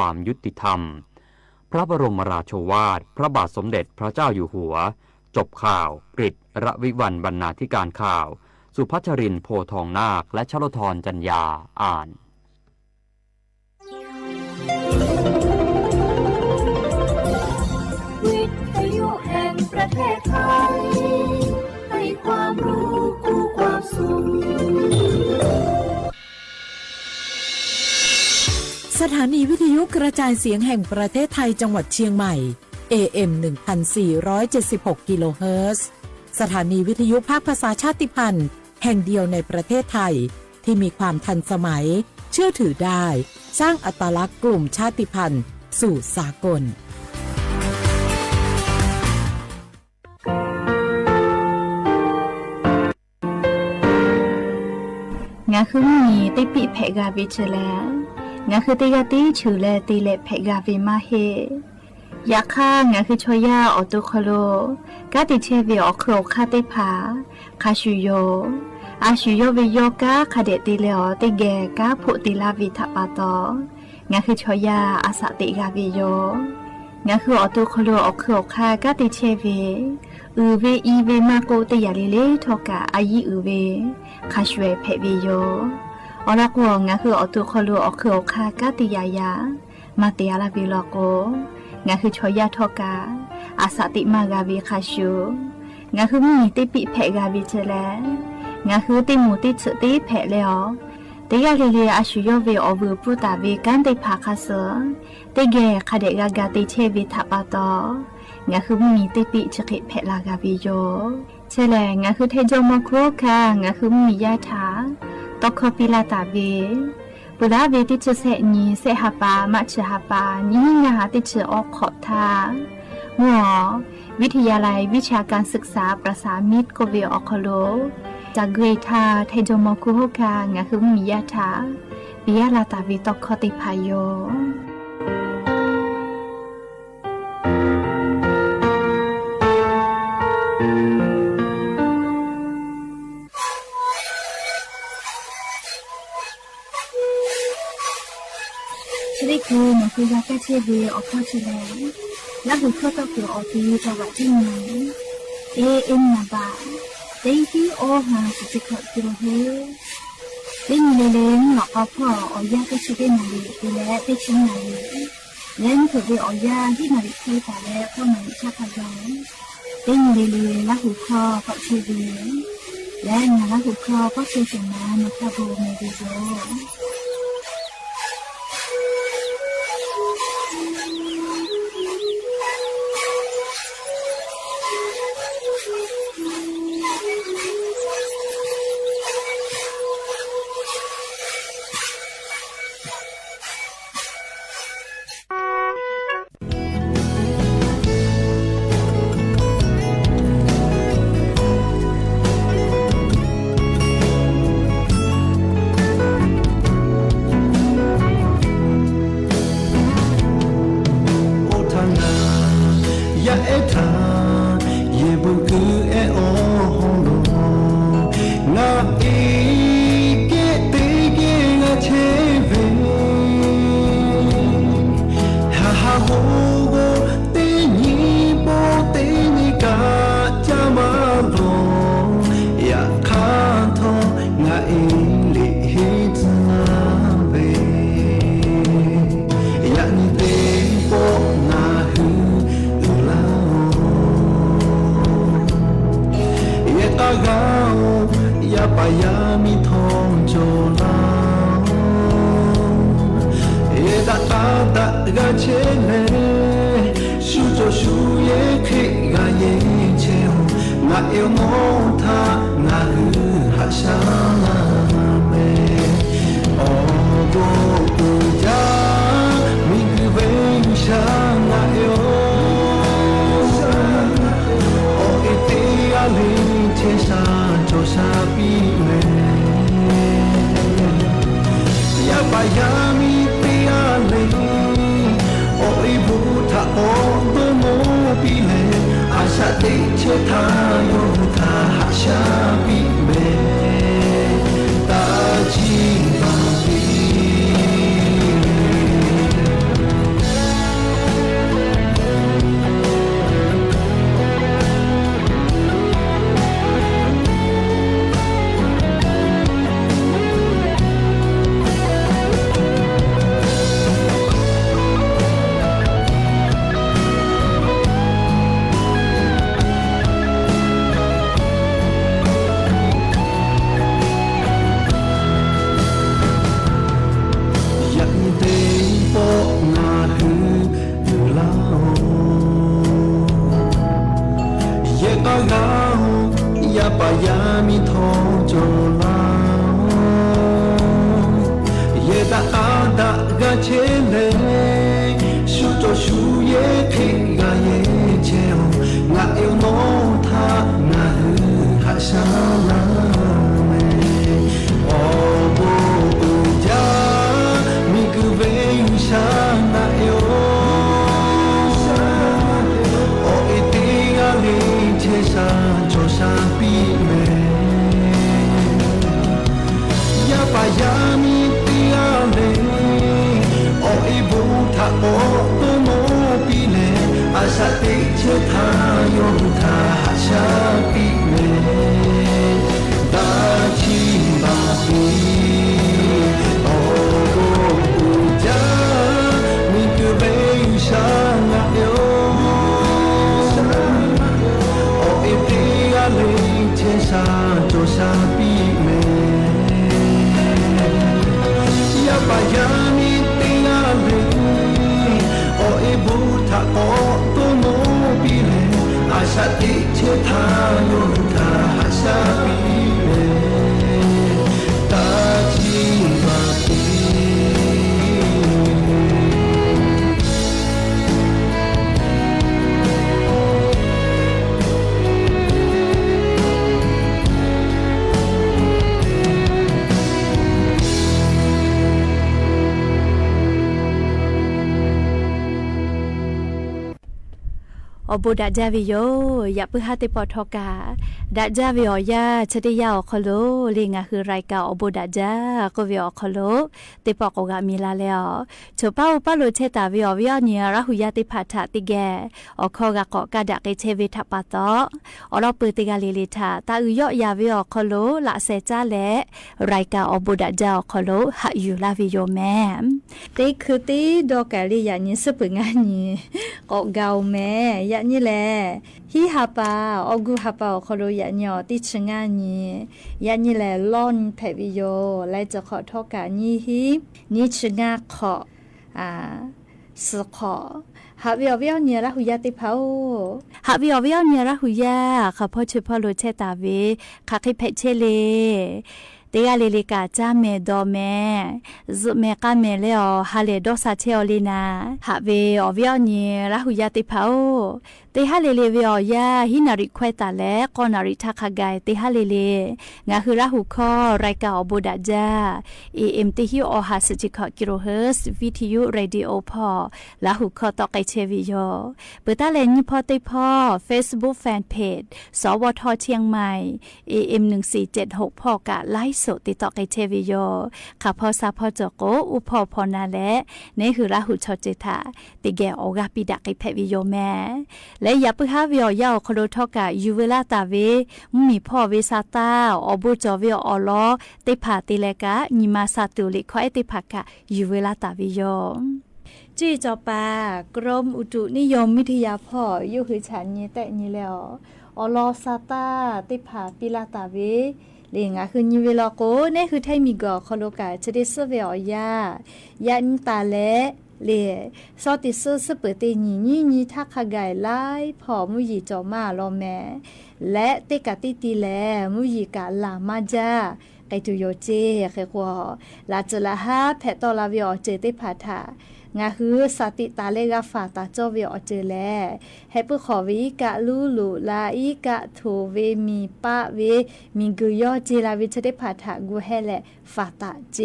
ความยุติธรรมพระบรมราโชวาทพระบาทสมเด็จพระเจ้าอยู่หัวจบข่าวกฤษระวิวรรณบรรณาธิการข่าวสุพัชรินทร์โพทองนาคและชลธรจัญญาอ่านวิทยุแห่งประเทศไทยให้ความรู้กู้ความสุขสถานีวิทยุกระจายเสียงแห่งประเทศไทยจังหวัดเชียงใหม่ AM 1476 กิโลเฮิรตซ์สถานีวิทยุภาคภาษาชาติพันธุ์แห่งเดียวในประเทศไทยที่มีความทันสมัยเชื่อถือได้สร้างอัตลักษณ์กลุ่มชาติพันธุ์สู่สากลงาคือมีติปิเพกาวิเชลงาคือติกาติชูเลติเลเพกาวิมาเฮยาค่างาคือชอยาออตุคโลกาติเชวิออโครคาติผาคาชูโยอาชูโยวิโยกาคาเดติเลอติเกกาพุติลาวิทัปาโตงาคือชอยาอาสติกาวิโยงาคือออตุคโลออโครคากาติเชวิอือเวอีเวมาโกติยาลิเลทอกาอายีอือเวคาชเวเพวิโยอลักวงาคืออตุคลูอคืออคากาติยายามาเตียลาวิลโกงาคือชอยาทอกาอาสติมากาวิคาชูงาคือมีติปิเพกาวิเจเลงาคือติมูติสติเพเลอติยาลิเลอาชุโยเวอวูปุตาเวกันติภาคาเสติเกคาเดกากาติเชวิทัปาโตงาคือมีติปิจกิเพลากาวิโยเชเลงาคือเทโจโมโครคางาคือมียาถาตอกพิลาตาเวปุระเวติเชเสนีเสหปามัชหปานิงาติเชออกขอบทาหัววิทยาลัยวิชาการศึกษาประสานมิตรโกเวออคโลจากเกรทาเทโจโมคุโฮกางาคือมียาถาปิยาลาตาเวตอกคติพายโยคือมันคือยาแก้เชื้อเบียออกข้อเชื้อแล้วบุคคลต้องเกี่ยวออกที่จังหวัดที่ไหนเอ็มนาบาเต็งที่โอหาสุดขอกิโลเฮเต็งเล่นหลอกเอาพ่อเอายาแก้เชื้อได้นาลีไปแล้วไปชิ้นนาลีเล่นถือไปเอายาที่นาลีเคยแต่แล้วก็นาลีชาพยองเต็งเล่นแล้วหูคอก็เชื้อเบียและนาแล้วหูคอก็เชื้อสมาในคาโบเมดิโซ ยามีทองจงลาเยตาอาดากะเชเลชูโจชูเยทิกะเยเชโองะเอวโนทางะหือหะชาลาโอโบอุจามีกุเวยุชานะเอโอโอเอติกะเลเชชาโจชาปีเมยาปายามีติอาเลโอเอบุทาโอโตโมปีเลอาชาติเชทาโยทาหาชาปีเมดาชิบาปีโอโกอุจามีกุเบยุชานะโยโอเอติอาเลเชชาโจชาปีเมยาปายามีติอาเลโอเอบุทาโอโตโมปีเลอาชาติเชทาโยทาหาชาปีเมตาจิบาปีอบูดาจาวิโยอย่าเพิ่งหาติปอทอกาดาจาวิโอยาชติยาอคโลลิงาคือรายกาอบูดาจาก็วิโอคโลติปอกกามีลาแล้วชป้าอุปโลเชตาวิโอวิโอเนียราหุยาติพัทธติแกอคอกะกอกะดะเกเชวิทัปปะตออรอปืติกาลิลิทาตาอุยอยาวิโอคโลละเซจาและรายกาอบูดาจาอคโลหะอยู่ลาวิโยแม่ติคือติดอกะลิยานิสปึงานีก็เกาแม่ยะนี่แหละฮิฮาปาออกูฮาปาขอโลยะญอติชงานียะนี่แหละล่อนเพวิโยและจะขอทอกานี่ฮินี่ชงาขอสขอหาวิอวิอเนียระหุยาติเผาหาวิอวิอเนียระหุยาข้าพ่อช่วยพ่อโลเชตาเวข้าคิเพเชเลเตียเลลิกาจ้าเมดอแม่ซุเมกาเมเลอฮาเลดอซาเชอลินาหาเวอวิอเนียระหุยาติเผาเตฮาเลเลวิอยาฮินาริควตาและกอนาริทักไกเตฮาเลเลงาคือระหุคอรายกาอบูดาจา AM ติฮิโอฮาสจิคกิโลเฮิรตซ์วิทยุเรดิโอพอละหุคอตอไกเชวิโยเปิดตาเลนพอติพอ Facebook Fanpage สวทเชียงใหม่ AM 1476พอกะไลฟ์สดติดต่อไกเชวิโยข้าพอซาพอจโกอุพอพอนาและนี่คือระหุชอเจตาติแกโอกาปิดะไกเพวิโยแม่และอย่าเพิ่งหาวิอยาคโลทอกะยูเวลาตาเวมีพ่อเวซาตาอบูจอวิออลอติผาติเลกะนิมาซาตุลิควายติผากะยูเวลาตาวิโยจี้จอปากรมอุตุนิยมวิทยาพ่ออยู่คือฉันนี่แต่นี่แล้วออลอซาตาติผาปิลาตาเวเลงาคือยูเวลาโกนี่คือไทมิกอคโลกะจะได้เสวยอยายันตาและเลซอติซึสเปเตนี่ทักขะไกไลพอมุยีจอมาลอแม่และเตกะติติแลมุยีกะลามาจาไกตุโยเจเคควอลาจละฮาแพตอลาวิอเจติพาทางาคือสติตาเลกาฟาตาจอวิอเจแลให้ปุขอวิกะลูลูลาอีกะโทเวมีปะเวมีกุยอเจลาวิเจติพาทากูเฮแลฟาตาเจ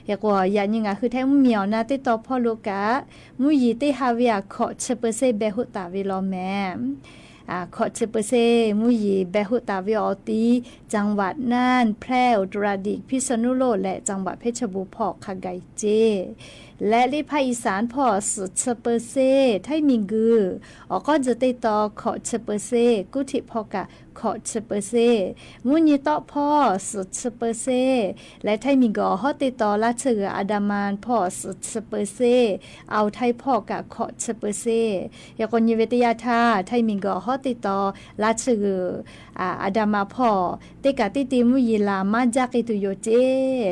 ยกว่าอย่างนี้งาคือแท้มุเมียวนาติตอพ่อโลกะมุยีติฮาวิอาขอเชเปเซเบหุตาวิลอแมขอเชเปเซมุยีเบหุตาวิออตีจังหวัดน่านแพร่อุตรดิตถ์พิษณุโลกและจังหวัดเพชรบูรณ์พอคาไกเจและลิภาคอีสานพอสุดเชเปเซไทมิงกืออก็จะติดต่อขอเชเปเซกุธิพอกะขอเชเปเซมุนีต่อพ่อสุดเชเปเซและไทมิงกอฮอติดต่อราชเรืออาดามานพ่อสุดเชเปเซเอาไทยพ่อกะขอเชเปเซยากรยิเวตยาธาไทมิงกอฮอติดต่อราชเรืออาดามาพ่อเตกะติติมุยีลามาจากอิตุโยเจ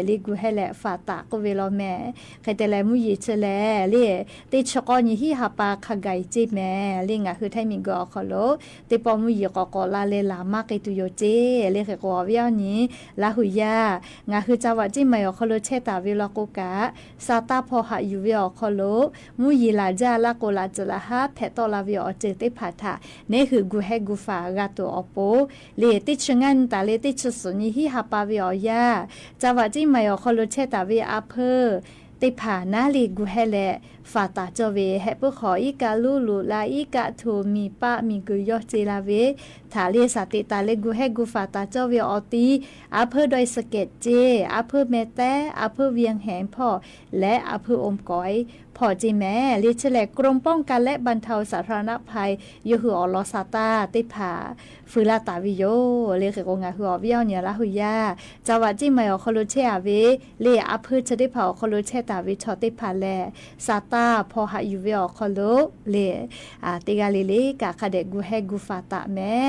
ลิกูเฮแลฟาตะกเวลอแม่ใครแต่ละมุ มุยเชลเล่ติชกอนี่ฮิฮาปาขไกจิแม่เล่งะคือไทมิกอคอโลติปอมุยกอลาเลลามากไอตุโยเจเล่กอวิยนี้ลาหุยางะคือจาวะจิมายอคอโลเชตาวิลโกกะซาตาพอหายูวิอคอโลมุยลาจาลาโกลาจลาฮาเพตอลาวิอเจติผาทาเนคือกูเฮกูฟากาตัวอโปเลติชงันตาเลติชสุนี่ฮิฮาปาวิอยาจาวะจิมายอคอโลเชตาวิอาเพอติผานาลีกูเฮเลฟาตาจเวเฮปขออีกาลูลูลาอีกาทูมีปะมีกุยอเจลาเวถาเลสติตาเลกูเฮกูฟาตาจเวอตีอาเพอโดยสเก็ตเจอาเพอเมแตอาเพอเวียงแหงพ่อและอาเพออมก้อยพอจีแม่ลิชแลกรมป้องกันและบรรเทาสาธารณภัยยูหืออลอซาตาติผาฟืลาตาวิโยเลขกงาหืออวิยเนี่ยละหุยาจาวะจิมายอคอโลเชอาเวเลอาเพอชติผาคอโลเชตาวิชอติผาแลซาตาพอหายูเวอคอโลเลติกาลิเลกะคาเดกูเฮกูฟาตาแม่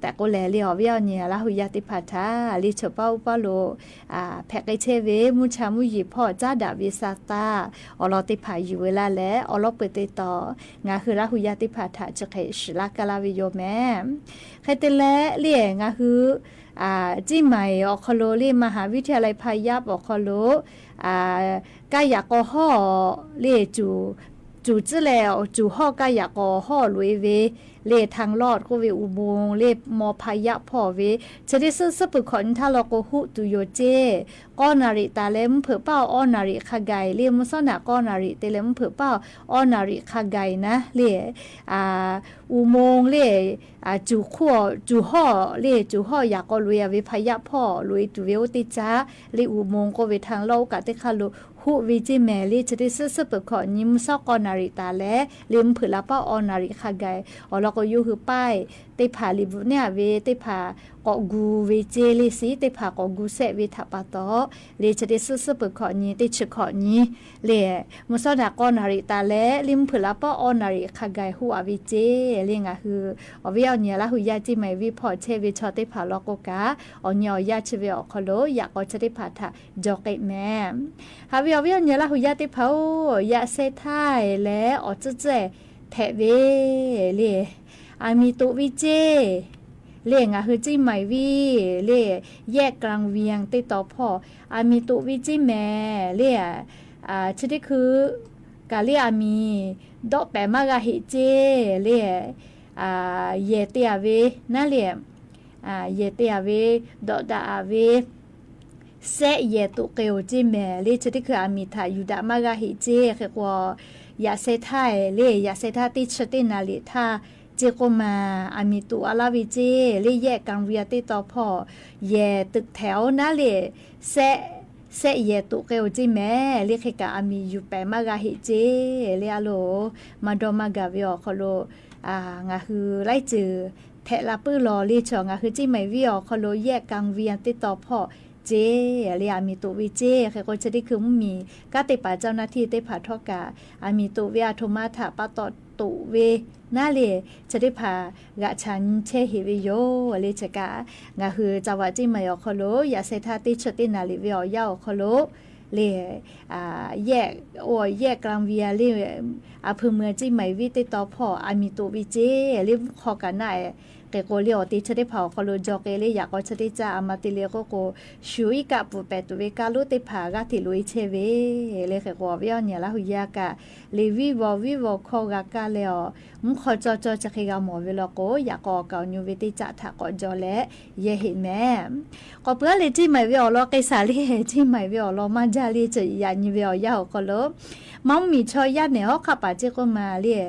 แต่ก็แลเลียวเวียวเนี่ยละหุยาติพัทาลิชเป้าเป้าโลแพกไอเชเวมุชามุยีพ่อจ้าดาวิซาตาอลอติผาอยู่เวลาและอลอเปิดติต่องาคือละหุยาติพัทาจะเคชลากาลาวิโยแม่ใครติและเลี่ยงาคือจิใหม่อคโลเลีมหาวิทยาลัยพายับอคโลกายากอห่อเลี่ยจูจื้อแล้วจูห่อกายากอห่อลุยเวเลทางลอดก็เวอุโมงเลมอพายะพ่อเวจะได้ซื้อปึกขอนถ้าเราก็หุตุโยเจก้อนาริตาเลมเผือเป้าอ้อนาริขะไกเรียมซอนะก้อนาริเตเลมเผือเป้าอ้อนาริขะไกนะเลอุโมงเลจูขั้วจูห่อเลจูห่ออยากก็ลุยเวพายะพ่อลุยตุเวติจ้าเลอุโมงก็เวทางเรากะเตคาโลหูวิจิแมลีจะได้ซื้อปึกขอนยิมซอกก้อนาริตาและเลมเผือละเป้าอ้อนาริขะไกก็อยู่คือป้ายติผาลิบุเนี่ยเวติผาก็กูเวเจลิสิติผาก็กูเสเวทัปะตอเลจะได้ซื้อปึกขอนี้ติชขอนี้เลมุสอดากอนาริตาและลิมผุละป้ออนาริขะไกหัววิเจเลงะคืออวิเอาเนี่ยละหุยาจิไมวิพอเชวิชอติผาลอกกาอญอยาชเวอคโลอยากก็จะได้ผาทะจอกแม่ฮาวิเอาเนี่ยละหุยาติผายะเซทายและอจเจแทเวเลอามีตุวิเจเล่งะคือจิใหม่วิเล่แยกกลางเวียงติดต่อพ่ออามีตุวิจิแม่เล่ชนิดคือกาเลียมีดอกแปมากะหิเจเล่เยเตียเวนั่นเล่เยเตียเวดอกดาเวเซเยตุเกวจิแม่เล่ชนิดคืออามีทายุดามากะหิเจคือว่ายาเซทายเล่ยาเซทาติชตินาลิทาเจโกมาอามิตุอาลาวิเจเล่แยกกังเวียติต่อพ่อแย่ตึกแถวนะเล่เซเยตุเกวจิแม่เล่กะอามีอยู่แปมากะหิเจเล่อโลมาดอมากะวิอคโลงะคือไล่จือแทละปื้อรอลิชองะคือจิไม่วิอคโลแยกกังเวียติต่อพ่อเจเรียมีตุวิเจใครก็จะได้คือมีก็ติป่าเจ้าหน้าที่ได้ผ่าทอกาอามีตุเวียโทมาถาปะตอตุเวน่าเลยจะได้ผ่ากะชันเชหิวิโยเลจกะงะคือจาวะจิมายอคโลอย่าเซทาติชตินาลิวิอยาคโลเลแยกแยกกลางเวียเลอำเมือจิไมวิติต่อพ่ออามีตุวิเจลิขอกันได้เกโกเลียวติชได้เผาคอโลจอกเอเลยอยากก็ชได้จ้าอามาติเลียก็โกช่วยกับปุเปตุเวกาลุติผากะติลุยเชเวเลยเกโกเวียเนี่ยละหุยากะเลวิวคอกะกะเลอมุขจอจะเคกะหมอเวลโกอยากก็เกาญูเวติจะทะก็จอและเยหิแม่ก็เพื่อเลยจิไมเวอลอไกสาลีจิไมเวอลอมาจาลีจะยาญิเวอยาก็โลมัมมีชอยาเนี่ยฮอคาปาเจก็มาเลีย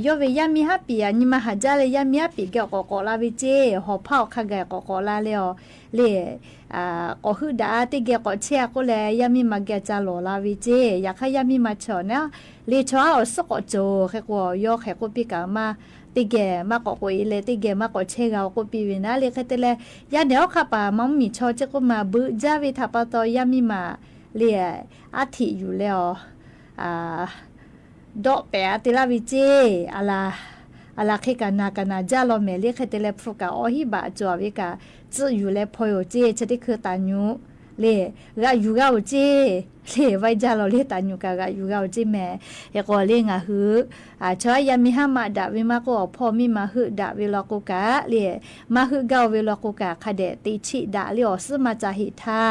ยอเวียมีฮับปีนิมาหาจาเลยยามีฮับปีเกี่ยวกับกอลาวิเจหอเผาขะแกกอลาเลอเลก็คือดาติเกี่ยวกับเชียก็เลยยามีมาแกจาโลลาวิเจอยากให้ยามีมาชอนะเลชอเอาสกอโจแค่ก็ยอแค่ก็ปีกามาติเกมากกว่าอีเลติเกมากกว่าเชกเอาก็ปีวินาเลแค่แต่เลยยาเดียวค่ะป่ามัมมีชอเจก็มาบึจาวิทัปตอยามีมาเลอาทิอยู่แล้วดอกแปะติลาวิเจอาลาเคกานาจาลอเมเลเคเตเลฟกาออฮิบะจอวิกาจือยู่เลพอยเจจะได้คือตาญู လေကယူကကိုจีလေဝိုက်ကြလို့လေတန်ညူကယူကကိုจีแม่เฮก็လေงาหือชอยามิหามาดาวิมาก็พอมีมาหือดาเวลากูกะလေมาหือเกาเวลากูกะคาเดติชิดาလေอซึมาจาหิทา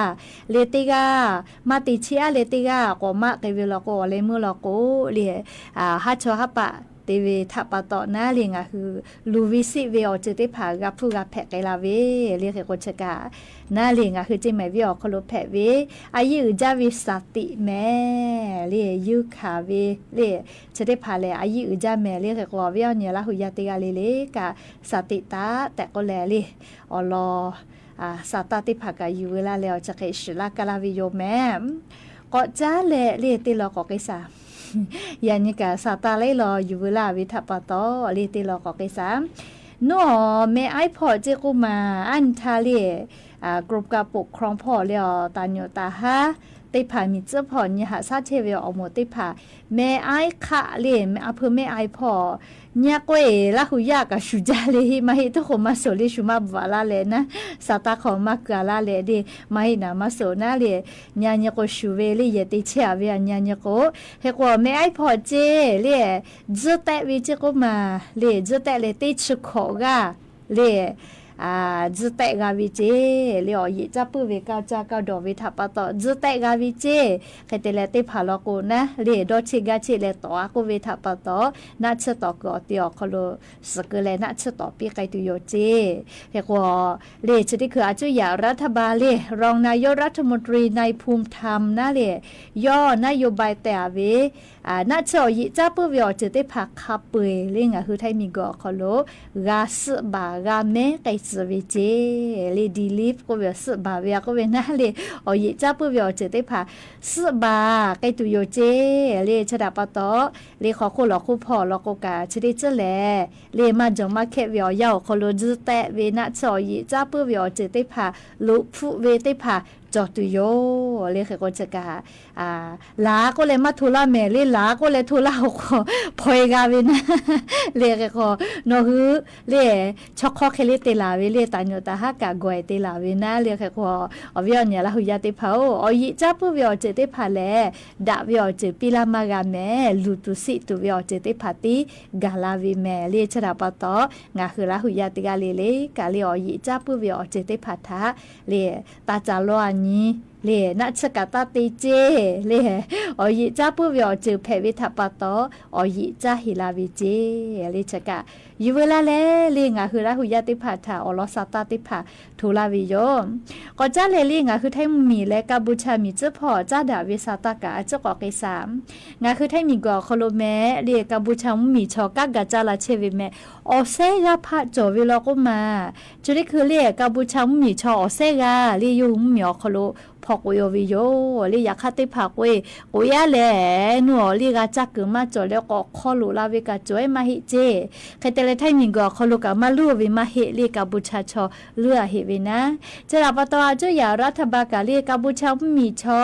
เลติกามาติชิอะเลติกาก็มาเกเวลาก็เลมือลากูလေฮาชอฮาปะเตเวทัปปะตอนาเลงาคือลูวิสิเวอเจติผากับผู้กับแพะไกลาเวเรียกโกชกานาเลงาคือจิไหมวิอคโลแพะเวอายุจาวิสติแม่เรียยุคาเวเรียเจติผาเลอายุจาแม่เรียกโกวิอเนี่ยละหุยาติกาเลกาสติตาแต่ก็แลเลอลอสาตติภากาอยู่เวลาแล้วจะเกชลากาลาวิโยแม่ก็จ้าเลเรียติลอก็ไกษายานิกาสาตาเลยรออยู่เวลาวิทัปตอเลติลอก็ไกษาโนแม่ไอพอเจกุมาอันทาเลกรุบกาปกครองพ่อแล้วตาโยตาฮะติผามีเจ้าพ่อเนี่ยหาซาเทเวอหมดติผาแม่ไอคะเลแม่อเภอแม่ไอพ่อเนี่ยก็ละหุยากะชุจาเลมาเฮตุขมาโซเลชุมาบวาลาเลนะสาตาของมากาลาเลดิมาเฮนามาโซนาเลเนี่ยก็ชูเวเลเยติเชาเวเนี่ยก็เฮก็แม่ไอพ่อเจเลจุดแต่วิจิก็มาเลจุดแต่เลติชุขอกะเลจุดแต่กาวิเจเลียวยิจับปื้อเวกาจากาดอวิทัปตอจุดแต่กาวิเจใครแต่เลติผาลอกูนะเลดอชิกาชิเลตอกูเวทัปตอนัชตอกอติอคโลสกเลนัชตอปีไกตุโยเจเฮกว่าเลชดิคืออาจุยารัฐบาลเลรองนายกรัฐมนตรีในภูมิธรรมนะเลย่อนโยบายแต่เวนัชยิจับปื้อเวอจุดได้ผักคาเปยเลงคือไทยมีกอคโลกาสบากาเมไกสเวเจเลดีลิฟก็เวสบาเวก็เวนะเลอยิจับปื้อเวอจุดได้ผักสบาไกตุโยเจเลชดาปตอเลขอคู่หลอกคู่พ่อหลอกกาชดิเจแลเลมาจงมาแค่เวอยาวคโลจุดแต่เวนัชยิจับปื้อเวอจุดได้ผักลุผู้เวได้ผักจอตุโยเลขก็จะกาลาก็เลยมาทุลาเมเลลาก็เลยทุลาก็พอยกาเวนะเลขก็โนฮือเลช็อกคอเคเลเตลาเวเลตาโนตาฮากากวยเตลาเวนะเลขก็อวิอเนี่ยละหุยาติเผาอยิจับปุวิอเจติผาแลดาวิอเจปิลามากาเมลูตุสิตุวิอเจติผาติกาลาเวเมเลชราปตองาคือละหุยาติกาเลกาเลอยิจับปุวิอเจติผาทาเลตาจาโลนี้เลนัชกาตาติเจเลอยิจ้าผู้วิอจือเพวิทัปตออยิจ้าฮิลาวิเจเลชกะอยู่เวลาเลงาคือละหุยาติผาทาอลอสาตาติผาทุลาวิโยก็จ้าเลงาคือไทยมีและกัมพูชามีเจ้าพ่อจ้าดาวิสาตากะเจ้ากอไกสามงาคือไทยมีกอโคโลแมเลกัมพูชามีชอกากะจ้าลาเชวิแมออเซกาพะโจวิโลก็มาจุดนี้คือเลกัมพูชามีชออเซกาเลยุมีอโคโลพอกวยวิโยลีอยากคัดติผักเวยกุยาแลหนูลีกาจักกึมาจอแล้วก็ขอลุลาวิกาจอยมาฮิเจใครแต่ละไทยมีก็ขอลุกามาลู่วิมาฮิลีกาบูชาชอเลือฮิวินะจะรับปตอจุยารัฐบาลกาลีกาบูชามีชอ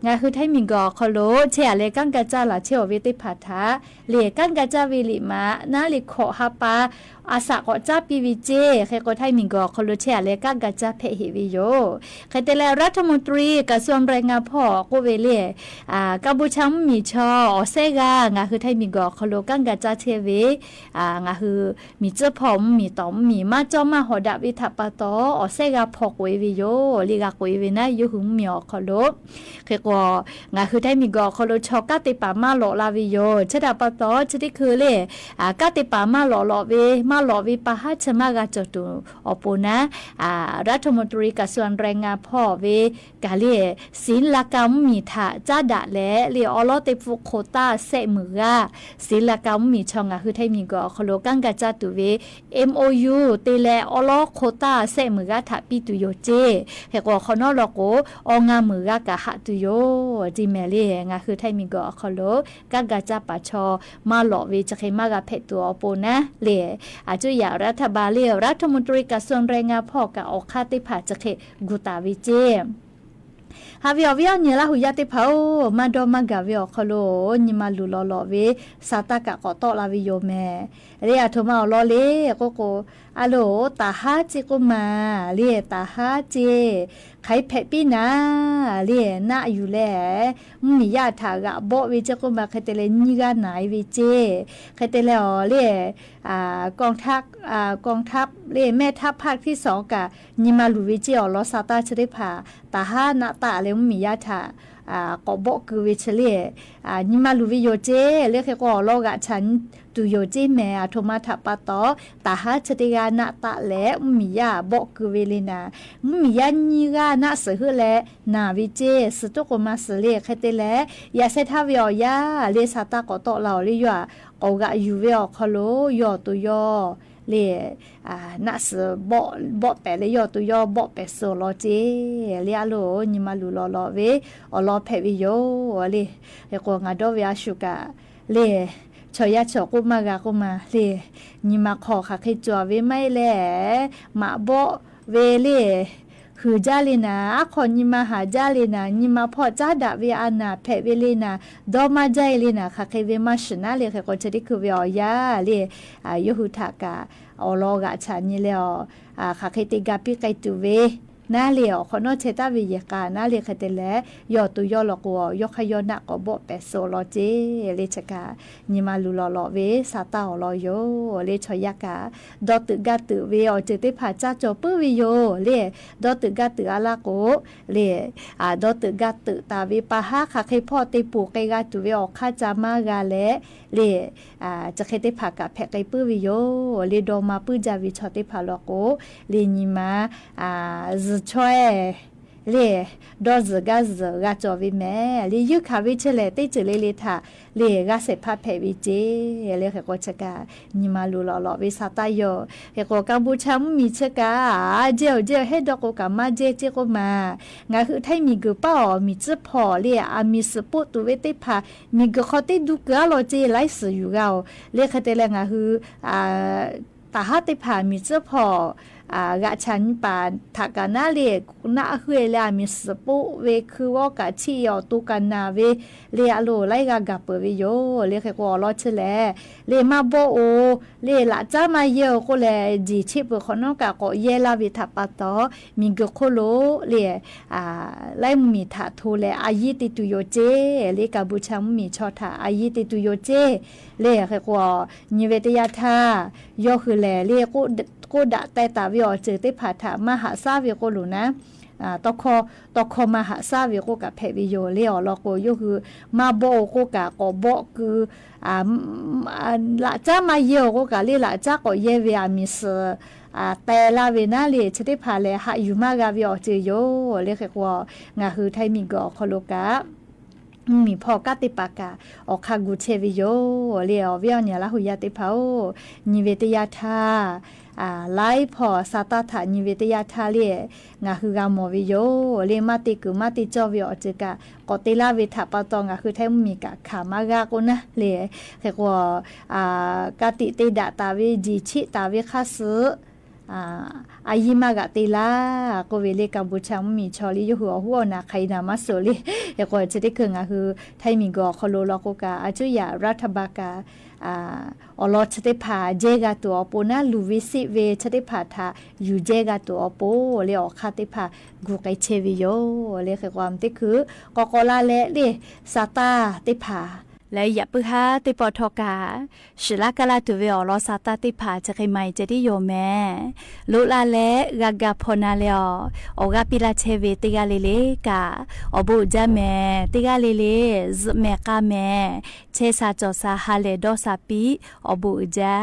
งาคือไทยมีก็ขอลุเชียเลกังกาจาลาเชววิติผัดทาเลกังกาจาวิลิมานาลิขอฮาปาอาสาก็จ้าปีวิเจใครก็ไทยมีก็ขอลุเชียเลกังกาจาเพฮิวิโยใครแต่ละรัฐมนตรีกระทรวงแรงงานพ่อกูเวเล่กัมพูชามีชออเซกางาคือไทยมีกอคโลกังกาจาเทเวงาคือมีเจ้าพ่อมีตอมมีมาจอมาหอดาวิทัปตออเซกาพอกเววิโยลีกากุยเวนะยุหึงมีอคโลคือก็งาคือไทยมีกอคโลชอกาติปามาหลอลาวิโยชดาปตอชดิคือเล่กาติปามาหลอลอเวมาหลอวิปะฮัชมากาจตุอปูนะรัฐมนตรีกระทรวงแรงงานพ่อเวกาเลศิลกรรมมีถาจ้าดะและเรียอลอเตฟุโคตาเสมือศิลกรรมมีช่องคือไทยมีก็คโลกังกาจาตุเว MOU เตแลอลอโคตาเสมือถาปิตุโยเจเฮก็คอนอลโกองามือกะหะตุโยจิเมเลงาคือไทยมีก็คโลกังกาจาปะชอมาหลอเวจะเคมากะเพตัวอโปนะเลอาจุยารัฐบาลเลรัฐมนตรีกระทรวงแรงงานพ่อกะออกคาติผาจะเคกุตาวิเจฮาวิอวิอเนี่ยละหุยาติเผามาดอมากาวิอคโลนิมาลุลอลอเวซาตากะกอตอลาวิโยแมเรียโทมาลอเลโกโกอะโลตาฮาจิกุมาเรียตาฮาเจใค ใครเพปีนาเลียนาอยู่แลมีญาติทากะบ่วิจะก็มาใครแต่เลนี่กะไหนวิเจใครแต่แล้วเลียกองทัพเลียแม่ทัพภาคที่2กะนิมาลูวิเจอลอซาตาชริพาตาหานาตาเลมีญาติทากบคือวิเชเลียนิมาลูวิโยเจเรียกก็ลอกะฉันตุโยเจแม่โทมาทัปตอตาหาชติกานาตะแลมียาบอกคือเวลินามียานิกานาสือแลนาวิเจสตุกมาสเลคเตแลยาเซทาวิอยาเลสาตากตอลาวลิยากอกะยูเวอคโลยอตุยอเลนัสบ่แปเลยยอตุยอบ่แปโซโลเจเลอะโลนิมาลูลอเวอลอเพวิโยเลเฮโกงาดอวิอาชุกะเลชอยาชอกุมากะกุมาเลนิมาขอค่ะให้จัวเวไม่แลมาบ่เวเลคือจาลินาขอนิมาหาจาลินานิมาพอจาดะเวอานาเพเวเลนาดอมาใจเลนาค่ะให้เวมาชนะเลค่ะก็จะได้คือเวอยาเลยหุทากะอลอกะชานี่แล้วค่ะให้ติกาปิไกตุเวนาเลียวขอนอเชตาวิยกานาเลียคเตแลยอตุยอลกวยอขยอนะก็บ่เปโซโลเจเลชกานิมาลูลอเวซาตาอลอยเลชยากาดอตึกาตึเวอเจติผาจาจอปุวิโยเลดอตึกาตึอาลาโกเลดอตึกาตึตาวิปะหาค่ะให้พ่อติปูไกกาตุเวอคาจามากาเลเลจะเคติผากะแพไกปุวิโยเลดอมาปุจาวิชอติผาลโกเลนิมาช่วยเล่ดอซกาซกาจอวิแม่เลียุคาวิเชเลติจิเลทาเล่กาเสพาเพวิเจเล่ก็ชะกานิมาลูลอวิสาตายโยเฮก็กัมพูชามีชะกาเจเฮดอกกามาเจก็มางาคือไทยมีกป้อมีจิพอเล่มีสปุตุเวติพามีกขอติดุกาโลเจไลส์อยู่เราเล่คเตเลงาคือตาหาติพามีจิพอกะฉันปาทากานาเลนาเฮลามิสปุเวคือว่ากะชิยอตุกันนาเวเลอโลไลกากะเปเวโยเลเคกอลอชแลเลมาโบโอเลละจามาเยอโคแลจีชิปขอนกะก็เยลาวิทัปตอมิกโคโลเลไลมีทาโทเลอายิติตุโยเจเลกาบูชามีชอทาอายิติตุโยเจเลเคกอนิเวตยาทายอคือแลเลกูดะแต่ตาวิอเจติผาถามหาซาวิโกลุนะตอคอมหาซาวิโกกับเพวิโยเลอลอโกโยคือมาโบโกกะก็บ่คือละจ้ามาเยโกกะเลละจ้าก็เยเวอามิสแต่ลาเวนาเลชติผาเลหะอยู่มากาวิอเจโยเลเคกว่างาคือไทยมีกอคโลกะมีพอกาติปากาออกคากุเชวิโยเลอเวียเนี่ยละหุยาติเผานิเวตยาทาไลพอซาตาถานิเวตยาทาเลงาคือกามอวิโยเลมาติกุมาติจอวิอเจกะกอติลาเวทาปะตองคือไทมีกะขามากากุนะเลแค่ว่ากาติเตดะตาเวจิชิตาเวคาสึอายิมากะติลาโกเวเลกัมพูชามีชอลิอยู่หัวนาใครนามาโซลิเฮก็จะได้คือคือไทยมีกอคโลลอกกาอาจุยารัฐบากาอลอชติพาเจกาตัวปนะลูวิสิเวชติพาทาอยู่เจกาตัวปเลอคาติพากูไกเชวิโยเลคือความที่คือกอกลาเลเลซาตาติพาและอย่าพึ่งหาติปอทอกาศิลากาลาตุเวอลอซาตาติผาจะใครไม่จะได้โยแม่ลุลาเลกากาพนาเลอโอกาปิลาเชเวติกาเลเลกาอบุจาแม่ติกาเลเลซแม่กาแม่เชซาจอซาฮาเลดอซาปีอบุจา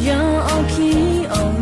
Yo,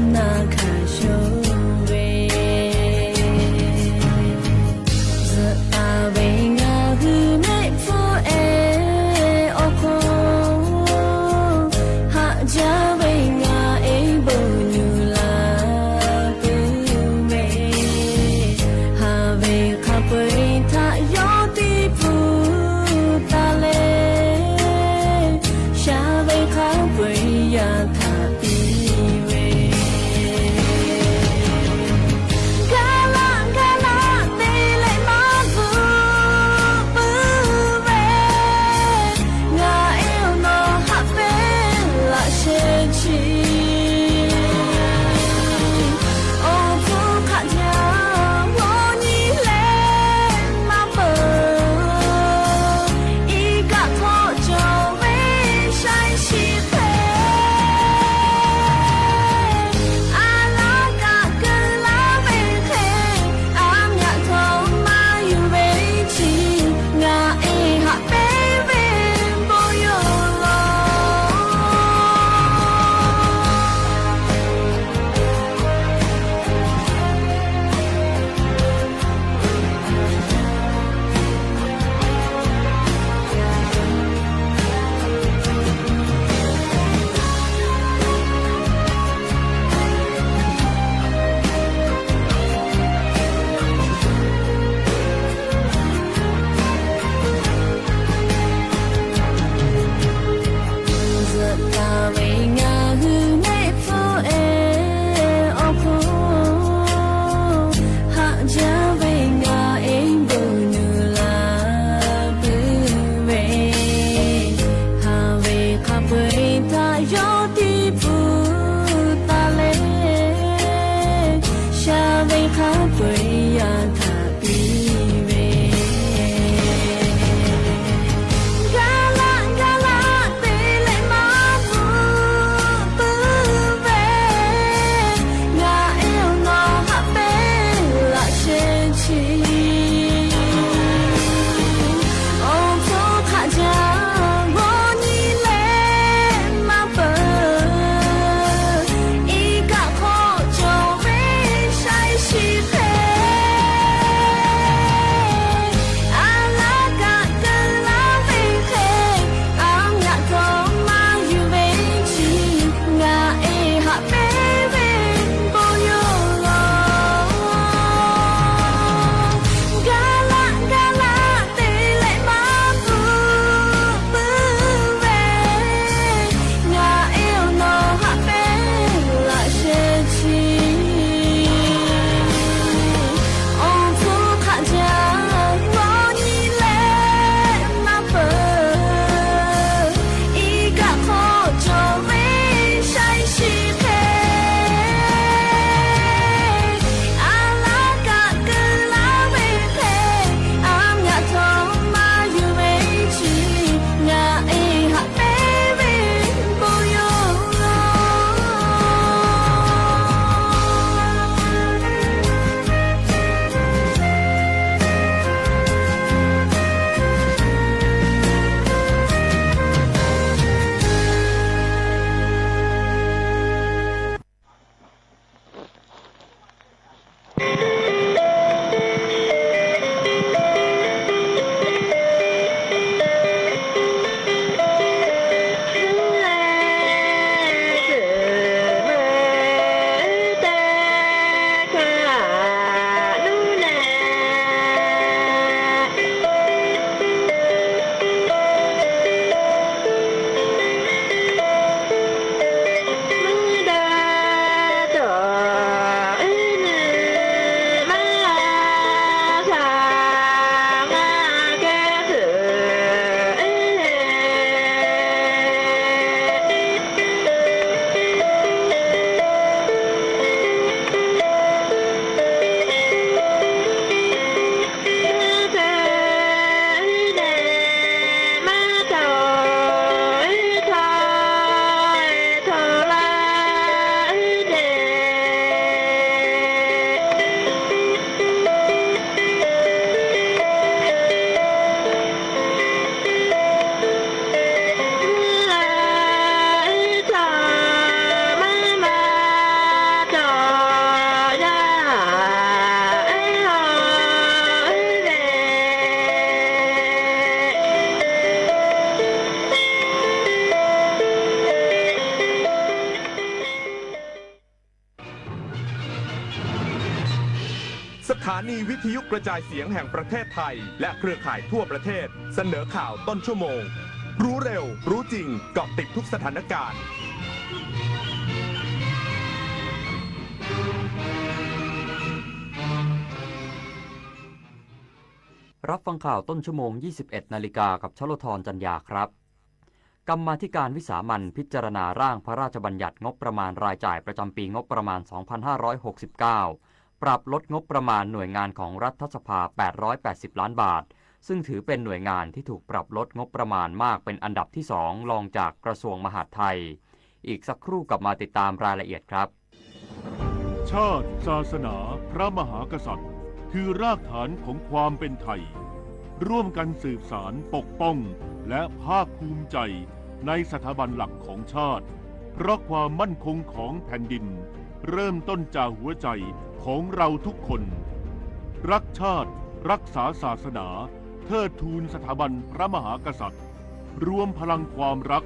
านีวิทยุกระจายเสียงแห่งประเทศไทยและเครือข่ายทั่วประเทศเสนอข่าวต้นชั่วโมงรู้เร็วรู้จริงเกาะติดทุกสถานการณ์รับฟังข่าวต้นชั่วโมง 21 นาฬิกากับชลธรจันยาครับกรรมาธิการวิสามัญพิจารณาร่างพระราชบัญญัติงบประมาณรายจ่ายประจำปีงบประมาณ 2569 ปรับลดงบประมาณหน่วยงานของรัฐสภา 880 ล้านบาทซึ่งถือเป็นหน่วยงานที่ถูกปรับลดงบประมาณมากเป็นอันดับที่2รองจากกระทรวงมหาดไทยอีกสักครู่กลับมาติดตามรายละเอียดครับชาติศาสนาพระมหากษัตริย์คือรากฐานของความเป็นไทยร่วมกันสืบสานปกป้องและภาคภูมิใจในสถาบันหลักของชาติเพราะความมั่นคงของแผ่นดินเริ่มต้นจากหัวใจของเราทุกคนรักชาติรักษาศาสนาเทิดทูนสถาบันพระมหากษัตริย์รวมพลังความรัก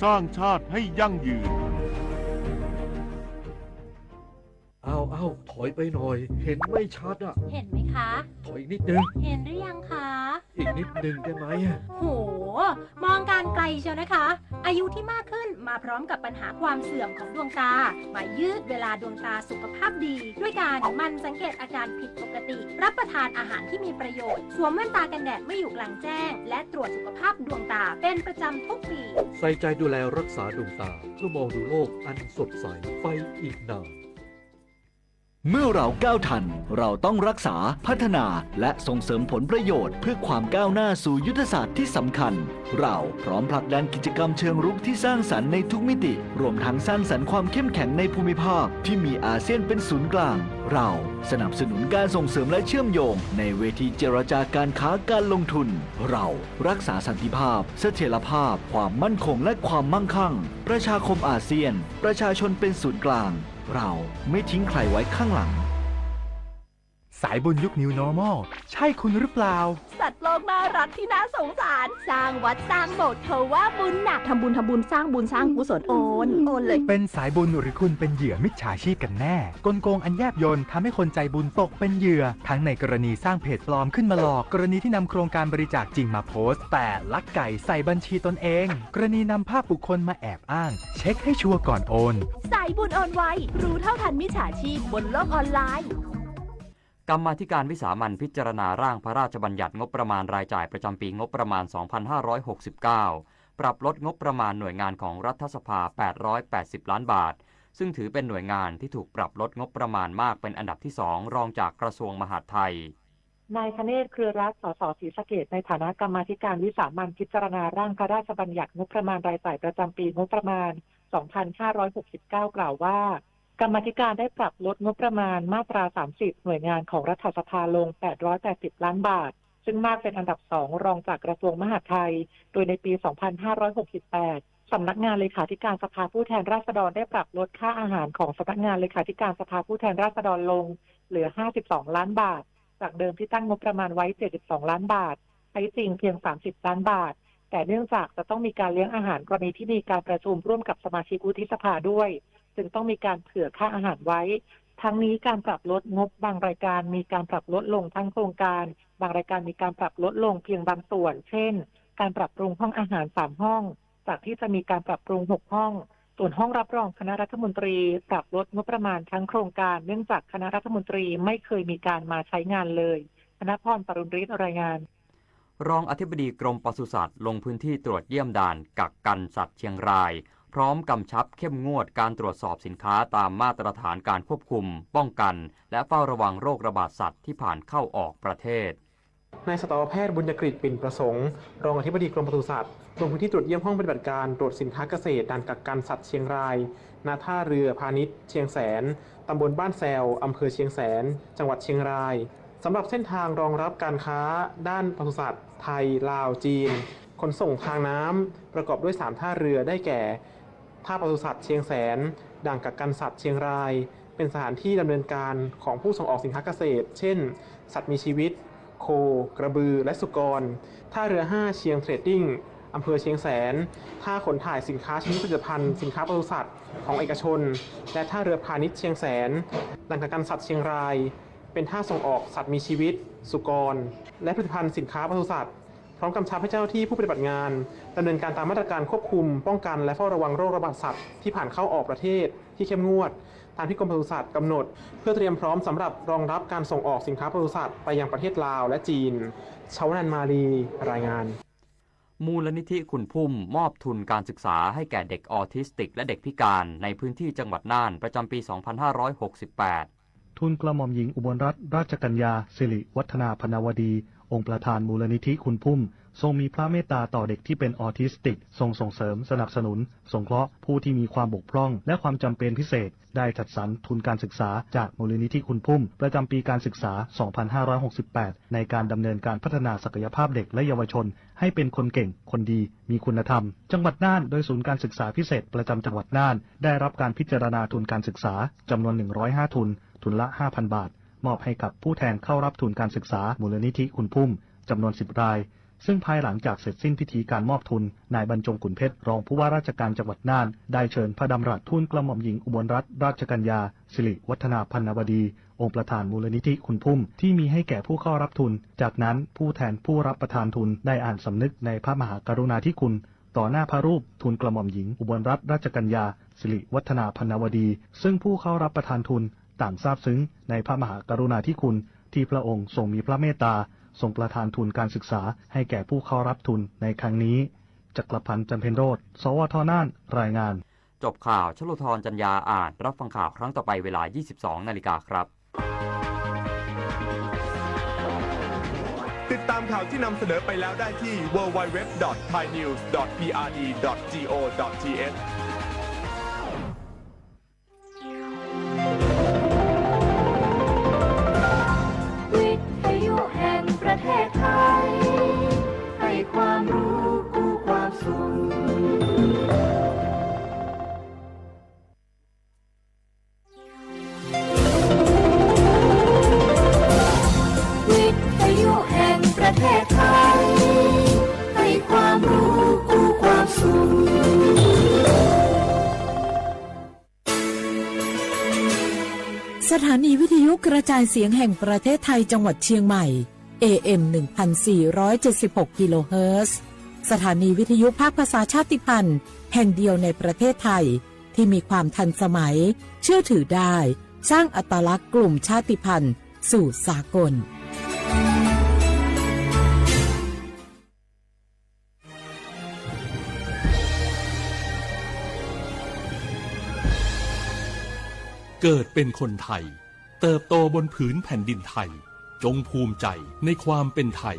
สร้างชาติให้ยั่งยืนเอาถอยไปหน่อยเห็นไม่ชัดอ่ะเห็นไหมคะถอยอีกนิดนึงเห็นหรือยังคะอีกนิดนึงได้ไหมโหมองการไกลเชียวนะคะอายุที่มากขึ้นมาพร้อมกับปัญหาความเสื่อมของดวงตามายืดเวลาดวงตาสุขภาพดีด้วยการหมั่นสังเกตอาการผิดปกติรับประทานอาหารที่มีประโยชน์สวมแว่นตากันแดดเมื่ออยู่กลางแจ้งและตรวจสุขภาพดวงตาเป็นประจำทุกปีใส่ใจดูแลรักษาดวงตาเพื่อมองดูโลกอันสดใสไปอีกนานเมื่อเราก้าวทันเราต้องรักษาพัฒนาและส่งเสริมผลประโยชน์เพื่อความก้าวหน้าสู่ยุทธศาสตร์ที่สำคัญเราพร้อมผลักดันกิจกรรมเชิงรุกที่สร้างสรรค์ในทุกมิติรวมทั้งสร้างสรรค์ความเข้มแข็งในภูมิภาคที่มีอาเซียนเป็นศูนย์กลางเราสนับสนุนการส่งเสริมและเชื่อมโยงในเวทีเจรจาการค้าการลงทุนเรารักษาสันติภาพเสถียรภาพความมั่นคงและความมั่งคั่งประชาคมอาเซียนประชาชนเป็นศูนย์กลางเราไม่ทิ้งใครไว้ข้างหลังสายบุญยุค New Normal ใช่คุณหรือเปล่าสัตว์โลกน่ารักที่น่าสงสารสร้างวัดสร้างโบสถ์เธอว่าบุญหนักทำบุญสร้างบุญสร้างกุศลโอนเลยเป็นสายบุญหรือคุณเป็นเหยื่อมิจฉาชีพกันแน่กลโกงอันแยบยลทำให้คนใจบุญตกเป็นเหยื่อทั้งในกรณีสร้างเพจปลอมขึ้นมาหลอกกรณีที่นำโครงการบริจาคจริงมาโพสต์แต่ลักไก่ใส่บัญชีตนเองกรณีนำภาพบุคคลมาแอบอ้างเช็คให้ชัวร์ก่อนโอนสายบุญโอนไวรู้เท่าทันมิจฉาชีพบนโลกออนไลน์กรรมาธิการวิสามัญพิจารณาร่างพระราชบัญญัติงบประมาณรายจ่ายประจำปีงบประมาณ 2569 ปรับลดงบประมาณหน่วยงานของรัฐสภา 880 ล้านบาทซึ่งถือเป็นหน่วยงานที่ถูกปรับลดงบประมาณมากเป็นอันดับที่2รองจากกระทรวงมหาดไทยนายคเนศ เครือรัตน์ สส ศรีสะเกษในฐานะกรรมาธิการวิสามัญพิจารณาร่างพระราชบัญญัติงบประมาณรายจ่ายประจำปีงบประมาณ 2569 กล่าวว่ากรรมาธิการได้ปรับลดงบประมาณมาตรา 30 หน่วยงานของรัฐสภาลง 880 ล้านบาทซึ่งมากเป็นอันดับ2รองจากกระทรวงมหาดไทยโดยในปี 2568 สำนักงานเลขาธิการสภาผู้แทนราษฎรได้ปรับลดค่าอาหารของสำนักงานเลขาธิการสภาผู้แทนราษฎรลงเหลือ 52 ล้านบาทจากเดิมที่ตั้งงบประมาณไว้ 72 ล้านบาทใช้จริงเพียง 30 ล้านบาทแต่เนื่องจากจะต้องมีการเลี้ยงอาหารกรณีที่มีการประชุมร่วมกับสมาชิกวุฒิสภาด้วยจึงต้องมีการเผื่อค่าอาหารไว้ทั้งนี้การปรับลดงบบางรายการมีการปรับลดลงทั้งโครงการบางรายการมีการปรับลดลงเพียงบางส่วนเช่นการปรับปรุงห้องอาหาร3ห้องจากที่จะมีการปรับปรุง6ห้องส่วนห้องรับรองคณะรัฐมนตรีปรับลดงบประมาณทั้งโครงการเนื่องจากคณะรัฐมนตรีไม่เคยมีการมาใช้งานเลยธนพร ปรุณฤทธิ์รายงานรองอธิบดีกรมปศุสัตว์ลงพื้นที่ตรวจเยี่ยมด่านกักกันสัตว์เชียงรายพร้อมกำชับเข้มงวดการตรวจสอบสินค้าตามมาตรฐานการควบคุมป้องกันและเฝ้าระวังโรคระบาดสัตว์ที่ผ่านเข้าออกประเทศนายสัตวแพทย์บุญยกฤษ ปิ่นประสงค์รองอธิบดีกรมปศุสัตว์ลงพื้นที่ตรวจเยี่ยมห้องปฏิบัติการตรวจสินค้าเกษตรด่านกักกันสัตว์เชียงรายณท่าเรือพาณิชย์เชียงแสนตำบลบ้านแซวอำเภอเชียงแสนจังหวัดเชียงรายสำหรับเส้นทางรองรับการค้าด้านปศุสัตว์ไทยลาวจีนขนส่งทางน้ำประกอบด้วย3ท่าเรือได้แก่ท่าปศุสัตว์เชียงแสนด่านกักกันสัตว์เชียงรายเป็นสถานที่ดำเนินการของผู้ส่งออกสินค้าเกษตรเช่นสัตว์มีชีวิตโคกระบือและสุกรท่าเรือ5เชียงเทรดดิ้งอำเภอเชียงแสนท่าขนถ่ายสินค้าชนิดผลิตภัณฑ์สินค้าปศุสัตว์ของเอกชนและท่าเรือพาณิชย์เชียงแสนด่านกักกันสัตว์เชียงราย เป็นท่าส่งออกสัตว์มีชีวิตสุกรและผลิตภัณฑ์สินค้าปศุสัตว์พร้อมกำชับให้เจ้าหน้าที่ผู้ปฏิบัติงานดำเนินการตามมาตรการควบคุมป้องกันและเฝ้าระวังโรคระบาดสัตว์ที่ผ่านเข้าออกประเทศที่เข้มงวดตามที่กรมปศุสัตว์กำหนดเพื่อเตรียมพร้อมสำหรับรองรับการส่งออกสินค้าปศุสัตว์ไปยังประเทศลาวและจีนชาวนันมาลีรายงานมูลนิธิคุณพุ่มมอบทุนการศึกษาให้แก่เด็กออทิสติกและเด็กพิการในพื้นที่จังหวัดน่านประจำปี 2568 ทุนกระหม่อมหญิงอุบลรัตนราชกัญญาสิริวัฒนาพนวดี องค์ประธานมูลนิธิคุณพุ่มทรงมีพระเมตตาต่อเด็กที่เป็นออทิสติกทรงส่งเสริมสนับสนุนสงเคราะห์ผู้ที่มีความบกพร่องและความจำเป็นพิเศษได้จัดสรรทุนการศึกษาจากมูลนิธิคุณพุ่มประจำปีการศึกษา 2568 ในการดำเนินการพัฒนาศักยภาพเด็กและเยาวชนให้เป็นคนเก่งคนดีมีคุณธรรมจังหวัดน่านโดยศูนย์การศึกษาพิเศษประจำจังหวัดน่านได้รับการพิจารณาทุนการศึกษาจำนวน105ทุนทุนละ 5,000 บาทมอบให้กับผู้แทนเข้ารับทุนการศึกษามูลนิธิคุณพุ่มจำนวน10 รายซึ่งภายหลังจากเสร็จสิ้นพิธีการมอบทุนนายบรรจงขุนเพชรรองผู้ว่าราชการจังหวัดน่านได้เชิญพระดำรัสทุนกระหม่อมหญิงอุบลรัตนราชกัญญาสิริวัฒนาพนวดีองค์ประธานมูลนิธิคุณพุ่มที่มีให้แก่ผู้เข้ารับทุนจากนั้นผู้แทนผู้รับประทานทุนได้อ่านสำนึกในพระมหากรุณาธิคุณต่อหน้าพระรูปทุนกระหม่อมหญิงอุบลรัตนราชกัญญาสิริวัฒนาพนวดีซึ่งผู้เข้ารับประทานทุนต่างซาบซึ้งในพระมหากรุณาธิคุณที่พระองค์ทรงมีพระเมตตาทรงประทานทุนการศึกษาให้แก่ผู้เข้ารับทุนในครั้งนี้จักรพันธ์ จันเพ็ญโรจน์ สวทน่าน รายงานจบข่าวชโลธร จัญญาอ่านรับฟังข่าวครั้งต่อไปเวลา 22 นาฬิกาครับติดตามข่าวที่นำเสนอไปแล้วได้ที่ www.thainews.prd.go.thประเทศไทยให้ความรู้กู้ความสุขวิทยุแห่งประเทศไทยให้ความรู้กู้ความสุขสถานีวิทยุกระจายเสียงแห่งประเทศไทยจังหวัดเชียงใหม่AM 1476 กิโลเฮิรตซ์สถานีวิทยุภาคภาษาชาติพันธุ์แห่งเดียวในประเทศไทยที่มีความทันสมัยเชื่อถือได้สร้างอัตลักษณ์กลุ่มชาติพันธุ์สู่สากลเกิดเป็นคนไทยเติบโตบนผืนแผ่นดินไทยจงภูมิใจในความเป็นไทย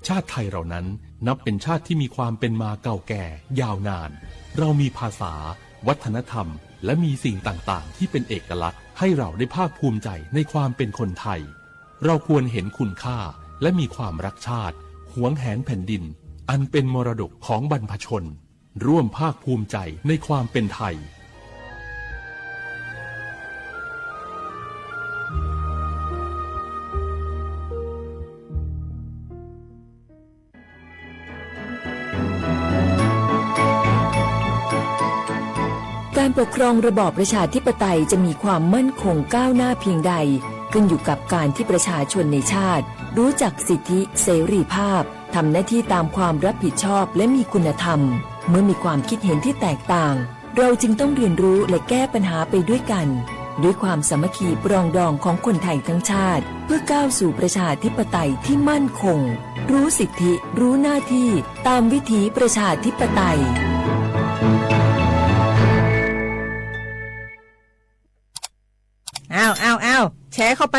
ชาติไทยเรานั้นนับเป็นชาติที่มีความเป็นมาเก่าแก่ยาวนานเรามีภาษาวัฒนธรรมและมีสิ่งต่างๆที่เป็นเอกลักษณ์ให้เราได้ภาคภูมิใจในความเป็นคนไทยเราควรเห็นคุณค่าและมีความรักชาติหวงแหนแผ่นดินอันเป็นมรดกของบรรพชนร่วมภาคภูมิใจในความเป็นไทยการปกครองระบอบประชาธิปไตยจะมีความมั่นคงก้าวหน้าเพียงใดขึ้นอยู่กับการที่ประชาชนในชาติรู้จักสิทธิเสรีภาพทำหน้าที่ตามความรับผิดชอบและมีคุณธรรมเมื่อมีความคิดเห็นที่แตกต่างเราจึงต้องเรียนรู้และแก้ปัญหาไปด้วยกันด้วยความสามัคคีปรองดองของคนไทยทั้งชาติเพื่อก้าวสู่ประชาธิปไตยที่มั่นคงรู้สิทธิรู้หน้าที่ตามวิถีประชาธิปไตยอ้าวแชร์เข้าไป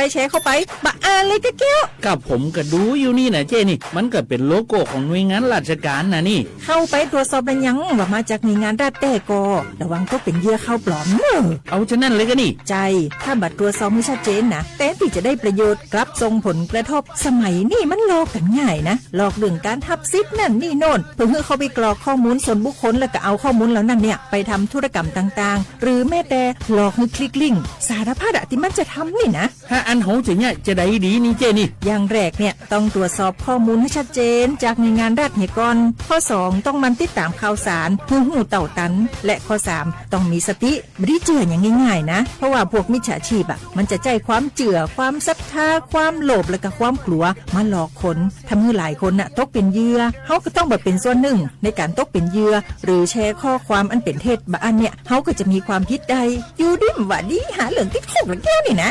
บะอ่านเลยกะแก้วกับผมก็ดูอยู่นี่นะเจนี่มันก็เป็นโลโก้ของหน่วยงานราชการนะนี่เข้าไปตรวจสอบเป็นยังว่ามาจากหน่วยงานรัฐแต่ก็ระวังก็เป็นเหยื่อเข้าปลอมเนอะเอาฉะนั้นเลยก็นี่ใจถ้าบัตรตรวจสอบไม่ชัดเจนนะแต่ที่จะได้ประโยชน์กลับส่งผลกระทบสมัยนี้มันหลอกกันง่ายนะหลอกเรื่องการทับซิปนั่นนี่โน่นเพื่อเขาไปกรอกข้อมูลส่วนบุคคลแล้วก็เอาข้อมูลเหล่านั้นเนี่ยไปทำธุรกรรมต่างๆหรือแม้แต่หลอกให้คลิกลิงก์สารพัดที่มันจะทำนี่นะ ถ้าอันโหจะเนี่ยจะได้ดีนี่เจนี่ อย่างแรกเนี่ยต้องตรวจสอบข้อมูลให้ชัดเจนจากหน่วยงานรัฐเนี่ยก่อนข้อ 2 ต้องมันติดตามข่าวสารหูเต่าตันและข้อ 3 ต้องมีสติไม่ได้เจืออย่างง่ายๆนะเพราะว่าพวกมิจฉาชีพมันจะใจความเจือความศรัทธาความโลภและก็ความกลัวมาหลอกคนทำให้หลายคนตกเป็นเหยื่อเฮาก็ต้องแบบเป็นส่วนหนึ่งในการตกเป็นเหยื่อหรือแชร์ข้อความอันเป็นเท็จบางอันเนี่ยเฮาก็จะมีความผิดใดอยู่ดิมว่าดีหาเหลืองติดคุกแล้วแก้วนี่นะ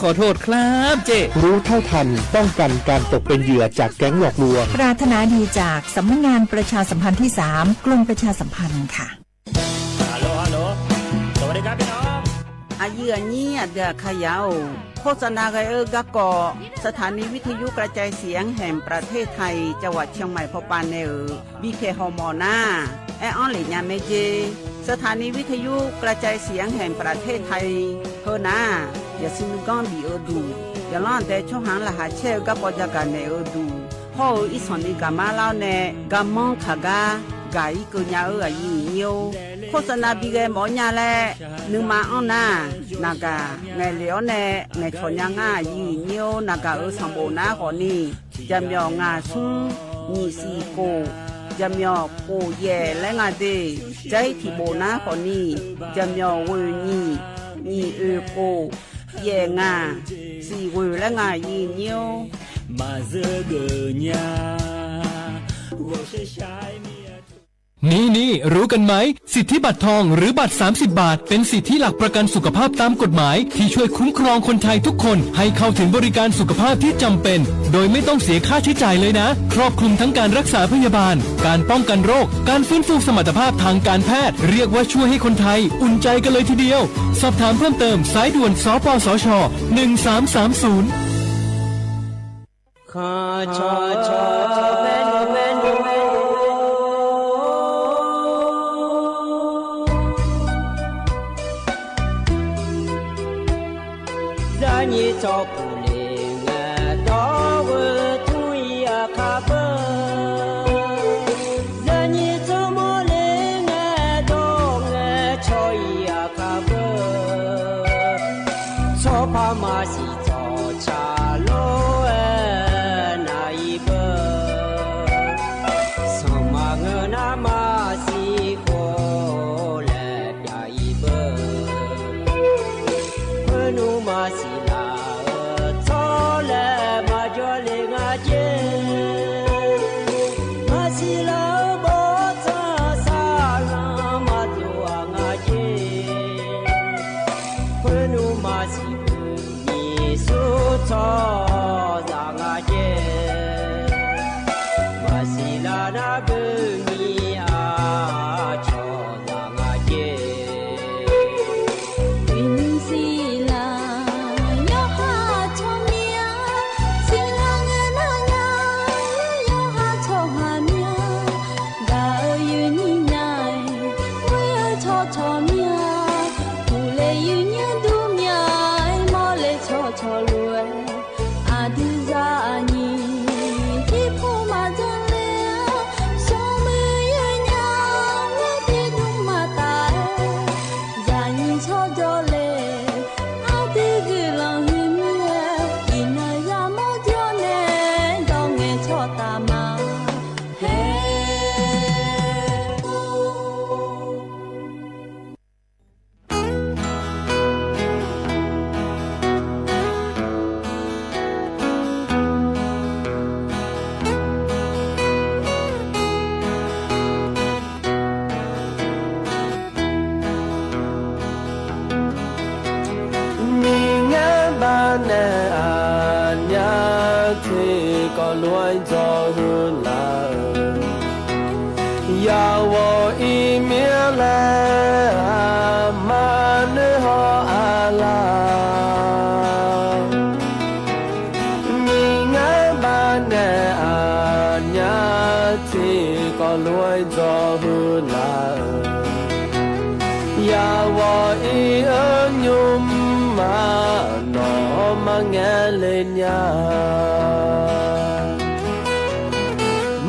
ขอโทษครับเจรู้เท่าทันป้องกันการตกเป็นเหยื่อจากแก๊งหลอกลวงปรารถนาดีจากสำนักงานประชาสัมพันธ์ที่3กรมประชาสัมพันธ์ค่ะฮัลโหลสวัสดีครับพี่น้องอายุนี้เดือขยาวโฆษณาไกกะกอสถานีวิทยุกระจายเสียงแห่งประเทศไทยจังหวัดเชียงใหม่พบปานเนอบีเคฮอมอนาแอออนหลิญาเมเจสถานีวิทยุกระจายเสียงแห่งประเทศไทยเฮนาอย่าซินุกอนบีเอดูอย่าล่อนแต่ช่องหางละหาเชลกับปอจาการเนอดูพ่ออีสอนนี่กามาเล่าเนกามองขากากาอีกุญญาอายุเนียวโฆษณาบีเกหมอญาแลนึงมาอ้อนนานากาไงเหลียวแน่ไงชอนยางายีเนียวนากาสัมโบนาขอนี่จำยองาซุงนี่สีโกจำยอโกเย่และงาเดใจที่โบนาขอนี่จำยอเวนี่โกเย่งาสีเวและงายีเนียวมาเจอเกญา我是ชายนี่รู้กันไหมสิทธิบัตรทองหรือบัตร30 บาทเป็นสิทธิหลักประกันสุขภาพตามกฎหมายที่ช่วยคุ้มครองคนไทยทุกคนให้เข้าถึงบริการสุขภาพที่จำเป็นโดยไม่ต้องเสียค่าใช้จ่ายเลยนะครอบคลุมทั้งการรักษาพยาบาลการป้องกันโรคการฟื้นฟูสมรรถภาพทางการแพทย์เรียกว่าช่วยให้คนไทยอุ่นใจกันเลยทีเดียวสอบถามเพิ่มเติมสายด่วนสปสช1330ข้าชอเวน你照顾灵啊，到我土呀卡不，让你怎么灵啊，到我朝呀卡不，错怕马西早茶路啊那一步，什么我那马西过来呀一步，我努马西。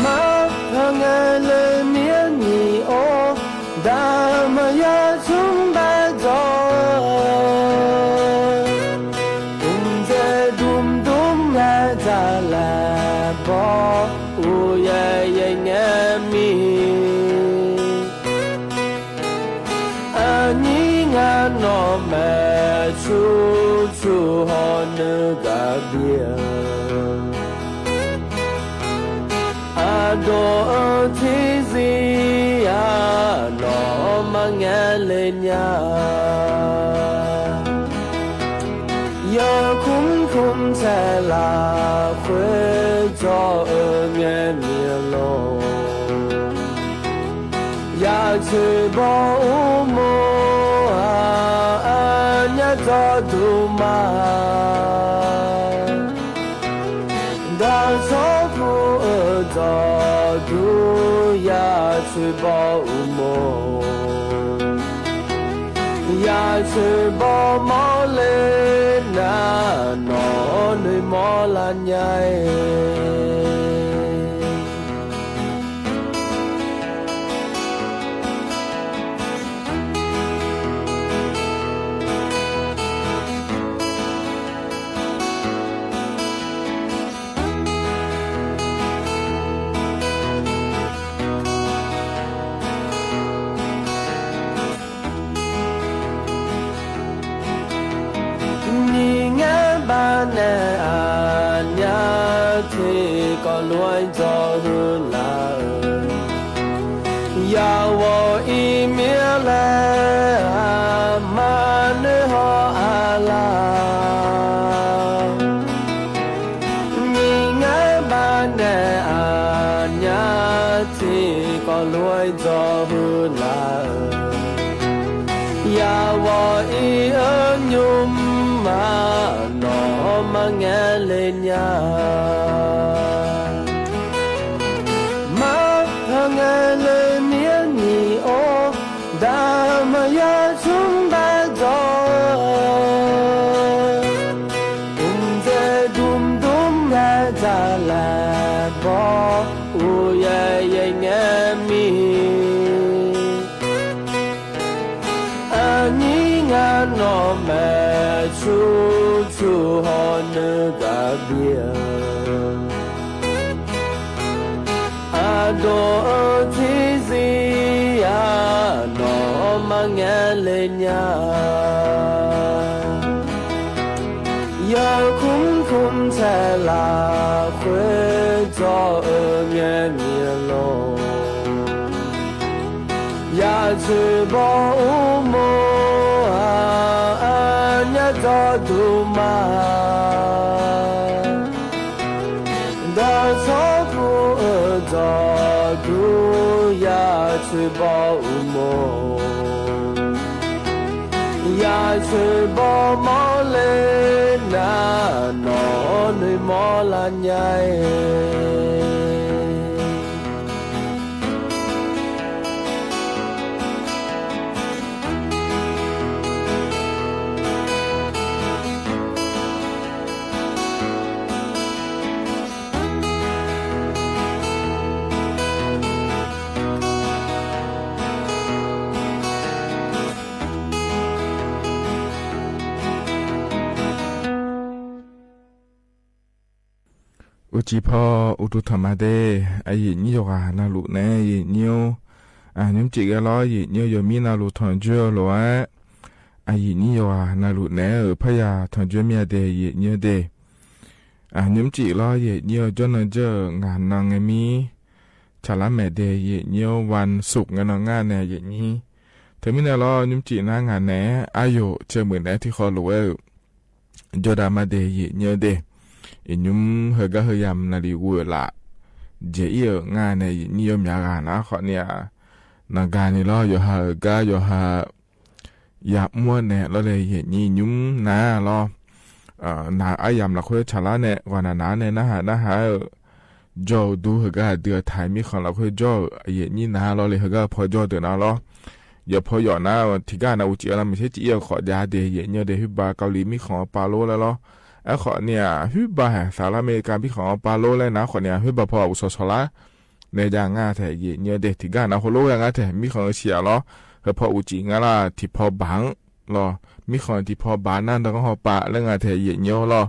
ม处处好那个别，阿多提西呀，那么眼泪呀，要空空才拉回着眼面喽。呀，去保姆啊，呀，做杜妈，当说不做杜呀，去保姆，呀，去保毛嘞那诺女毛兰呀。要我一面来嘛呢好阿拉，你爱把呢阿娘提个来做不来，要我一二牛嘛那么眼泪呀。处处好那个别，阿多提西呀，那么眼泪呀，要空空才拉回着眼面喽，呀去保姆。做杜妈，当说不做杜呀去保姆，呀去保毛嘞那诺女毛兰呀。อุจิพออุตุธรรมะเดไอยินิโยกานาลุเนยินิโยนิมจิกะลอยินิโยมีนาลุทอนจัวโลไอยินิโยกานาลุเนพยาทอนจัวเมียเดยินิโยเดนิมจิลอยินิโยจนเจองานนางมีชาลาเมเดยินิโยวันศุกร์งานงานเนยินิเทมินาลอนิมจินางานเนอายุเจเหมือนแนที่คอลุจดามาเดยินิโยเดยุมเฮกะเฮยามนาลีวัวละเจียงานในนิยมยากานะขอเนี่ยนักการนี่ล้ออยู่ฮะกะอยู่ฮะยามัวเนี่ยเราเลยเห็นนี่ยุมนาล้อนาอายามละคุยชาลาเนี่ยวันนั้นเนี่ยนะฮะจอดูเฮกะเดือดไทยมีของเราคุยจอเห็นนี่นะเราเลยเฮกะพอจอเดือดนะล้ออย่าพอหย่อนนะที่การนะอุจิเราไม่ใช่จีเอขอยาเดียเห็นเนี่ยเดฮิบาเกาหลีมีของปาโลแล้วล้อไอ้ขอเนี่ยฮึบะสหรัฐอเมริกาพี่ของปาโลเลยนะขอเนี่ยฮึบะพออุสสละในจางาแต่เยเด็ดที่กันนะโฮโลยังแต่มีของเสียล้อเฮพออุจิงาละที่พอบังล้อมีของที่พอบานั่นแล้วก็หอปะแล้วงาแต่เยเนียวล้อ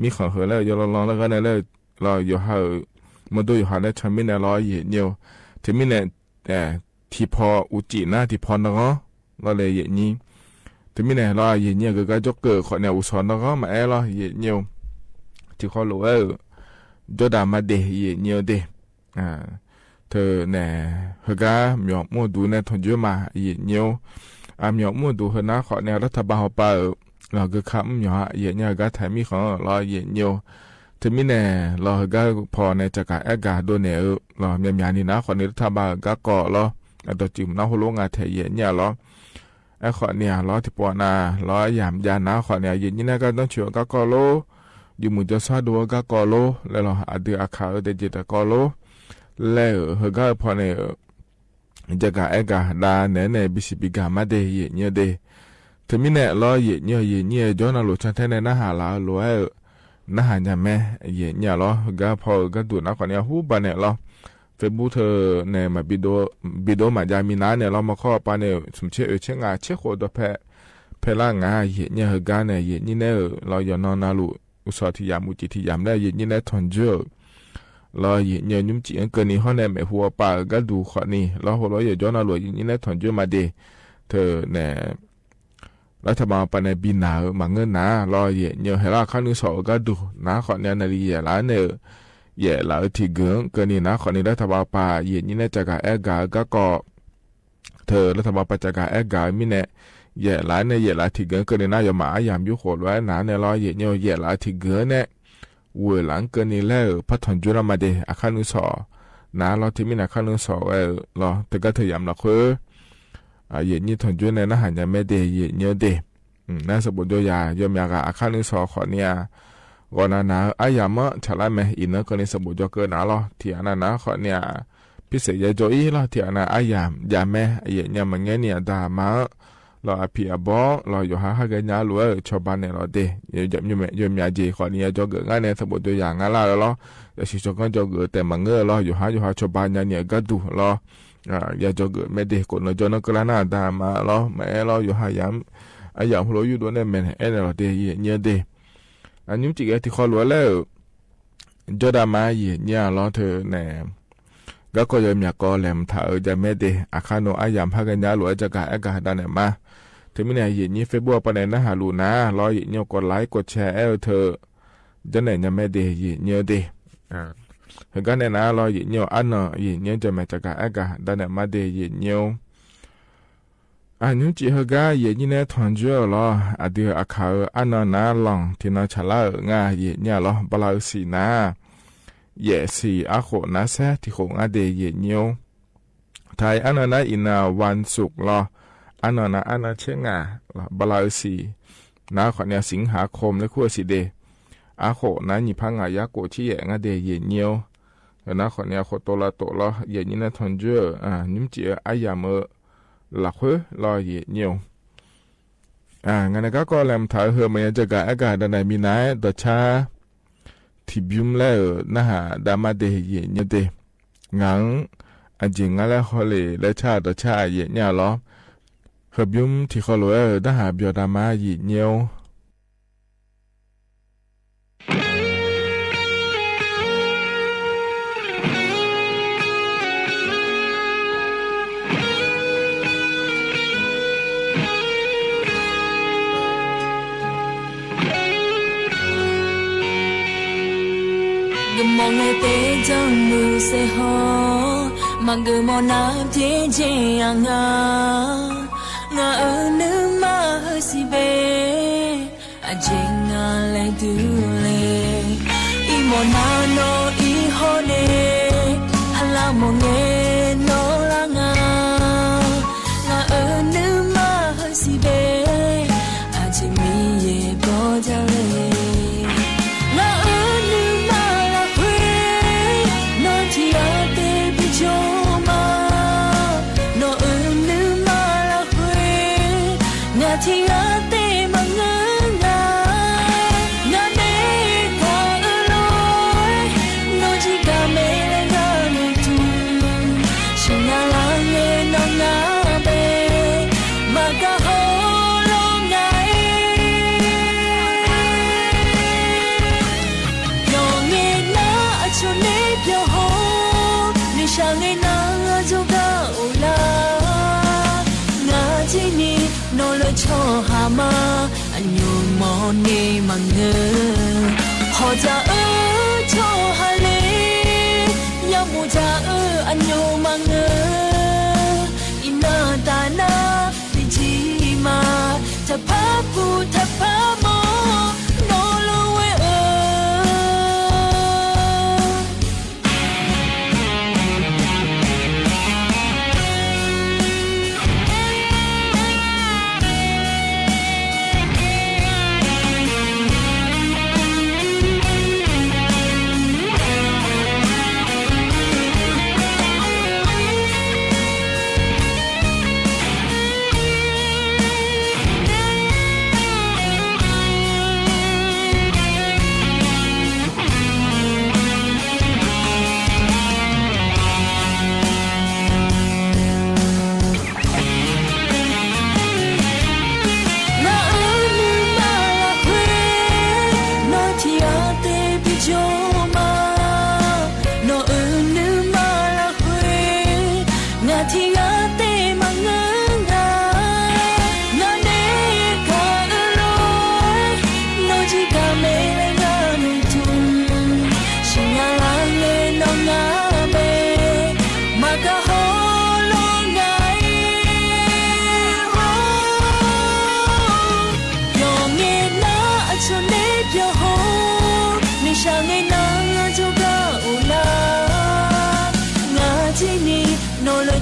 มีของเฮแล้วยอลองแล้วก็เนี่ยเลยล้ออยู่หามาดูอยู่หาเนี่ยฉันไม่เนี่ยล้อเยเนียวถึงไม่เนี่ยที่พออุจินะที่พอนะก็ล้อเลยเยนี้ ถึงมีเนี่ยรอเย็นเนี่ยก็จะเกิดขอเนี่ยอุศรแล้วก็มารอเย็นเนี่ยที่เขารู้จดามาเดเย็นเนี่ยเดเธอเนี่ยเฮก้าหมอกมัวดูเนี่ยทนเยอะมาเย็นเนี่ยหมอกมัวดูเฮน่าขอเนี่ยรัฐบาลเขาไปเราก็ขับหมอกเย็นเนี่ยก็ถ่ายมีของรอเย็นเนี่ยถึงมีเนี่ยเราก็พอในจักรแอกาโดนเนี่ยเราเมียนี่นะขอในรัฐบาลก็เกาะเราตัวจิ๋มน้าหัวลงงาเทียเย็นเนี่ยเราไอ้ขอเนี่ยเราที่ปวนาเราหยามยานะขอเนี่ยเย็นนี่ก็ต้องเชื่อก็เกาะโลอยู่มือจะซาดูก็เกาะโลแล้วเราอาเดืออาคาเดจิตเกาะโลแล้วเฮก็พอเนี่ยจักรแอกาดาเนี่ยบิสิบิกามาเดเย็นเนี่ยเดถึงมีเนี่ยเราเย็นเนี่ยย้อนหลุดชันแท้ในหน้าหาเราหรือน่าหาเนี่ยแม่เย็นเนี่ยเราก็พอก็ดูนะขอเนี่ยหูบ้านเนี่ยเราเฟซบุ๊กเธอเนี่ยมาบิโดมาจามีนาเนี่ยเรามาข้อปาเนี่ยสมเชื่อเชื่องาเชื่อโคตรเพล่างาเย็นเนี่ยกันเนี่ยเย็นนี่เนี่ยเราอย่านอนนาลุอุตสาหที่ยามอุจิที่ยามได้เย็นนี่เนี่ยทนเจอเราเย็นเนี่ยยุ่งจีนเกินนี่ห้องเนี่ยไม่หัวปาก็ดูขอนี่เราหัวเราอย่าย้อนนาลุเย็นนี่เนี่ยทนเจอมาเดเธอเนี่ยรัฐบาลปานในบินหนามาเงินหนาเราเย็นเนี่ยให้เราข้างนึงสอก็ดูนะขอเนี่ยนาฬิกาล้านเนี่ยเย่หลายที่เกินเกินนี่นะขอนี้รัฐบาลป่าเย่นี่เนี่ยจากการแอกาก็เธอรัฐบาลปัจจาการแอกามิเนี่ยเย่หลายเนี่ยเย่หลายที่เกินเกินนี่นะอย่ามาอย่ายุ่งโขดไว้หนาเนี่ยรอเย่เนี่ยเย่หลายที่เกินเนี่ยวัวหลังเกินนี่แล้วพัฒนจุลมาเดอาคานุสอนะเราที่มินะอาคานุสอรอแต่ก็เธอยามละคือเย่นี่ทนจุลเนี่ยนะหันยาไม่เดเย่เนี่ยเดน่าสมบูรณ์ตัวยายอมยากอาคานุสอขอเนี่ยก่อนนะอายามะฉลาดไหมอินเนอร์คนนี้สมบูรณ์จะเกินนะล่ะที่อันนั้นนะขอเนี่ยพิเศษจะจ่อยล่ะที่อันนั้นอายามยามแม่เนี่ยมันเงี้ยเนี่ยดามาเราอภิอาบอเราอยู่หากันยาลัวชาวบ้านเนี่ยเราเดยมยาจีขอเนี่ยจะเกิดง่ายเนี่ยสมบูรณ์ตัวอย่างงั้นล่ะแล้วแต่สิจกันจะเกิดแต่มันเงี้ยเราอยู่หาชาวบ้านเนี่ยก็ดูเราอย่าจะเกิดไม่เด็กคนเราจะนักละนาดามาเราแม่เราอยู่หายามอายามเราอยู่ด้วยเนี่ยแม่เราเดเนี่ยเดอันนี้จริงๆที่เขารู้แล้วจดามาเย็นเนี่ยเราเธอเนี่ยก็จะมีก็แหลมถ่ายจะไม่ได้อาคารโนอายามพากันยาหรือจะกายอากาศด้านไหนมาถึงไม่เนี่ยเย็นนี้เฟซบุ๊กประเด็นนะหาลูนะรอเย็นเนี่ยกดไลค์กดแชร์เธอจะไหนจะไม่ได้เย็นเนี่ยเดเห็นกันเนี่ยนะรอเย็นเนี่ยอันเนาะเย็นเนี่ยจะมาจะกายอากาศด้านไหนมาได้เย็นเนี่ยอันนี้จีฮก้าเย็นนี่เนี่ยทนเจอล้ออดีตอาคารอันนั้นน่าลองที่น่าฉลาดง่ายเย็นเนี่ยล้อบลาสีน่าเย่สีอาโคน่าแซ่ที่คงอดีตเย็นเนี่ยไทยอันนั้นน่าอินาวันศุกร์ล้ออันนั้นน่าอันนั้นเชื่องาบลาสีน่าขอเนี่ยสิงหาคมและขั้วสีเดอาโคน่าหยิบพังอายาโกที่เย่งอดีตเย็นเนี่ยน่าขอเนี่ยโคโตละโตล้อเย็นนี่เนี่ยทนเจอนิ่มจีอายามหลักรอเย็นเนี่ยงั้นก็แลมถ่ายเฮอมันจะกอากาศด้านในมีนายต่อชาที่บิมแล้วนะฮะดามาเดเย็นเนี่ยเดงั้นอันจริงงั้นแล้วเขาเลยและชาต่อชาเย็นเนี่ยหรอเฮอบิมที่เขาเลยนะฮะเบียดามาเย็นเนี่ยมองในเตจมูเสหอมังกรมอนาเจเจยังงานึมาสิเบอเจงาเลดูเลอีมอนาโนอีฮอเนฮลามงเงโนลางานึมาสิเบอเจมีเยบอจาเลที่อาเตมังงางาเนกาลอยโนจิกาเมงาเนตุชินาลาเงนงาเบมากะโฮโลไงโยเงนาอชเนเปียวโฮนิชาเงนาจูกาโอลาจีนีโนเลชอหาม နေမငယ်ဟောကြချောဟာလေရောက်မှုကြအညိုမငယ်အနာတာနာဒီချီမာတဖပူတဖမောနိုလိုဝဲ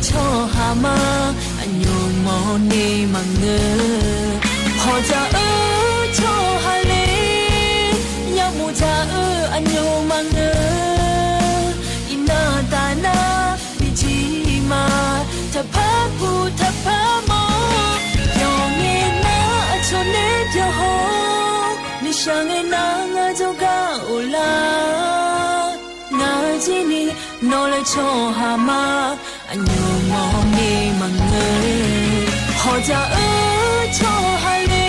ချောဟာမအညိုမောနေမငယ်ဟောကြချောဟာလေရောက်မှုကြအညိုမငယ်အနာတာနာဒီချီမာတဖပူတဖမောယောငေနာအချွန်နေပြောဟောနိရှာငေနာငါကြောကအိုလာငါချင်းနီနော်လေချောဟာမအညိုမောနေမငယ်ဟောကြချောဟာလေ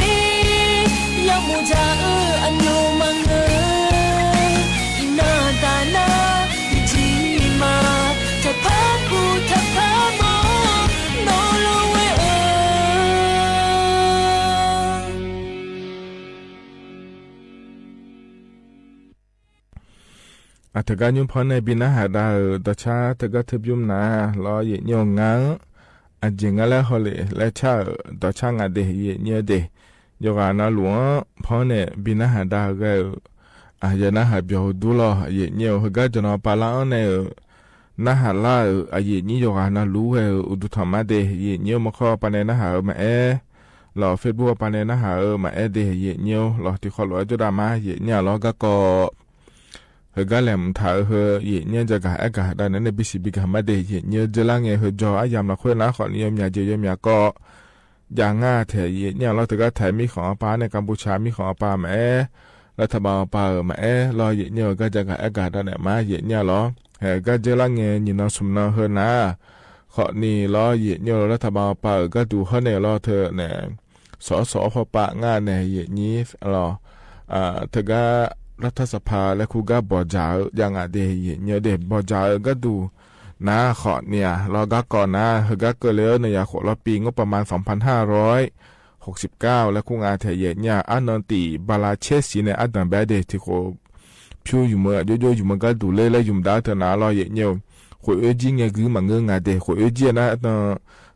ရောက်မှုကြအညိုမငယ်အနာတာနာဒီချီမာတဖပူတဖမောနိုလိုဝဲအတကညုံဖနေบินะหาดาตชาตกะทบยุมนาลอเยညောငန်းအဂျင်ငလဲဟောလေလက်ချตชางาเดเยညေเดယောဂနာလွန်ဖောနေบินะหาดาကအာယနာဟာပြောဒူလောเยညေဟကจนปาลาเนนะหาลาအเยညယောဂနာလူဟဲဥဒုထမเดเยညေမခောပနေนะหาမအဲလော Facebook ပနေนะหาမအဲเดเยညေလောတိခောလောจุดามาเยညလောကကောเฮกะแลมทาเฮเยเนียจะกะอากาศดานั้นบิสิบิกะมาเดเยเนียจะละเงเฮจออายามละค่อยละขอนิยมญาเจยมญาก็อย่างง่าแท้เยเนี่ยเราตะกะไทยมีของปาในกัมพูชามีของปาแม้รัฐบาลปาแม้รอเยเนี่ยก็จะกะอากาศดาเนี่ยมาเยเนี่ยหรอเฮกะจะละเงยินสุมนาเฮนะขอนี่รอเยเนี่ยรัฐบาลปาก็ดูเฮเนี่ยรอเธอเนี่ยสสพปะงานเนี่ยเยนี้รอตะกะรัฐสภาและคูก็บอจาอย่างอเดยเนี่ยเดบอจาก็ดูนะขอเนี่ยเราก็ก่อนนะเฮก็เกิดแล้วในยาขอเราปีงบประมาณ 2569 และคูงาเทเยเนี่ยอันนนติบาลาเชสีในอันดับแบดเดที่โคพิวอยู่เมื่อโยอยู่มันก็ดูเลยและยุ่มดาเถอะนะเราเยเนี่ยขวยจีเงี้ยคือมันเงงาเดขวยจีนะ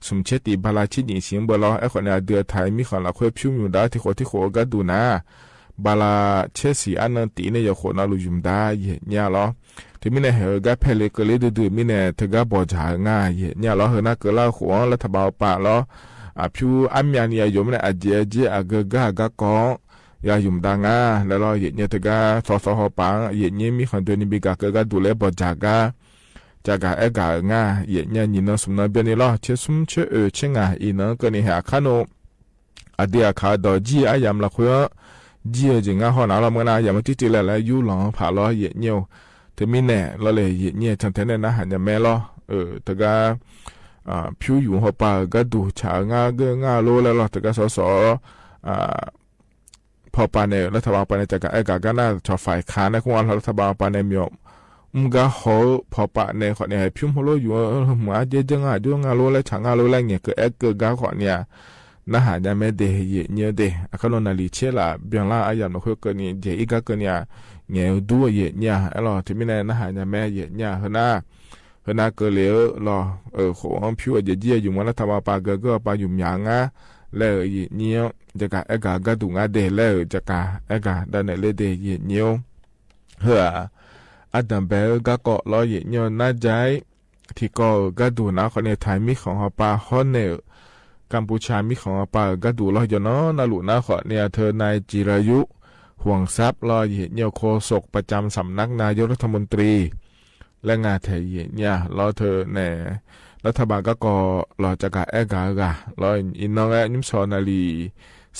สมเชติบาลาชิดนี่เสียงเบลล์ไอ้คนเนี่ยเดือดไทยมีคนละขวยพิวอยู่ดาที่โคก็ดูนะบาลาเชสีอันนั้นตีเนี่ยคนน่ารู้ยุ่มได้เนี่ยหรอที่มิเนี่ยเฮก็เพลก็เลยดื้อมิเนี่ยเธอก็บอจาง่ายเนี่ยหรอเฮน่าเกล้าหัวรัฐบาลป่าหรอพิวอันยานี่ยุ่มเนี่ยอาเจอเกกากกองยายุ่มดังแล้วเราเนี่ยเธอก็สอปังเนี่ยมีคนตัวนี้บิกาเกก็ดูแลบอจากาเอกาง่ายเนี่ยนี่น้องสมน้อยเบนี่หรอเชื่อสมเชื่อเชื่อง่ายอีน้องก็นี่หาขนมอเดียขาดอจีอายามละคุยจีจริงอ่ะฮอนาเราเมื่อนาอย่ามาติดแล้วยู่หลงผ่าล้อเยเนี่ยถึงมีแน่เราเลยเยเนี่ยฉันเท่านั้นนะหันอย่าแม่ล้อแต่ก็ผิวอยู่หัวปลาก็ดูฉางาเกงาโลแล้วล้อแต่ก็สพอปานเนี่ยรัฐบาลปานเนี่ยจากไอ้กาก็น่าชอบฝ่ายค้านนะคุณว่ารัฐบาลปานเนี่ยมีก็เขาพอปานเนี่ยขอเนี่ยผิวหัวโลอยู่หัวเจ๊งอ่ะดูงาโลแล้วฉางาโลแล้วเนี่ยก็ไอ้เกิดกาขอเนี่ย นะหาจะไม่เดเยเนียเดอะคโนนาลีเชล่ะเบียงล่าอายามนะคุกนี่เจอีกะกะเนี่ยเงียวดูเยเนี่ยอะลอที่มีแน่นะหาจะแม่เยเนี่ยเฮนาเกเลลอโขอันผิวเจอยู่มันละทบาปาเกก็ปาอยู่หยางะแล้วเยเนี่ยจะกะเอกะกะดุงะเดแล้วจะกะเอกะดาเนเลเดเยเนี่ยเฮออะดัมเบลกะก็ลอเยเนี่ยน่าใจที่ก็กะดูนะคนในไทยมีของเฮาปาฮอนเนกัมพูชามีของปากระดูลอยจนนาลุนาขอเนี่ยเธอนายจิรายุห่วงทรัพย์ลอยเหเนี่ยโฆษกประจำสำนักนายกรัฐมนตรีและงานไทยเนี่ยรอเธอแน่รัฐบาลก็รอจะกะแอกากะรออินนองนิมสอนาลี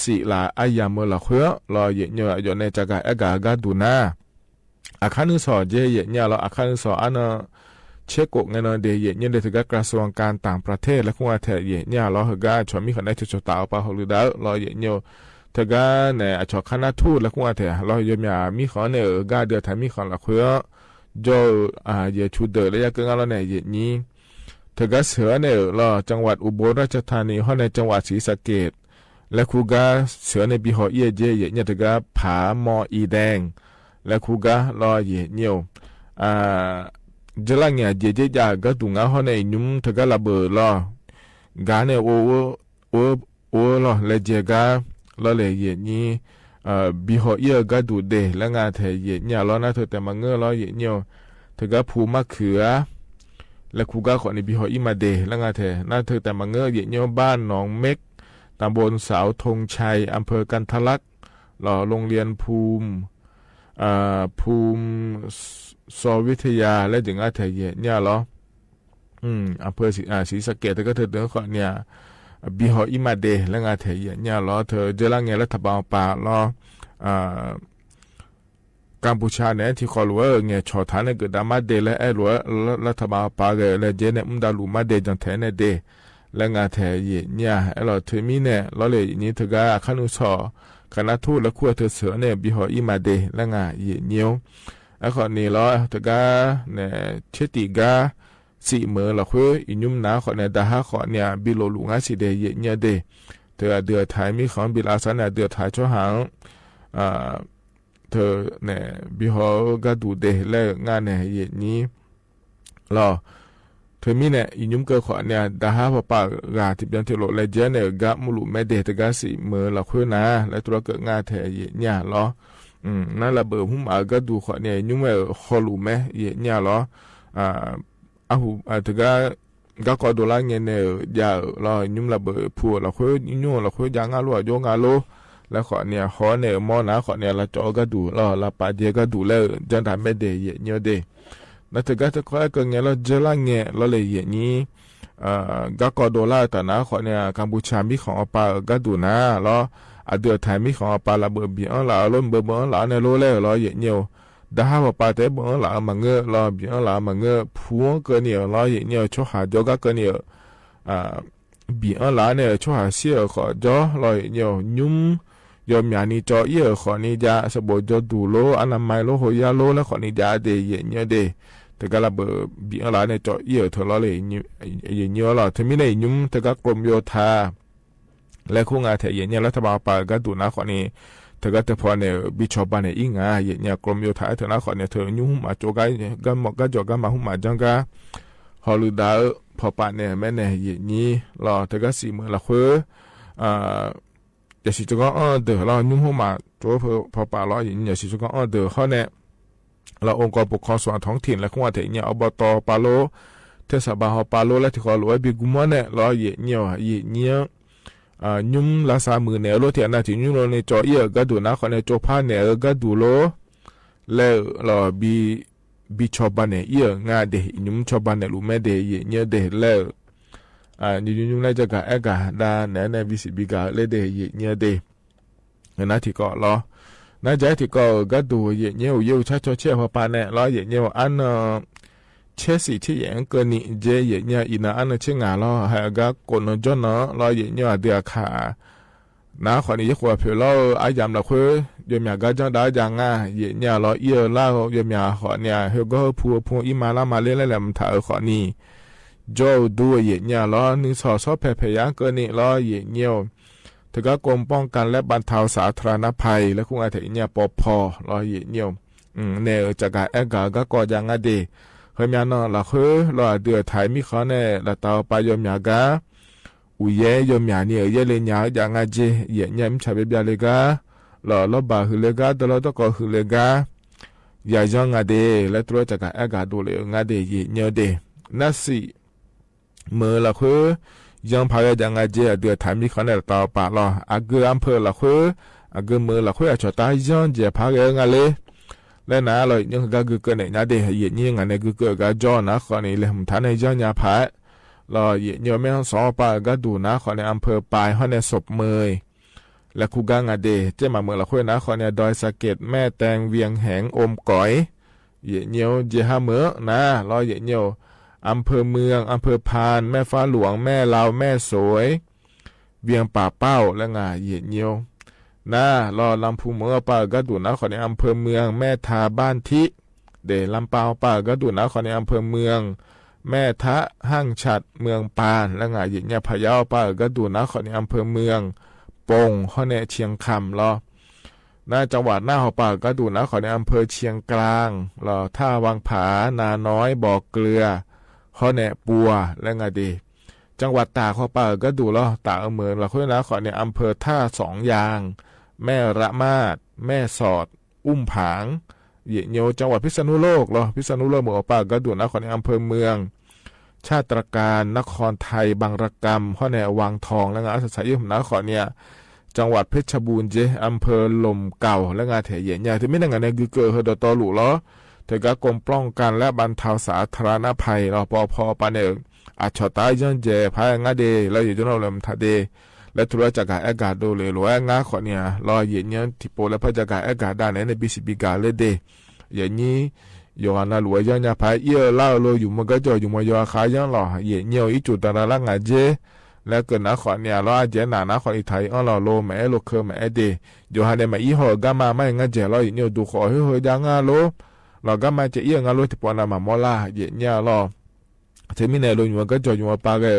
สิลาอายามเมละเขยรอเหเนี่ยอยู่ในจะกะแอกากะดูนาอาคารนึสอเจเนี่ยรออาคารนึสออันเช็กกเงินเดียเนี่ยเดือดกระทรวงการต่างประเทศและคุณอาเทยเนี่ยเราเฮก้าชวนมีคนได้จุดตาปะฮอลิดาเราเนี่ยเธอก้าเนี่ยชอบคณะทูตและคุณอาเทเราเยอะมีคนเนี่ยก้าเดือดไทยมีคนละคุยโจเยชูเดือดและยังก็เราเนี่ยนี้เธอก้าเสือเนี่ยเราจังหวัดอุบลราชธานีห้องในจังหวัดศรีสะเกษและคูก้าเสือในบิหอเยเจเนี่ยเธอก้าผามออีแดงและคูก้าเราเนี่ยจลังเนี่ยเจจาก็ตุงาเขาในยุ่มทกลาเบอร์ลอกาเนี่ยโอลอเลเจกาลอเลยเยนี่บิหอเยก็ดูเดและงาเทเยเนี่ยลอนะเธอแต่มาเงอลอเยเนี่ยทกภูมะเขือและคูกาขอในบิหออีมาเดและงาเทน่าเธอแต่มาเงอเยเนี่ยบ้านหนองเม็กตำบลสาวธงชัยอำเภอกันทะลักหล่อโรงเรียนภูมิสวิทยาและถึงอาเทยเนี่ยเหรออำเภอศรีสะเกษก็เธอเดินขอเนี่ยบิหออิมาเดและงาเทยเนี่ยเหรอเธอเจริญเงี้ยรัฐบาลป่าเหรอกัมพูชาเนี่ยที่ขอรู้ว่าเงี้ยชอฐานเนี่ยเกิดดราม่าเดและไอ้รู้รัฐบาลป่าเกและเจเนี่ยดาลูมาเดจังแทนเนี่ยเดและงาเทยเนี่ยไอ้เราเธอมีเนี่ยเราเลยนี่เธอก็ขันุสอคณะทูตและขั้วเธอเสือเนี่ยบิหออิมาเดและงาเยเนียวไอ้คนนี้ล้อตะกาเนี่ยเชติกาสีเมือละคุยอินุมนาคนเนี่ยดาฮะคนเนี่ยบิโลลุงอาสิเดเยเนี่ยเดเธอเดือดไทยมีของบิลาสันเนี่ยเดือดไทยชั่วหางเธอเนี่ยบิฮอกาดูเดและงานเนี่ยเยนี้ล้อเธอมีเนี่ยอินุมเกอคนเนี่ยดาฮะพอปากาที่เป็นที่โลเลเจเนี่ยกะมุลุไม่เดตะกาสีเมือละคุยนะและตัวเกิดงานเทเยเนี่ยล้อนั่นละเบอร์หุ่มก็ดูขอเนี่ยยุ่งไม่ขอรู้ไหมเนี่ยเหรอหูถึงก็ดูแลเงินเนี่ยอย่าเรายุ่งละเบอร์ผัวเราคุยยุ่งเราคุยยังงาโลโยงาโลแล้วขอเนี่ยขอเนี่ยมอนะขอเนี่ยเราจอก็ดูเราละปาเจก็ดูแล้วจันทร์ไม่เดย์เนี่ยเดย์นั่นถึงก็ขอก็เงี้ยเราเจริญเงี้ยเราเลยอย่างนี้ก็ดูแลแต่นะขอเนี่ยกัมพูชามีของปาก็ดูนะเราเดือดไทยมีของปลาระเบิดเบี้ยหล่าล้มเบื่อหล่าในโลเล่หล่อเยอะเนียวดาฮะปลาเตะเบื่อหล่ามังเงอหล่อเบี้ยหล่ามังเงอผัวเกินเนียวหล่อเยอะเนียวชั่วหาจอก็เกินเนียวเบี้ยหล่าเนี่ยชั่วหาเสียขอจอหล่อเยอะเนียวยุ่มยอมยานี่จอเยอะขอนี่จะสบจอดูโลอนามัยโลหอยาโลแล้วขอนี่จะเดเยอะเนียวเดแต่ก็ระเบิดเบี้ยหล่าเนี่ยจอเยอะเธอหล่อเลยเยอะเนียวหล่อเธอไม่ได้ยุ่มแต่ก็กรมโยธาและคู่งานเทียเนี่ยรัฐบาลป่าก็ดูนะขอนี้เธอก็จะพอเนี่ยบิชอปเนี่ยอิงเนี่ยกรมโยธาเธอนะขอเนี่ยเธอยุ่งมาโจกกันหมดก็โจกันมาหุ่มมาจังก็ฮอลิดาพอป่าเนี่ยแม่เนี่ยนี่รอเธอก็สี่มือละคุยอย่าสิจก็เดือดเรายุ่งหุ่มมาโจพอป่ารออย่าสิจก็เดือดเขาเนี่ยเราองค์กรปกครองส่วนท้องถิ่นและคู่งานเทียเนี่ยอบตปาโลเทศบาลปาโลและที่ขอรู้ว่าบิกุมอนเนี่ยรอเนี่ยยุ่มลาซามือเนี่ยรถเทียนนาที่ยุ่งในจอเยอะก็ดูนะคนในจอผ้าเนี่ยก็ดูโลแล้วเราบีชอบบ้านเนี่ยเยอะงาเดยุ่มชอบบ้านเนี่ยรู้ไม่เดยเนี่ยเดแล้วยุ่มในจะกะเอกะดาเนี่ยในวิสิบิกาเลเดยเนี่ยเดนะที่ก็รอน่าจะที่ก็ดูเนี่ยอยู่ชัดเชื่อพอปานเนี่ยรอเนี่ยอันเชสิที่ยังเกินนี่เจเนี่ยอินาอันเชิงาล้อให้ก็กนจนเนาะรอเนี่ยเดียขาน้าขอนี้ขวบเผลออายามละคุยยมยาก็จังได้จังง่าเนี่ยรอเยอะล่ายมยาขอเนี่ยเฮก็พูอีมาลามาเล่นแล้วแหละมันถ่ายขอนี่โจดูเนี่ยรอนี่สอเพยาเกินนี่รอเนี่ย ถึงก็กรมป้องกันและบรรเทาสาธารณภัยและคุงอาทิตย์เนี่ยปพรอเยี่ยมเนี่ยจากการก็ก่อยังไงดีเฮมีนอละคือรอเดือดไทยมีข้อเนี่ยละเตาไปยมยากาอุยยมยาเนี่ยเยเลยยาอย่างไงเจเยี่ยมชาเบียเลยการอลบาหือเลยกาตลอดก็หือเลยกายาจังไงดีและตัวจากการดูเลยไงดีเยี่ยมดีนั่นสิเมื่อละคือยังพายยังไงเจเดือดไทยมีข้อเนี่ยเตาปะรออาเกออำเภอละคืออาเกอเมื่อละคืออาจจะตายยังเจพายยังไงเลยและน่าเลยยังก็คือเกิดในนาเดียเยี่ยงในคือเกิดก็จอนะคนนี้เลยผมท่านในจังยาพายเราเยี่ยมไม่ต้องสอบปาก็ดูนะคนในอำเภอปลายเขาในศพเมยและคูกางาเดเจ้ามาเมื่อละคุยนะคนในดอยสะเก็ดแม่แตงเวียงแหงอมก๋อยเยี่ยมเจฮาเมื่อนะเราเยี่ยมอำเภอเมืองอำเภอพานแม่ฟ้าหลวงแม่ลาวแม่สวยเวียงป่าเป้าและงาเยี่ยมน่ารอลำพูเมื่อป่าก็ดูนะขอในอำเภอเมืองแม่ทาบ้านทิเดลำเปาป่าก็ดูนะขอในอำเภอเมืองแม่ทะห้างฉัดเมืองปานและงาหยินยาพะเยาป่าก็ดูนะขอในอำเภอเมืองปงข้อในเชียงคำรอหน้าจังหวัดหน้าหอป่าก็ดูนะขอในอำเภอเชียงกลางรอท่าวังผานาน้อยบ่อเกลือข้อในปัวและงาดีจังหวัดตากข้อป่าก็ดูรอตากเมืองเราคุยนะขอในอำเภอท่าสองยางแม่ระมาดแม่สอดอุ้มผางเยี่ยโยจังหวัดพิษณุโลกเหรอพิษณุโลกเมืองป่าก็ดูนะขอในอำเภอเมืองชาติตรการนครไทยบางระกำข้อในวังทองและงานอาศัยยุ่งนะขอเนี่ยจังหวัดเพชรบูรณ์เจอำเภอลมเก่าและงานเถียเยี่ยเนี่ยที่ไม่ได้งานในคือเกิดเฮดตอหลุเหรอเถกกรมป้องกันและบรรเทาสาธารณภัยเราปพปานเองอาชตายยังเจพายงาเดเราอยู่จนเราเริ่มทัดเดและธุรจากการอากาศดูเลยหรือว่างาขอเนี่ยรอเย็นเนี่ยที่โปและพระจาการอากาศด้านในบีซีบีกาเลยเดอย่างนี้ย้อนหลวยยังพายเยอะเล่าเลยอยู่มันก็จะอยู่มายอขายยังหล่อเย็นเนี่ยอีจุดตระลังงาเจและเกิดนักขอเนี่ยเราเจหนานักขออีไทยอ้อเราโลแม่โลเคแม่เดอยู่หันเดมาอีหอกามาไม่งาเจเราอย่างเนี่ยดูขอให้เฮยังงาโลเราก็มาจะเอียงงาโลที่ปอนามาโมล่าเย็นเนี่ยเราถึงมีในโลอยู่มันก็จะอยู่มาปากเลย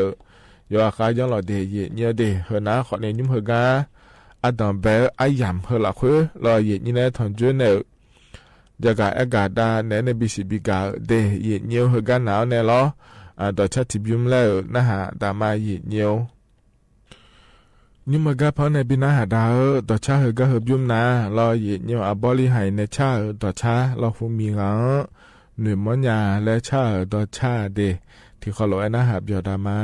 ยอขายยังหล่อเดยเยเดเฮนะขอเนี่ยยุ่มเฮกาอัดเบลไอยำเฮละคุยรอเยนี่นะทอนจุนเนอจากอากาศด้านในบีซีบีกาเดเยเนียวเฮกาหนาวเนี่ยล้อต่อชาติบิมแล้วนะฮะดามาเยเนียวยุ่มเฮกาเพราะในบินาหาดาวต่อชาเฮกาเฮบิมนะรอเยเนียวอับบอลีไฮในชาต่อชาเราฟูมีงาหนุ่มมันยาและชาต่อชาเดที่เขาลอยนะฮะเบียดามา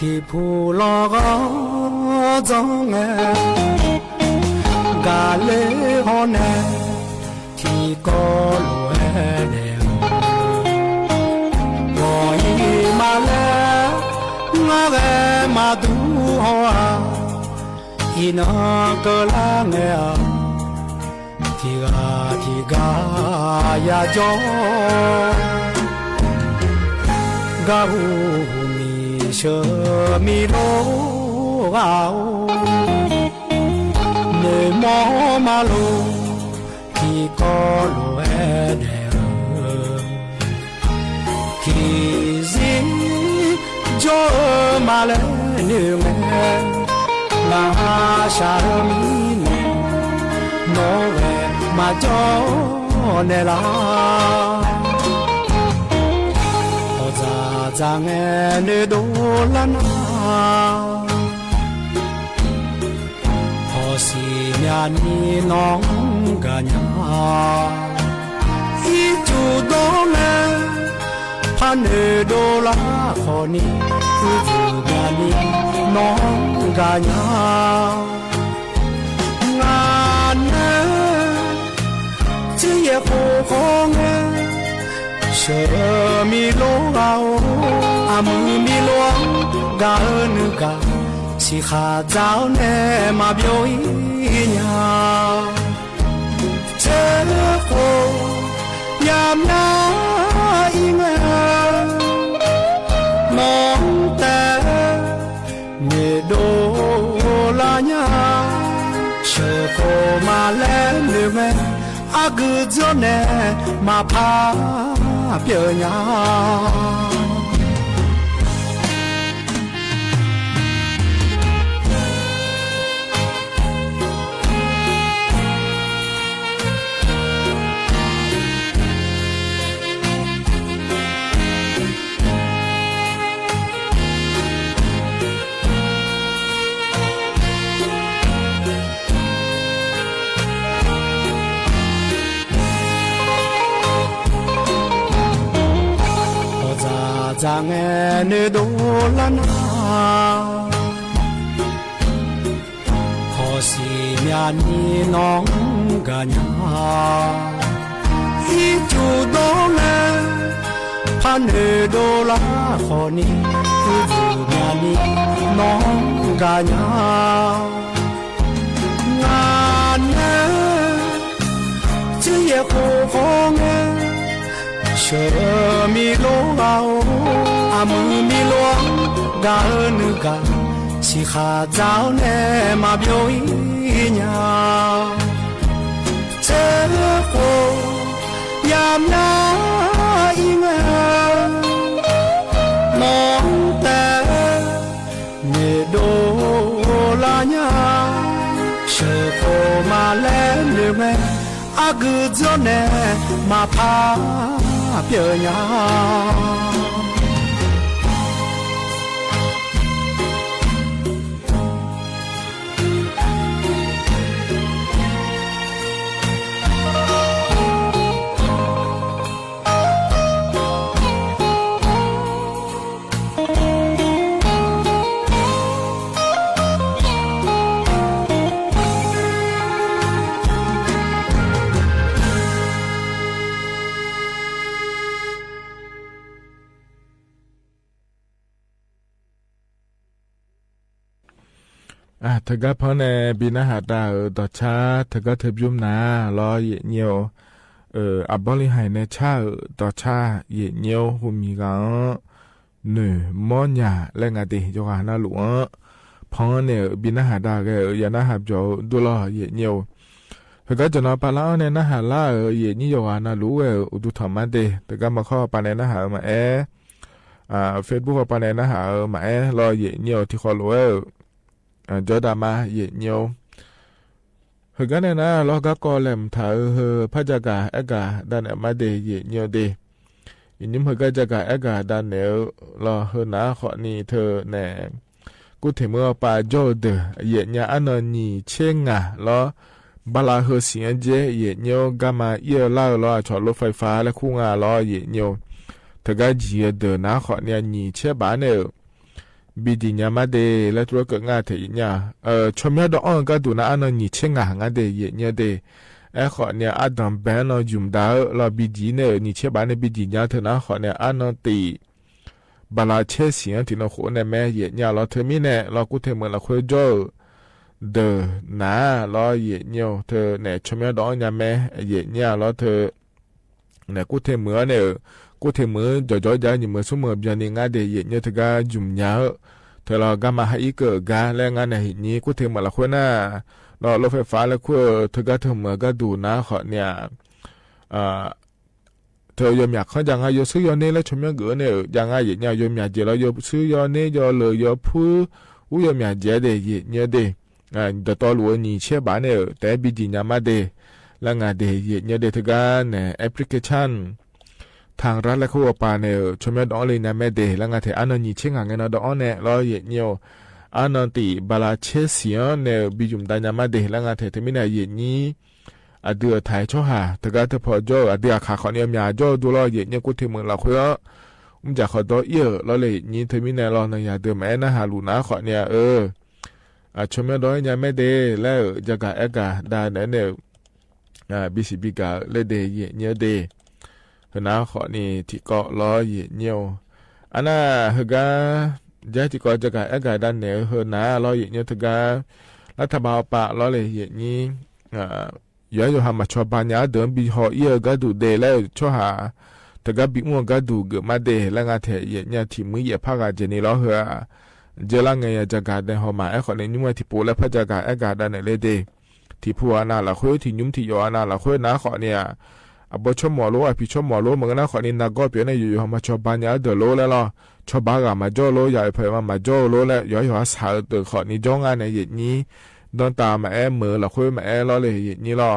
thì phù lo có gió nghe gà lê ho nè thì có lúa đèn gọi mà lẽ ngã về mà tu hoa thì nó cơ la nghe thì gà ya cho gà chờ mi lô gạo nơi mỏ mà lô thì có lúa đèn thì gì cho mà lên nương là xa mi nó về mà cho nè là ra nghe nơi đô lan họ xì nhà ni nóng cả nhà khi chủ đô nghe phan nơi đô la họ ni cứ chủ nhà ni nóng cả nhà ngàn nghe chứ ye khó nghe chờ mi lô gạo mưa mi loang ga ơn ga 起下早呢嘛表一呀，这个呀那一个，弄得你多拉呀，小个嘛来你们阿个做呢嘛怕表呀。rằng nghe nơi đô la na họ xì nhà ni nong cả nhà khi chủ đô la pan nơi đô la họ ni chủ nhà ni nong cả nhà ngàn nghe chứ ye khô khô nghe chờ mi lô ao mưa mi loang ga nữ ga chỉ khá giáo nè mà biểu nhà chế cô yam na ing mong ta nhẹ đô la nhà chờ cô mà lên được mẹ cứ gió nè mà pha biểu nhàถ้าก็พอในบินาหาดาต่อชาถ้าก็เทบยุมนารอเยเนียวอับบริหายในชาต่อชาเยเนียวหุมีกังหนึ่งมอนยาและงาดีจงหานาหลวงพอเนี่ยบินาหาดาก็ยานาหาบจอดูรอเยเนียวถ้าก็จะนอปลาในนาหาล่าเยนี่จงหานาหลวงอุดุธรรมะเดแต่ก็มาข้อปาในนาหามาเฟซบุ๊กปาในนาหามารอเยเนียวที่ขอหลวงจอดามาเยเนียวเฮกันนะเราก็กอเลมถ่ายพระจักรเอกาดันมาเดเยเนียวเดอินิมเฮก็จักรเอกาดันเนวเราเฮนาขอนี่เธอแน่กูเทมัวปาโจเดเยเนียอันนี้เชงะเราบาลาเฮเสียเจเยเนียวกามาเยอะเล่าเราชอรถไฟฟ้าและคู่งาเราเยเนียวเธอก็เจียเดนะขอเนี่ยนี่เชบานเนวบิดิญามาเดและตัวก็ง่าเถียชมยาดองก็ดูนะอันนี้เชงอ่างเดเยเนี่ยเดขอเนี่ยอัดัมแบนเราจุ่มดาวเราบิดีเนี่ยนี่เชบานในบิดิญาเถอะนะขอเนี่ยอันตีบาลาเชเสียงที่เราขอเนี่ยแม่เยเนี่ยเราเธอมีเนี่ยเรากูเทเหมือนเราคุยโจเดนะเราเยเนี่ยเธอเนี่ยชมยาดองเนี่ยแม่เยเนี่ยเราเธอเนี่ยกูเทเหมือนเนี่ยกูเทมือจ่อๆจะนี่มือสมอเบียนี่งาเดเยเนี่ยเธอก็จุ่มยาเธอเราก็มาให้เกิดกาและงานในหินนี้กูเทมือละคนน่ะเรารถไฟฟ้าแล้วกูเธอก็เธอมือก็ดูนะขอเนี่ยเธอยอมอยากเขาอย่างไงยซื้อยอเน่แล้วชมยังเกิดเนี่ยอย่างไงเนี่ยยอมอยากเจเรายซื้อยอเน่ยอเลยยอพูยอมอยากเจเดเยเนี่ยเดแต่ตอนรู้นี่เชื่อบ้านเนี่ยแต่บิดิญามาเดแล้วงานเดเยเนี่ยเดเธอก็เนี่ยแอปพลิเคชันทางรัฐและคู่ปาเนี่ยชมยดองเลยนะแม่เดแล้วงานเถอันนั้นนี่เช่นงานเงินดองเนี่ยเราเยเนี่ยอันนั้นตีบาลาเชเสียเนี่ยบิจุมดานยามาเดแล้วงานเถที่ไม่ได้เยนี้เดือไทยช่อหาแต่ก็เธอพอจ่อเดือขาขอเนี่ยมีจ่อดูเราเยเนี่ยกูที่เมืองเราคุยจะขอตัวเยอะเราเลยนี่เธอไม่ได้เราเนี่ยเดือแม่นะหาลูนะขอเนี่ยชมยดองยาแม่เดแล้วจะกะเอกะได้เนี่ยบิสิบิกาเลเดเยเนี่ยเดเฮนาขอนี่ที่เกาะล้อเยเนียวอันน่ะเฮกา ยะที่ก็จะกะกะดันเหนเฮนะรออย่างเงี้ยทการัฐบาลปะรอเลยอย่างนี้อยู่หามาชอบปัญญาเดิมบีหอเอียก็ดูเดแล้วชั่วหาแต่ก็บิ๊กมัวก็ดูเกิดมาเดแล้วงาเทอย่างเงี้ยที่มือเหยียบผ้ากาเจนี่ล้อเหือเจล่างไงจะกาเดหอมาไอ้คนในยุ่งที่ปูและพระจะกากาดันเลยเดที่พัวน่าละคุยที่ยุ่มที่ยอน่าละคุยน้าขอเนี่ยบชมหมอโลพี่ชมหมอโลเหมือนกันนะขอนี่นักก็เปลี่ยนในอยู่มาชอบปัญญาเดโลแล้วล่ะชอบบ้ากามาจ่อโลใหญ่เผยมาจ่อโลแล้วย้อยหัวสาวเดขอนี่จ้องงานในอย่างนี้โดนตามามือละคุยมาล้อเลยอย่างนี้ล่ะ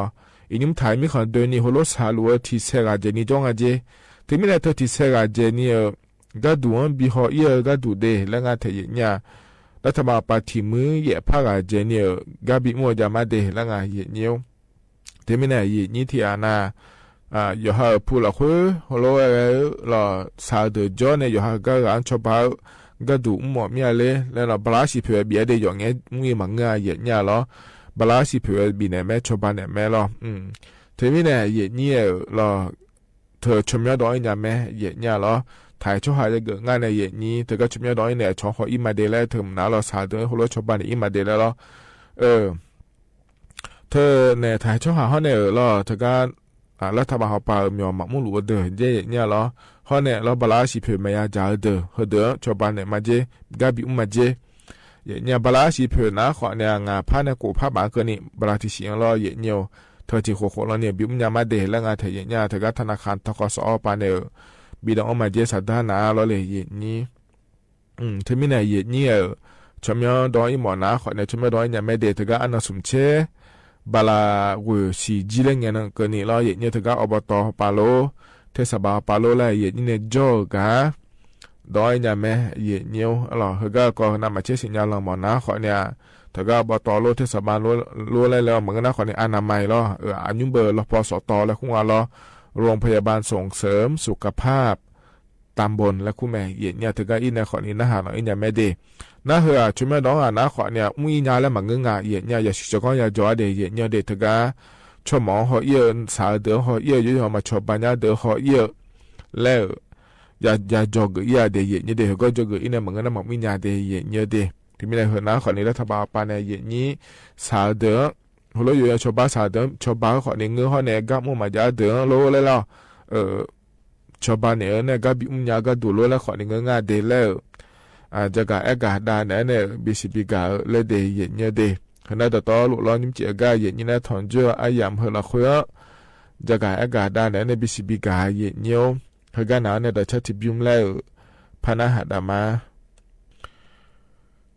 อีนุ่มไทยมีคนเดินนี่หัวรถสาลัวที่เสกาเจนี่จ้องอาเจที่ไม่ได้เท่าที่เสกาเจนี่ก็ดูอันบีหอเอียก็ดูเดแล้วงานเทียเนี่ยรัฐบาลปฏิมือเหยียบผ้ากาเจนี่ก็บีมัวจะมาเดแล้วงานเหยียดเนี้ยที่ไม่ได้เหยียดนี่ที่อาณาอยู่หาผู้ละคุยหัวรถละสาวเดือดจ้อเนี่ยอยู่หาก็อันชอบบ้าก็ดูหมดเมียเลยแล้วเราบลาสิเผื่อเบียดได้อย่างเงี้ยมึงมังงาเหยียดเนี่ยหรอบลาสิเผื่อบีเนี่ยแม่ชอบบ้านเนี่ยแม่หรอทีนี้เนี่ยเหยียดเนี่ยหรอเธอชมยอดดอยเนี่ยแม่เหยียดเนี่ยหรอถ่ายช่วยหายจะเกิดงานในเหยียดนี้เธอก็ชมยอดดอยเนี่ยชอบเขาอิมาเดลแล้วเธอหนาเราสาเดือหัวรถชอบบ้านอิมาเดลแล้วหรอเธอเนี่ยถ่ายช่วยหาเขาเนี่ยหรอเธอก็รัฐบาลเขาป่ามีออกมามุ่งหลวงเดือดเย่เนี่ยหรอเขาเนี่ยเราบลาสิเผื่อไม่ยาจ่าเดือเขาเดือชอบบ้านเนี่ยมาเจก็บิมาเจเนี่ยบลาสิเผื่อนะขอเนี่ยงาผ้าเนี่ยกูผ้าบางเกินนี่บลาที่เสียงรอเนี่ยเธอที่โคโค่เราเนี่ยบิมยามาเดแล้วงาเธอเนี่ยเธอก็ธนาคารทกสปาเนี่ยบิดองมาเจสัตว์นาเราเลยนี่เธอไม่เนี่ยเนี่ยชมยอดอยหมอนะขอเนี่ยชมยอดอยเนี่ยไม่เดเธอก็อันนั้นสมเชบลากูสีจีเล่งเนี่ยเกินนี่เราเนี่ยเธอก็อบตปาโลเทศบาลปาโลแล้วเนี่ยโจกะดอยเนี่ยแม่เนี่ยหรอเธอก็นำมาเชื่อสัญญาลงหมอนะขอเนี่ยเธอก็อบตโลเทศบาลโลอะไรแล้วเหมือนกันนะขอเนี่ยอนามัยหรออันยุ่งเบอร์รปสตแล้วคุ้งว่าหรอโรงพยาบาลส่งเสริมสุขภาพตำบลและคู่แม่เนี่ยเธอก็อินในขอนี้นะฮะอินเนี่ยแม่เดนะเหือชุมแม่น้องนะขอเนี่ยมุ้ยนาแล้วมันเงื้อเนี่ยอย่าชิจก็อย่าจ่อเดเนี่ยเดเธอก็ชมหมอเขาเยอะสาวเดือเขาเยอะอยู่มาชอบปัญญาเดือเขาเยอะแล้วอย่าจอกอย่าเดย์เนี่ยเดย์ก็จอกอินเนี่ยเหมือนกันนะมันมีญาเดย์เนี่ยเดย์ที่ไม่ได้เห็นนะขอนี้รัฐบาลปานเนี่ยนี้สาวเดือหัวเราอยู่ชาวบ้านสาวเดือชาวบ้านขอเนี่ยเงื้อเขาเนี่ยก็มุ่งมาญาเดือโลเลยล่ะชาวบ้านเนี่ยก็บิมญาก็ดูโลแล้วขอเนี่ยเงื้อเดย์แล้วจะกะแอกาดานเนี่ยบิสิบิกาเลยเดย์เนี่ยเดย์ขณะต่อลูกล้อนิ่มเจียกาเนี่ยนะถอนเจออายามเฮละคุยจะกะแอกาดานเนี่ยบิสิบิกาเนี่ยเฮกันหนาเนี่ยแต่ชัดที่บิมแล้วพนาหาดามา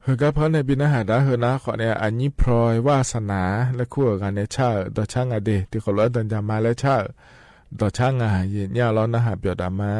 เฮก็เพราะในบินาหาดาเฮนะขอเนี่ยอันนี้พลอยวาสนาและคู่กันในชาต่อช่างอเดที่เขาล้อตันจามาและชาต่อช่างเนี่ยล้อนะหาเปียดามา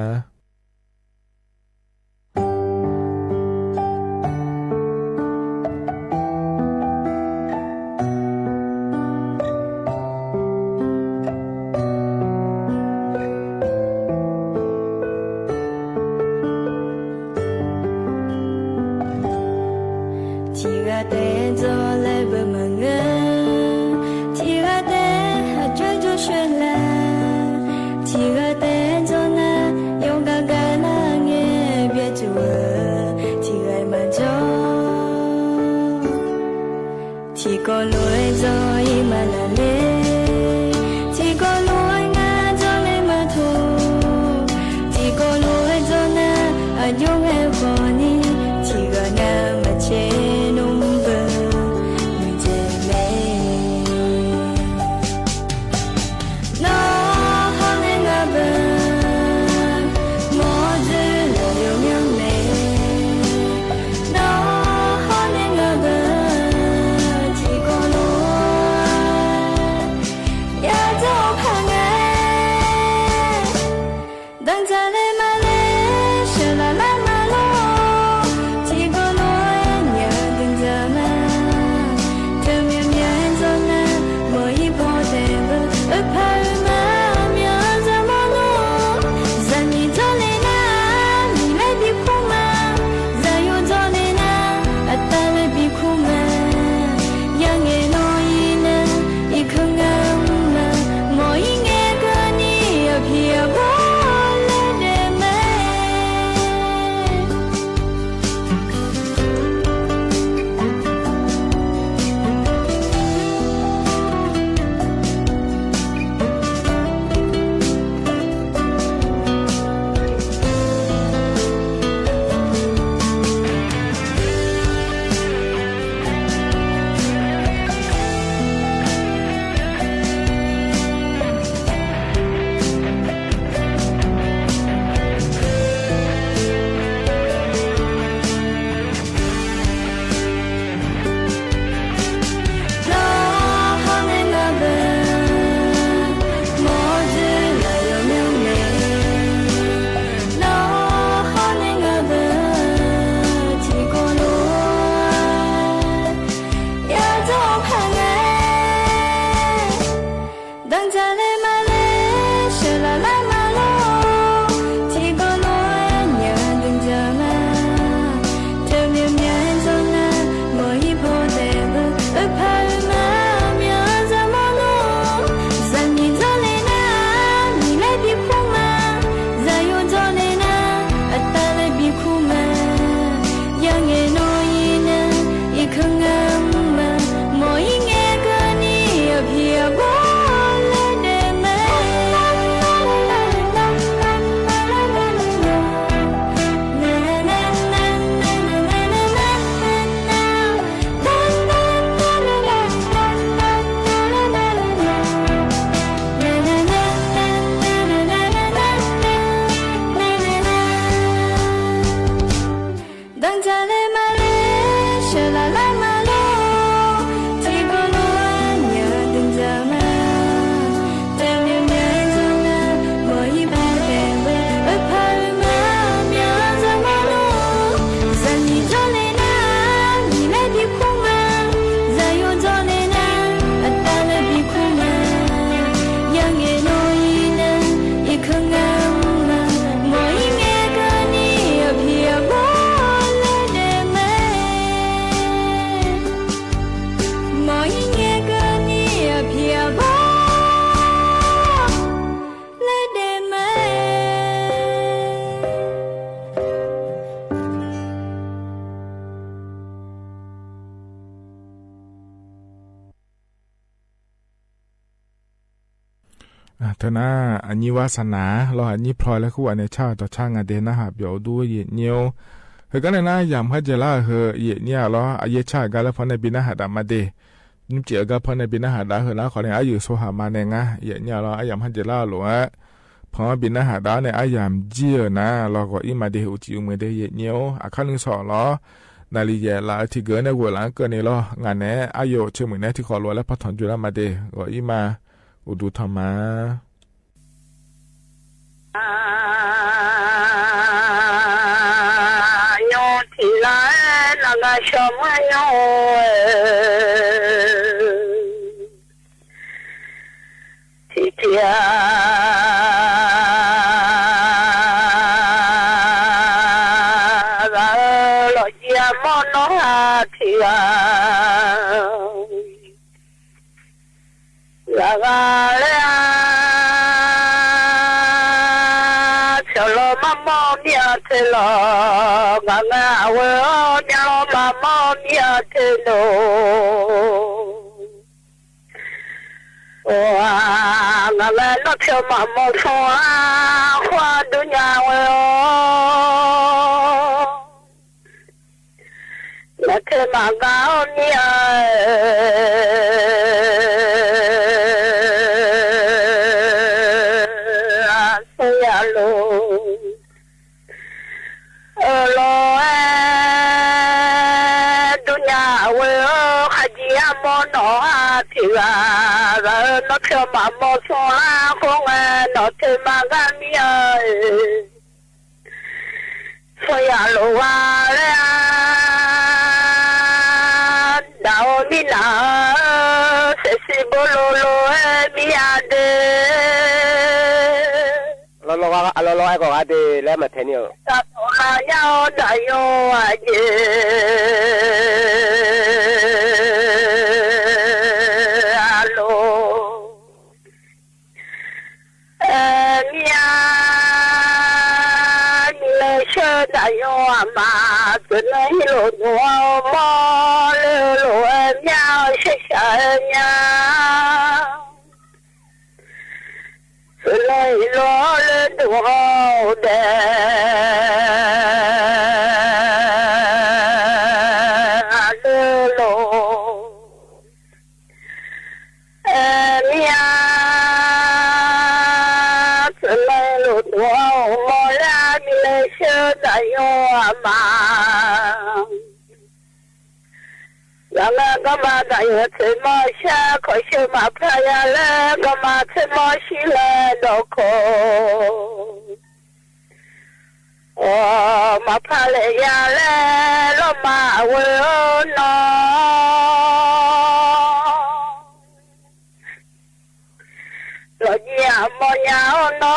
等在嘞嘛嘞，是啦啦嘛咯。เธอนะอันนี้วาสนาเราอันนี้พลอยแล้วคู่อันนี้ชาต่อช่างอันเดนะหาเบียวดูเย็นเนียวเฮก็เลยนะยามฮัจเจล่าเฮเย็นเนี่ยเราอายุชากันแล้วพอในบินาหาดามาเดนิ่มเจียก็พอในบินาหาดาเฮนะขอเนี่ยอายุโซหามาเนี่ยงะเย็นเนี่ยเราอายามฮัจเจล่าหลวงพอบินาหาดาเนี่ยอายามเจียนะเราก็อิมาเดอุจิอุเมเดเย็นเนียวอาคันนึงสอนเรานาลีเยลาที่เกินในวัวหลังเกินในล้องานเนี้ยอายุเชื่อเหมือนเนี่ยที่ขอรัวแล้วพัฒนจุลมาเดก็อีมาอุดุธรรมะโยที่ลาลังชมโยที่เทียla galea cholo mamo mia telo ganga we nyalo mamo mia telo wa ngala no cholo mamo soa kwa dunya we la te magao mia nó theo mà một số không nó theo mà gan mi phải alo à đào mi na sẽ bô lô mi ade lo ai còn ade lấy mà thế nhiều ta là nhau đại yo đại yo mà từ nay lộ mò mò lộ nhau sẽ nhau từ nay lộ lên đồ đè lộ mía từ nay lộ mò ra mi lên sơ đại yo mà Gama gama daya te ma sha ko she ma praya le gama te ma shi le doko o ma pale ya le lo ma we no lo ya mo ya no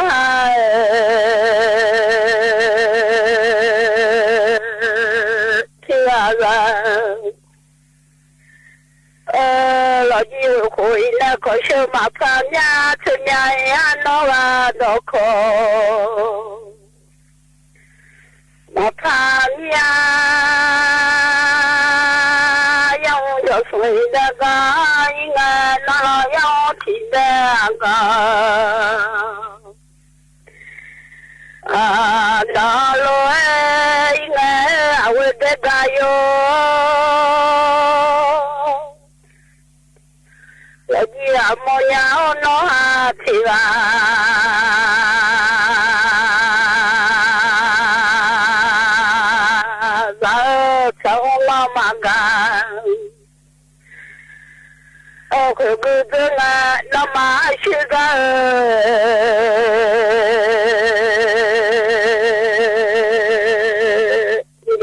lo yêu khối là có sự mà phàm nhà từ nhà nó là đó có mà phàm nhà yêu cho suy đã cái nghe nó là yêu thì đã cái đó lo nghe à quên để cái ya moya no hativa za chauma maga o kuguduna no ma shiga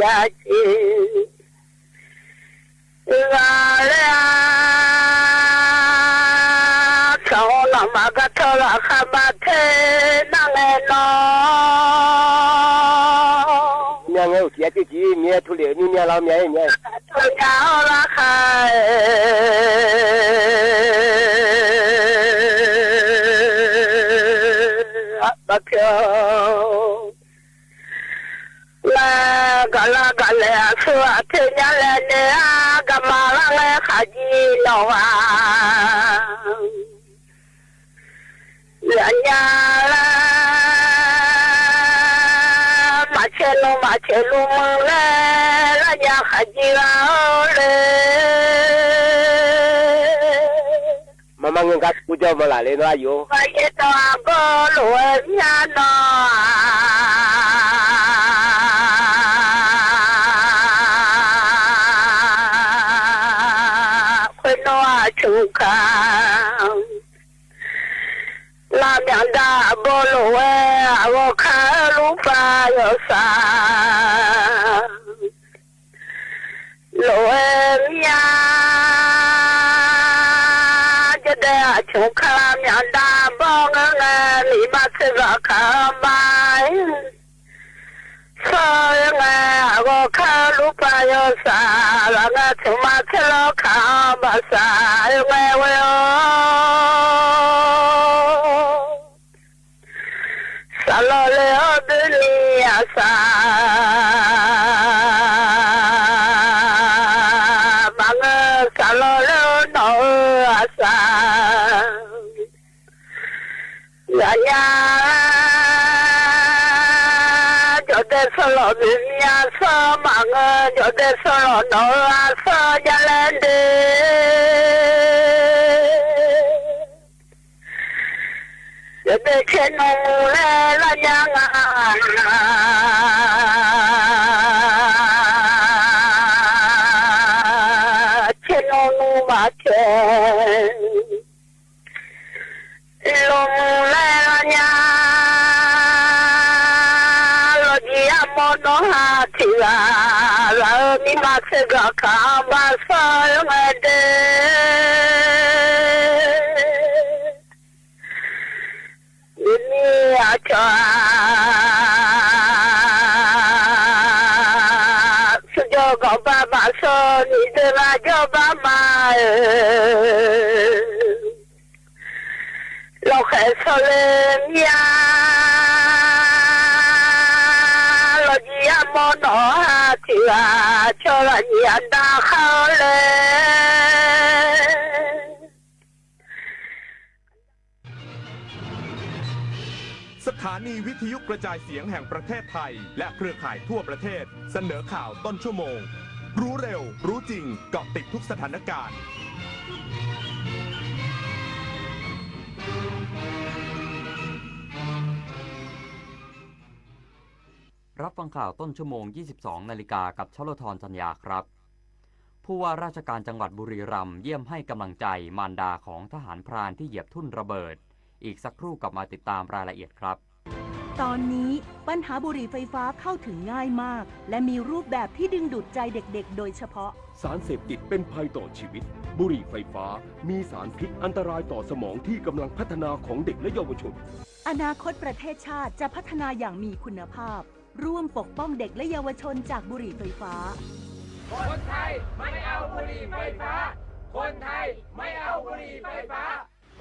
ya chi Magatola khamate nangeno nhà nghe utia cái gì nghe thu liễu như nhà lao nghe nghe tôi giáo la khai bắt đầu la gala xua thế nhà lên nè gamala nghe khai lo ya ya la ma chelo le la ya hajira le mama ngat puja bala le no ayo ba ye to go lo ya no chuka la mianda bolo we avoka lupa yo sa lo mia jade chuka mianda bong li ma se ka mai so nga avoka lupa yo sa la nga chuma chelo ka ba sa we we salo le dunia sa bang salo le no asa ya ya de solo dunia sa mang yo de solo no asa jalende yo de cheno la nyanga cheno nu ma che lo la nyanga no hatila la mi ma se ga ka ba sa de ni a cha su jo ga ba ba so ni de la jo ba ma lo que sole ya mono hatila chola yanda khale สถานีวิทยุกระจายเสียงแห่งประเทศไทยและเครือข่ายทั่วประเทศเสนอข่าวต้นชั่วโมงรู้เร็วรู้จริงเกาะติดทุกสถานการณ์รับฟังข่าวต้นชั่วโมง 22 นาฬิกากับชลธรจัญญาครับผู้ว่าราชการจังหวัดบุรีรัมย์เยี่ยมให้กำลังใจมารดาของทหารพรานที่เหยียบทุ่นระเบิดอีกสักครู่กลับมาติดตามรายละเอียดครับตอนนี้ปัญหาบุหรี่ไฟฟ้าเข้าถึงง่ายมากและมีรูปแบบที่ดึงดูดใจเด็กๆโดยเฉพาะสารเสพติดเป็นภัยต่อชีวิตบุหรี่ไฟฟ้ามีสารพิษอันตรายต่อสมองที่กำลังพัฒนาของเด็กและเยาวชนอนาคตประเทศชาติจะพัฒนาอย่างมีคุณภาพร่วมปกป้องเด็กและเยาวชนจากบุหรี่ไฟฟ้าคนไทยไม่เอาบุหรี่ไฟฟ้าคนไทยไม่เอาบุหรี่ไฟฟ้า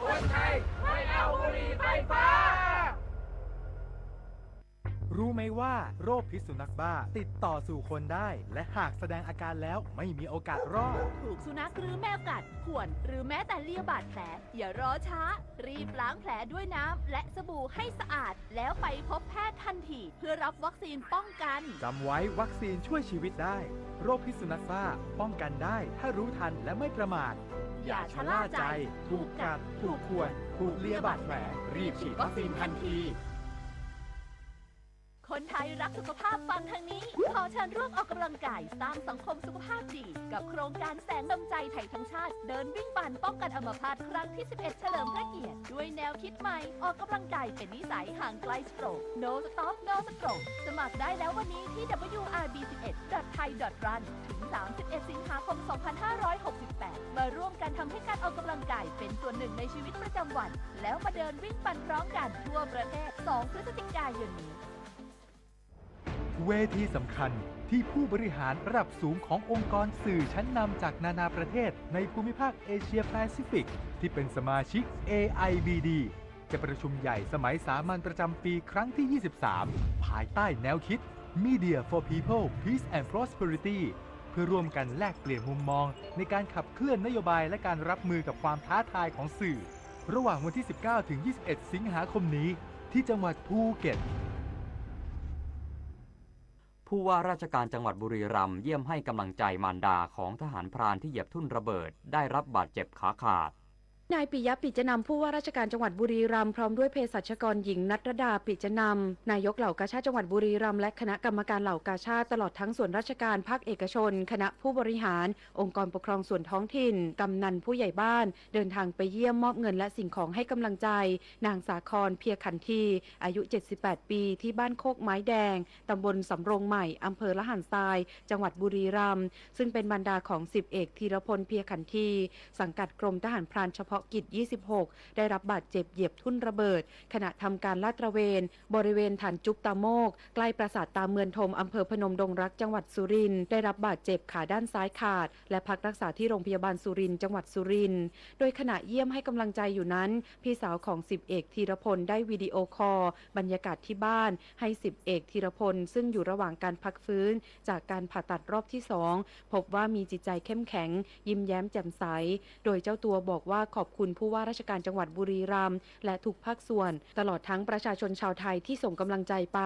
คนไทยไม่เอาบุหรี่ไฟฟ้ารู้ไหมว่าโรคพิษสุนัขบ้าติดต่อสู่คนได้และหากแสดงอาการแล้วไม่มีโอกาสรอดถูกสุนัขหรือแมวกัดข่วนหรือแม้แต่เลียบาดแผลอย่ารอช้ารีบล้างแผลด้วยน้ำและสบู่ให้สะอาดแล้วไปพบแพทย์ทันทีเพื่อรับวัคซีนป้องกันจำไว้วัคซีนช่วยชีวิตได้โรคพิษสุนัขบ้าป้องกันได้ถ้ารู้ทันและไม่ประมาทอย่าชะล่าใจถูกกัดถูกข่วนถูกเลียบาดแผลรีบฉีดวัคซีนทันทีคนไทยรักสุขภาพฟังทางนี้ขอเชิญร่วมออกกำลังกายสร้างสังคมสุขภาพดีกับโครงการแสงนำใจไทยทั้งชาติเดินวิ่งปั่นป้องกันอัมพาตครั้งที่ 11 เฉลิมพระเกียรติด้วยแนวคิดใหม่ออกกำลังกายเป็นนิสัยห่างไกลสโตรก No Stop No Stroke สมัครได้แล้ววันนี้ที่ wrb11.thai.run ถึง 31 สิงหาคม 2568 มาร่วมกันทำให้การออกกำลังกายเป็นส่วนหนึ่งในชีวิตประจำวันแล้วมาเดินวิ่งปั่นพร้อมกันทั่วประเทศ 2 พฤศจิกายนนี้เวทีสำคัญที่ผู้บริหารระดับสูงขององค์กรสื่อชั้นนำจากนานาประเทศในภูมิภาคเอเชียแปซิฟิกที่เป็นสมาชิก AIBD จะประชุมใหญ่สมัยสามัญประจำปีครั้งที่ 23 ภายใต้แนวคิด Media for People Peace and Prosperity เพื่อร่วมกันแลกเปลี่ยนมุมมองในการขับเคลื่อนนโยบายและการรับมือกับความท้าทายของสื่อ ระหว่างวันที่ 19 ถึง 21 สิงหาคมนี้ที่จังหวัดภูเก็ต ผู้ว่าราชการจังหวัดบุรีรัมย์เยี่ยมให้กำลังใจมารดาของทหารพรานที่เหยียบทุ่นระเบิดได้รับบาดเจ็บขาขาด นายปิยะปิจนำผู้ว่าราชการจังหวัดบุรีรัมย์พร้อมด้วยเภสัชกรหญิงณัฐดาปิจนำนายกเหล่ากาชาดจังหวัดบุรีรัมย์และคณะกรรมการเหล่ากาชาดตลอดทั้งส่วนราชการภาคเอกชนคณะผู้บริหารองค์กรปกครองส่วนท้องถิ่นกำนันผู้ใหญ่บ้านเดินทางไปเยี่ยมมอบเงินและสิ่งของให้กำลังใจนางสาครเพียขันทีอายุ78ปีที่บ้านโคกไม้แดงตำบลสำโรงใหม่อำเภอละหันทรายจังหวัดบุรีรัมย์ซึ่งเป็นบรรดาของ10เอกธีรพลเพียขันทีสังกัดกรมทหารพรานเฉพาะกิจ26ได้รับบาดเจ็บเหยียบทุ่นระเบิดขณะทำการลาดตระเวนบริเวณฐานจุ๊บตาโมกใกล้ปราสาทตาเมือนทมอำเภอพนมดงรักจังหวัดสุรินทร์ได้รับบาดเจ็บขาด้านซ้ายขาดและพักรักษาที่โรงพยาบาลสุรินทร์จังหวัดสุรินทร์โดยขณะเยี่ยมให้กำลังใจอยู่นั้นพี่สาวของ10เอกธีรพลได้วิดีโอคอลบรรยากาศที่บ้านให้10เอกธีรพลซึ่งอยู่ระหว่างการพักฟื้นจากการผ่าตัดรอบที่2พบว่ามีจิตใจเข้มแข็งยิ้มแย้มแจ่มใสโดยเจ้าตัวบอกว่าขอบคุณผู้ว่าราชการจังหวัดบุรีรัมย์และทุกภาคส่วนตลอดทั้งประชาชนชาวไทยที่ส่งกำลังใจไป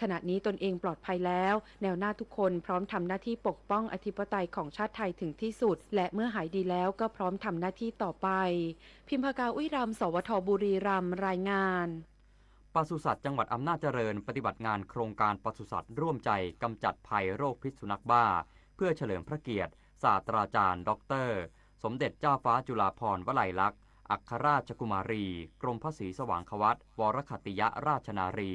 ขณะนี้ตนเองปลอดภัยแล้วแนวหน้าทุกคนพร้อมทำหน้าที่ปกป้องอธิปไตยของชาติไทยถึงที่สุดและเมื่อหายดีแล้วก็พร้อมทำหน้าที่ต่อไปพิมพากาอุ้ยรำสวทบุรีรัมย์รายงานปศุสัตว์จังหวัดอำนาจเจริญปฏิบัติงานโครงการปศุสัตว์ร่วมใจกำจัดภัยโรคพิษสุนัขบ้าเพื่อเฉลิมพระเกียรติศาสตราจารย์ดร.สมเด็จเจ้าฟ้าจุฬาภรณ์วลัยลักษณ์อัครราชกุมารีกรมพระศรีสว่างควัตวรคติยราชนารี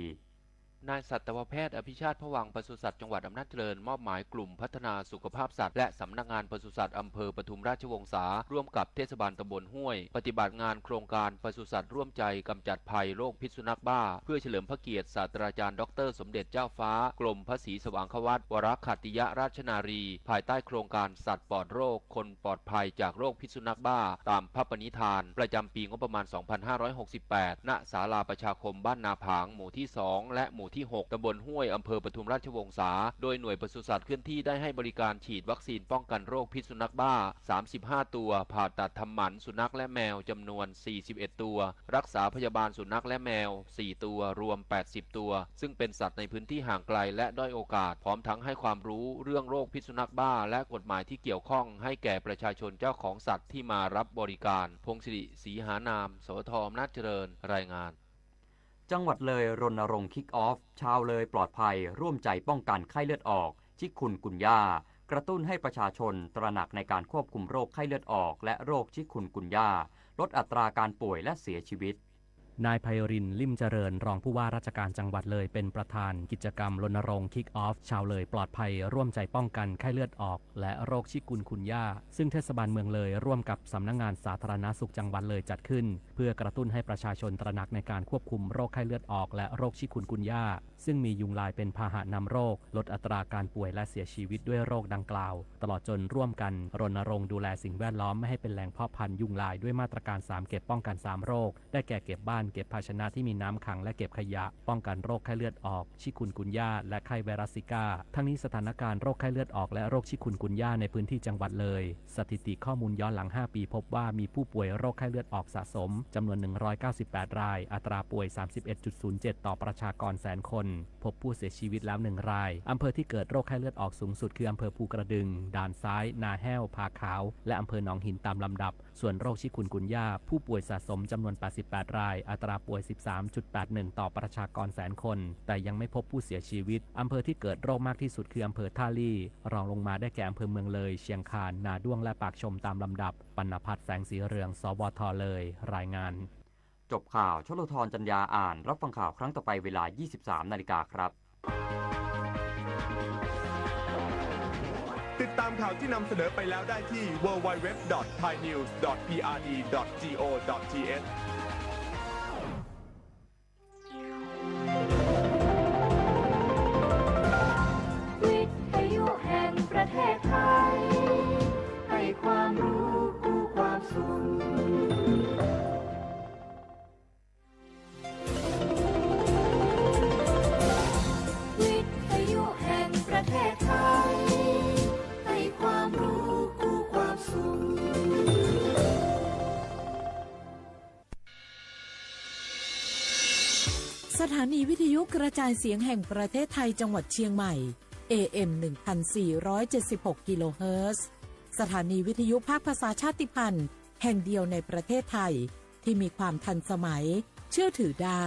นายสัตวแพทย์อภิชาติพวังปศุสัตว์จังหวัดอำนาจเจริญมอบหมายกลุ่มพัฒนาสุขภาพสัตว์และสำนักงานปศุสัตว์อำเภอปทุมราชวงศาร่วมกับเทศบาลตำบลห้วยปฏิบัติงานโครงการปศุสัตว์ร่วมใจกำจัดภัยโรคพิษสุนัขบ้าเพื่อเฉลิมพระเกียรติศาสตราจารย์ดร.สมเด็จเจ้าฟ้ากรมพระศรีสว่างควัตวรคติยราชนารีภายใต้โครงการสัตว์ปลอดโรคคนปลอดภัยจากโรคพิษสุนัขบ้าตามพระปณิธานประจำปีงบประมาณ 2568 ณ ศาลาประชาคมบ้านนาผางหมู่ที่2และหมู่ที่6ตำบลห้วยอำเภอปทุมราชวงศาโดยหน่วยปศุสัตว์เคลื่อนที่ได้ให้บริการฉีดวัคซีนป้องกันโรคพิษสุนัขบ้า35ตัวผ่าตัดทำหมันสุนัขและแมวจำนวน41ตัวรักษาพยาบาลสุนัขและแมว4ตัวรวม80ตัวซึ่งเป็นสัตว์ในพื้นที่ห่างไกลและด้อยโอกาสพร้อมทั้งให้ความรู้เรื่องโรคพิษสุนัขบ้าและกฎหมายที่เกี่ยวข้องให้แก่ประชาชนเจ้าของสัตว์ที่มารับบริการพงศิริศรีหานามสวทอำนาจเจริญรายงานจังหวัดเลยรณรงค์คิกออฟชาวเลยปลอดภัยร่วมใจป้องกันไข้เลือดออกชิคุนกุนย่ากระตุ้นให้ประชาชนตระหนักในการควบคุมโรคไข้เลือดออกและโรคชิคุนกุนย่าลดอัตราการป่วยและเสียชีวิตนายไพรินทร์ลิ่มเจริญรองผู้ว่าราชการจังหวัดเลยเป็นประธานกิจกรรมรณรงค์คิกออฟชาวเลยปลอดภัยร่วมใจป้องกันไข้เลือดออกและโรคชิคุนกุนย่าซึ่งเทศบาลเมืองเลยร่วมกับสำนักงานสาธารณสุขจังหวัดเลยจัดขึ้นเพื่อกระตุ้นให้ประชาชนตระหนักในการควบคุมโรคไข้เลือดออกและโรคชิคุนกุนย่าซึ่งมียุงลายเป็นพาหะนำโรคลดอัตราการป่วยและเสียชีวิตด้วยโรคดังกล่าวตลอดจนร่วมกันรณรงค์ดูแลสิ่งแวดล้อมไม่ให้เป็นแหล่งเพาะพันธุ์ยุงลายด้วยมาตรการ3เก็บป้องกัน3โรคได้แก่เก็บบ้านเก็บภาชนะที่มีน้ำขังและเก็บขยะป้องกันโรคไข้เลือดออกชิคุนกุนย่าและไข้ไวรัสซิก้าทั้งนี้สถานการณ์โรคไข้เลือดออกและโรคชิคุนกุนย่าในพื้นที่จังหวัดเลยสถิติข้อมูลย้อนหลัง5ปีพบว่ามีผู้ป่วยโรคไข้เลือดออกสะสมจำนวน198รายอัตราป่วย 31.07 ต่อประชากรแสนคนพบผู้เสียชีวิตแล้ว1รายอำเภอที่เกิดโรคไข้เลือดออกสูงสุดคืออำเภอภูกระดึงด่านซ้ายนาแห้วผาขาวและอำเภอหนองหินตามลำดับส่วนโรคชิคุนกุนย่าผู้ป่วยสะสมจำนวน88รายอัตราป่วย 13.81 ต่อประชากรแสนคนแต่ยังไม่พบผู้เสียชีวิตอำเภอที่เกิดโรคมากที่สุดคืออำเภอท่าลี่รองลงมาได้แก่อำเภอเมืองเลยเชียงคานนาด้วงและปากชมตามลำดับปณพัฒน์แสงสีเรืองสวทเลยรายงานจบข่าวชลธรจัญญาอ่านรับฟังข่าวครั้งต่อไปเวลา 23 นาฬิกาครับติดตามข่าวที่นำเสนอไปแล้วได้ที่ www.thainews.prd.go.thวิทยุแห่งประเทศไทยให้ความรู้คู่ความสุขวิทยุแห่งประเทศไทยให้ความรู้คู่ความสุข านีวิทยุกระจายเสียงแห่งประเทศไทยจังหวัดเชียงใหม่ AM 1476 กิโลเฮิรตซ์สถานีวิทยุภาคภาษาชาติพันธุ์แห่งเดียวในประเทศไทยที่มีความทันสมัยเชื่อถือได้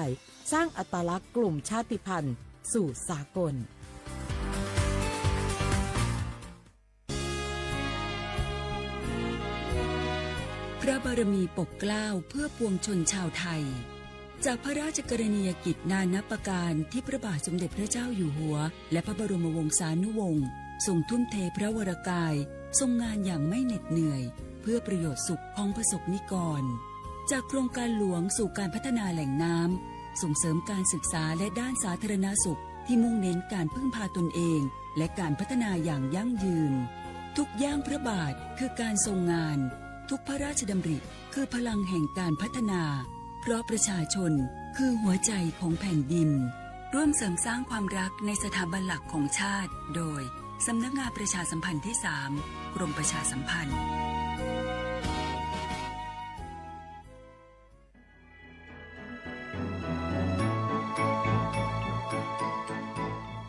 สร้างอัตลักษณ์กลุ่มชาติพันธุ์สู่สากลพระบารมีปกเกล้าเพื่อปวงชนชาวไทยจากพระราชกรณียกิจนานับประการที่พระบาทสมเด็จพระเจ้าอยู่หัวและพระบรมวงศานุวงศ์ทรงทุ่มเทพระวรกายทรงงานอย่างไม่เหน็ดเหนื่อยเพื่อประโยชน์สุขของประสบนิกรจากโครงการหลวงสู่การพัฒนาแหล่งน้ำส่งเสริมการศึกษาและด้านสาธารณสุขที่มุ่งเน้นการพึ่งพาตนเองและการพัฒนาอย่างยั่งยืนทุกย่างพระบาทคือการทรงงานทุกพระราชดำริคือพลังแห่งการพัฒนาเพราะประชาชนคือหัวใจของแผ่นดินร่วมเสริมสร้างความรักในสถาบันหลักของชาติโดยสำนักงานประชาสัมพันธ์ที่ 3 กรมประชาสัมพันธ์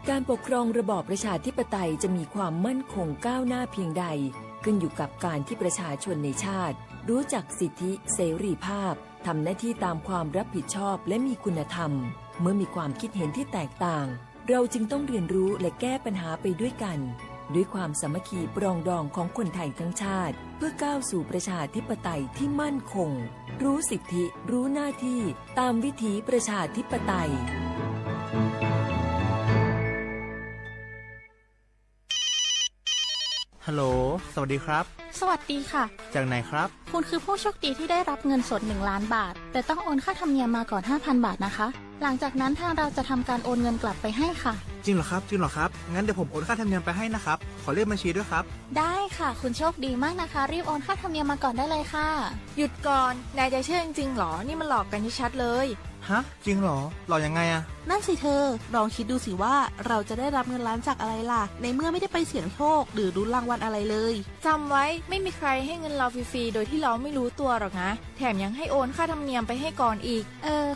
การปกครองระบอบประชาธิปไตยจะมีความมั่นคงก้าวหน้าเพียงใดขึ้นอยู่กับการที่ประชาชนในชาติรู้จักสิทธิเสรีภาพทำหน้าที่ตามความรับผิดชอบและมีคุณธรรมเมื่อมีความคิดเห็นที่แตกต่างเราจึงต้องเรียนรู้และแก้ปัญหาไปด้วยกันด้วยความสามัคคีปรองดองของคนไทยทั้งชาติเพื่อก้าวสู่ประชาธิปไตยที่มั่นคงรู้สิทธิรู้หน้าที่ตามวิถีประชาธิปไตยฮัลโหลสวัสดีครับสวัสดีค่ะจากไหนครับคุณคือผู้โชคดีที่ได้รับเงินสด1 ล้านบาทแต่ต้องโอนค่าธรรมเนียมมาก่อน 5,000 บาทนะคะหลังจากนั้นทางเราจะทำการโอนเงินกลับไปให้ค่ะจริงเหรอครับงั้นเดี๋ยวผมโอนค่าธรรมเนียมไปให้นะครับขอเลขบัญชีด้วยครับได้ค่ะคุณโชคดีมากนะคะรีบโอนค่าธรรมเนียมมาก่อนได้เลยค่ะหยุดก่อนนายจะเชื่อจริงๆหรอนี่มันหลอกกันชัดเลยฮะจริงเหรอหลอกยังไงอะนั่นสิเธอลองคิดดูสิว่าเราจะได้รับเงินล้านจากอะไรล่ะในเมื่อไม่ได้ไปเสี่ยงโชคหรือลุ้นรางวัลอะไรเลยจำไว้ไม่มีใครให้เงินเราฟรีๆโดยที่เราไม่รู้ตัวหรอกนะแถมยังให้โอนค่าธรรมเนียมไปให้ก่อนอีก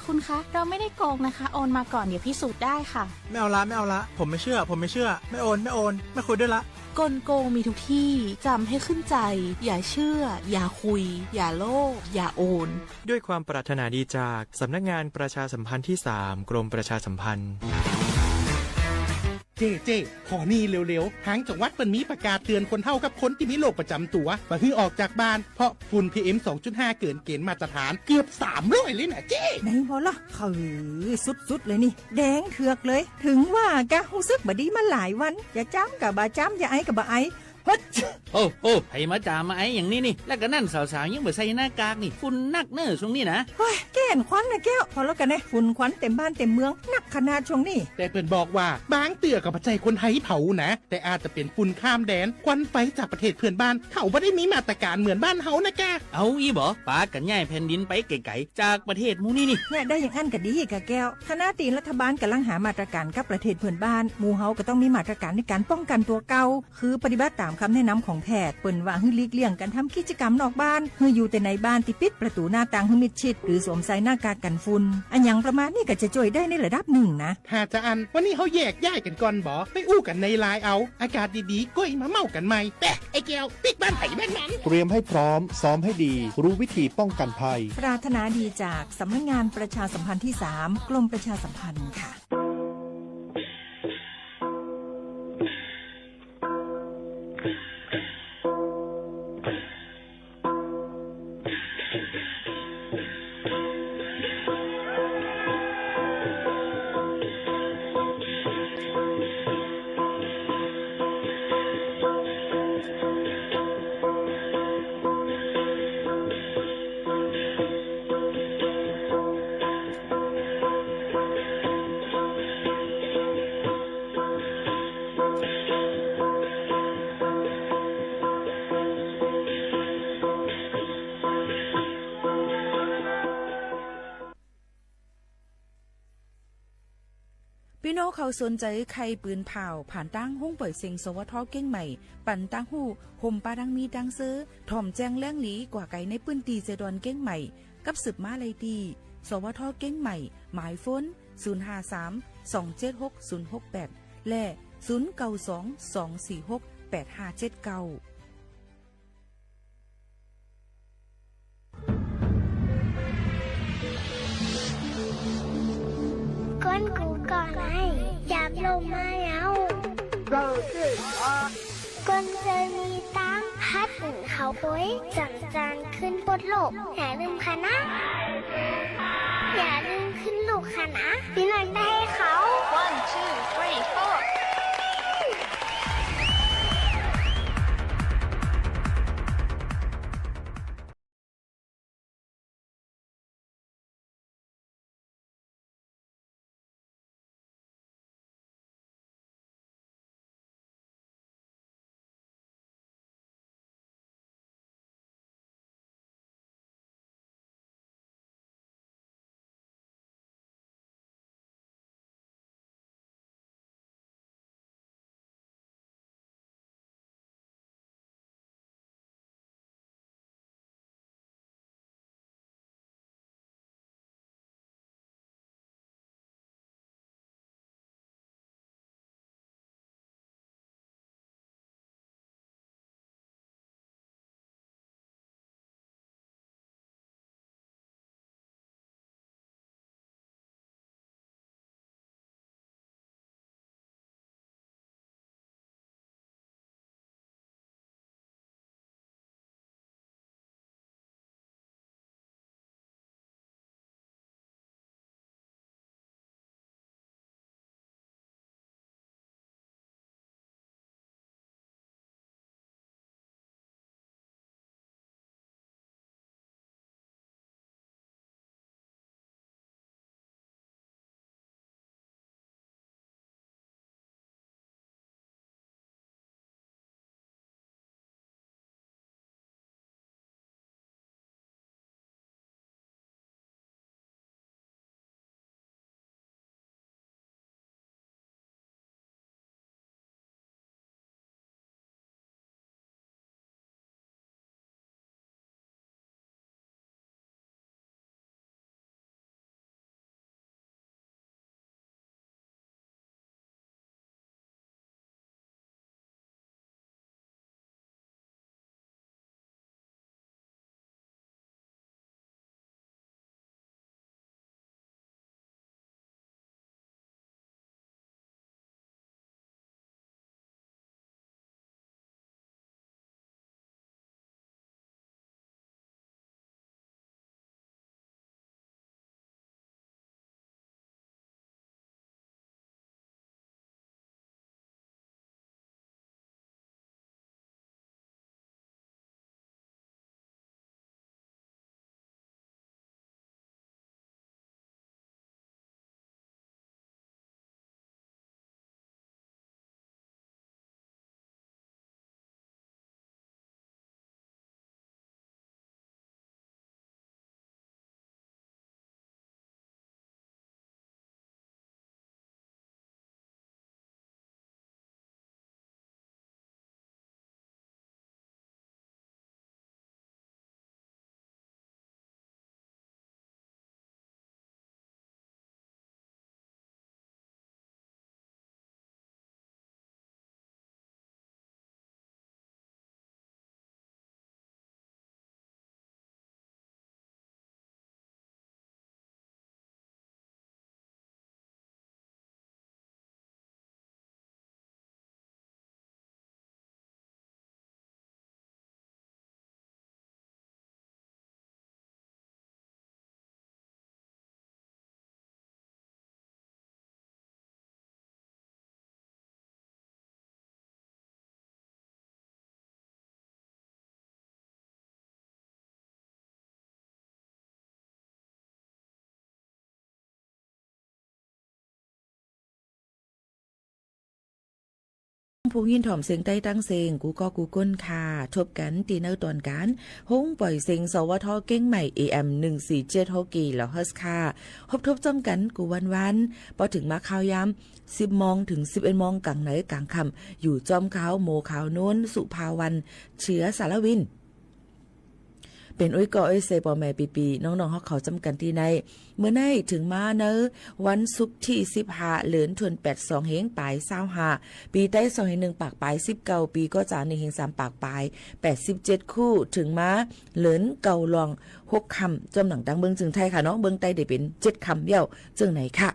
คุณคะเราไม่ได้โกงนะคะโอนมาก่อนเดี๋ยวพิสูจน์ได้ค่ะไม่เอาละผมไม่เชื่อไม่โอนไม่คุยด้วยละกลโกงมีทุกที่จำให้ขึ้นใจอย่าเชื่ออย่าคุยอย่าโลภอย่าโอนด้วยความปรารถนาดีจากสำนักงานประชาสัมพันธ์ที่ 3 กรมประชาสัมพันธ์เจ๊ขอนี่เร็วๆทางจังหวัดเปิ้นมีประกาศเตือนคนเฒ่ากับคนที่มีโรคประจำตัวว่าให้ออกจากบ้านเพราะฝุ่น PM 2.5 เกินเกณฑ์มาตรฐานเกือบ300เลยนะเจ๊ไหนพอละสุดๆเลยนี่แดงเถือกเลยถึงว่ากะรู้สึกบ่ดีมาหลายวันอย่าจ้ำกับบ่าจ้ำอย่าไอกับบ่าไอโอ้ให้มาจ่ามาไอ้อย่างนี้นี่แล้วก็นั่นสาวๆยังบ่ใส่หน้ากากนี่ฝุ่นนักเนอช่วงนี้นะเฮ้ยแก่นควันนะแก้วพอแล้วกันนะฝุ่นควันเต็มบ้านเต็มเมืองนักขนาดช่วงนี้แต่เปิ้นบอกว่าบางเตือกับปัจจัยคนไทยเผานะแต่อาจจะเป็นฝุ่นข้ามแดนควันไฟจากประเทศเพื่อนบ้านเขาไม่ได้มีมาตรการเหมือนบ้านเฮานะแกเอาอีบ่ปากันย้ายแผ่นดินไปไกลๆจากประเทศมูนี่นี่เนี่ยได้อย่างอันก็ดีกะแก้วคณะตีนรัฐบาลกำลังหามาตรการกับประเทศเพื่อนบ้านหมู่เฮาก็ต้องมีมาตรการในการป้องกันตัวเก่าคือปฏิบัติตามคำแนะนำของแพทย์เปิ้นว่าให้หลีกเลี่ยงการทำกิจกรรมนอกบ้านให้อยู่แต่ในบ้านที่ปิดประตูหน้าต่างให้มิดชิดหรือสวมใส่หน้ากากกันฝุ่นอันอย่างประมาณนี้ก็จะช่วยได้ในระดับหนึ่งนะถ้าจะอันวันนี้เขาแยกย้ายกันก่อนบ่ไปอู้กันในไลน์เอาอากาศดีๆก็อีมาเมากันใหม่แต่ไอ้แก้วปิดบ้านไผ่บ้านมันเตรียมให้พร้อมซ้อมให้ดีรู้วิธีป้องกันภัยปรารถนาดีจากสำนักงานประชาสัมพันธ์ที่ 3 กรมประชาสัมพันธ์ค่ะพี่น้องเขาสนใจใครปืนเผาผ่านตั้งห้องเปิดเสียงสวทเก้งใหม่ปั่นตั้งหูห่มปาดังมีดังซื้อถ่อมแจ้งแล้งหลีกว่าไก่ในปืนตีเจดอนเก้งใหม่กับสืบมาเลยดีสวทเก้งใหม่หมายฝน 053-276-068 และ 092-246-8579ก้นกูก่อนไออยากลงมาแล้วก้นเคยมีตังพัดถึงเขาป่วยจังจานขึ้นบนโลกอย่าลืมค่ะนะอย่าลืมขึ้นลูกค่ะนะพี่นันได้ให้เขา 1 2 3 4ผู้ยินถ่อมเสียงใต้ตั้งเสียงกูก็กูก้นค่ะทบกันตีเนอร์ตอนการห้องปล่อยเสียงสวทเก้งใหม่ AM 147 กิโลเฮิรตซ์ค่ะพบทบจำกันกูวันพอถึงมาข่าวยาม10 โมงถึง 11 โมงกลางไหนกลางค่ำอยู่จอมขาวโมขาวโน้นสุภาวันเชื้อสารวิน เป็นอุ้ยก่ออ้อยเซปอแม่ปีน้องๆเขาจำกันที่ในเมื่อในถึงมาเนอวันศุกร์ที่15เหลือนทวน82เฮงปลาย25ปีใต้2เฮง1ปากปลาย19ปีก็จา1เฮง3ปากปลาย87คู่ถึงมาเหลือนเก่าลอง6คำจำหนังดังเบิ่งจึงไทยค่ะเนาะเบิ่งใต้ได้เป็น7คำเดียวจึงไหนค่ะ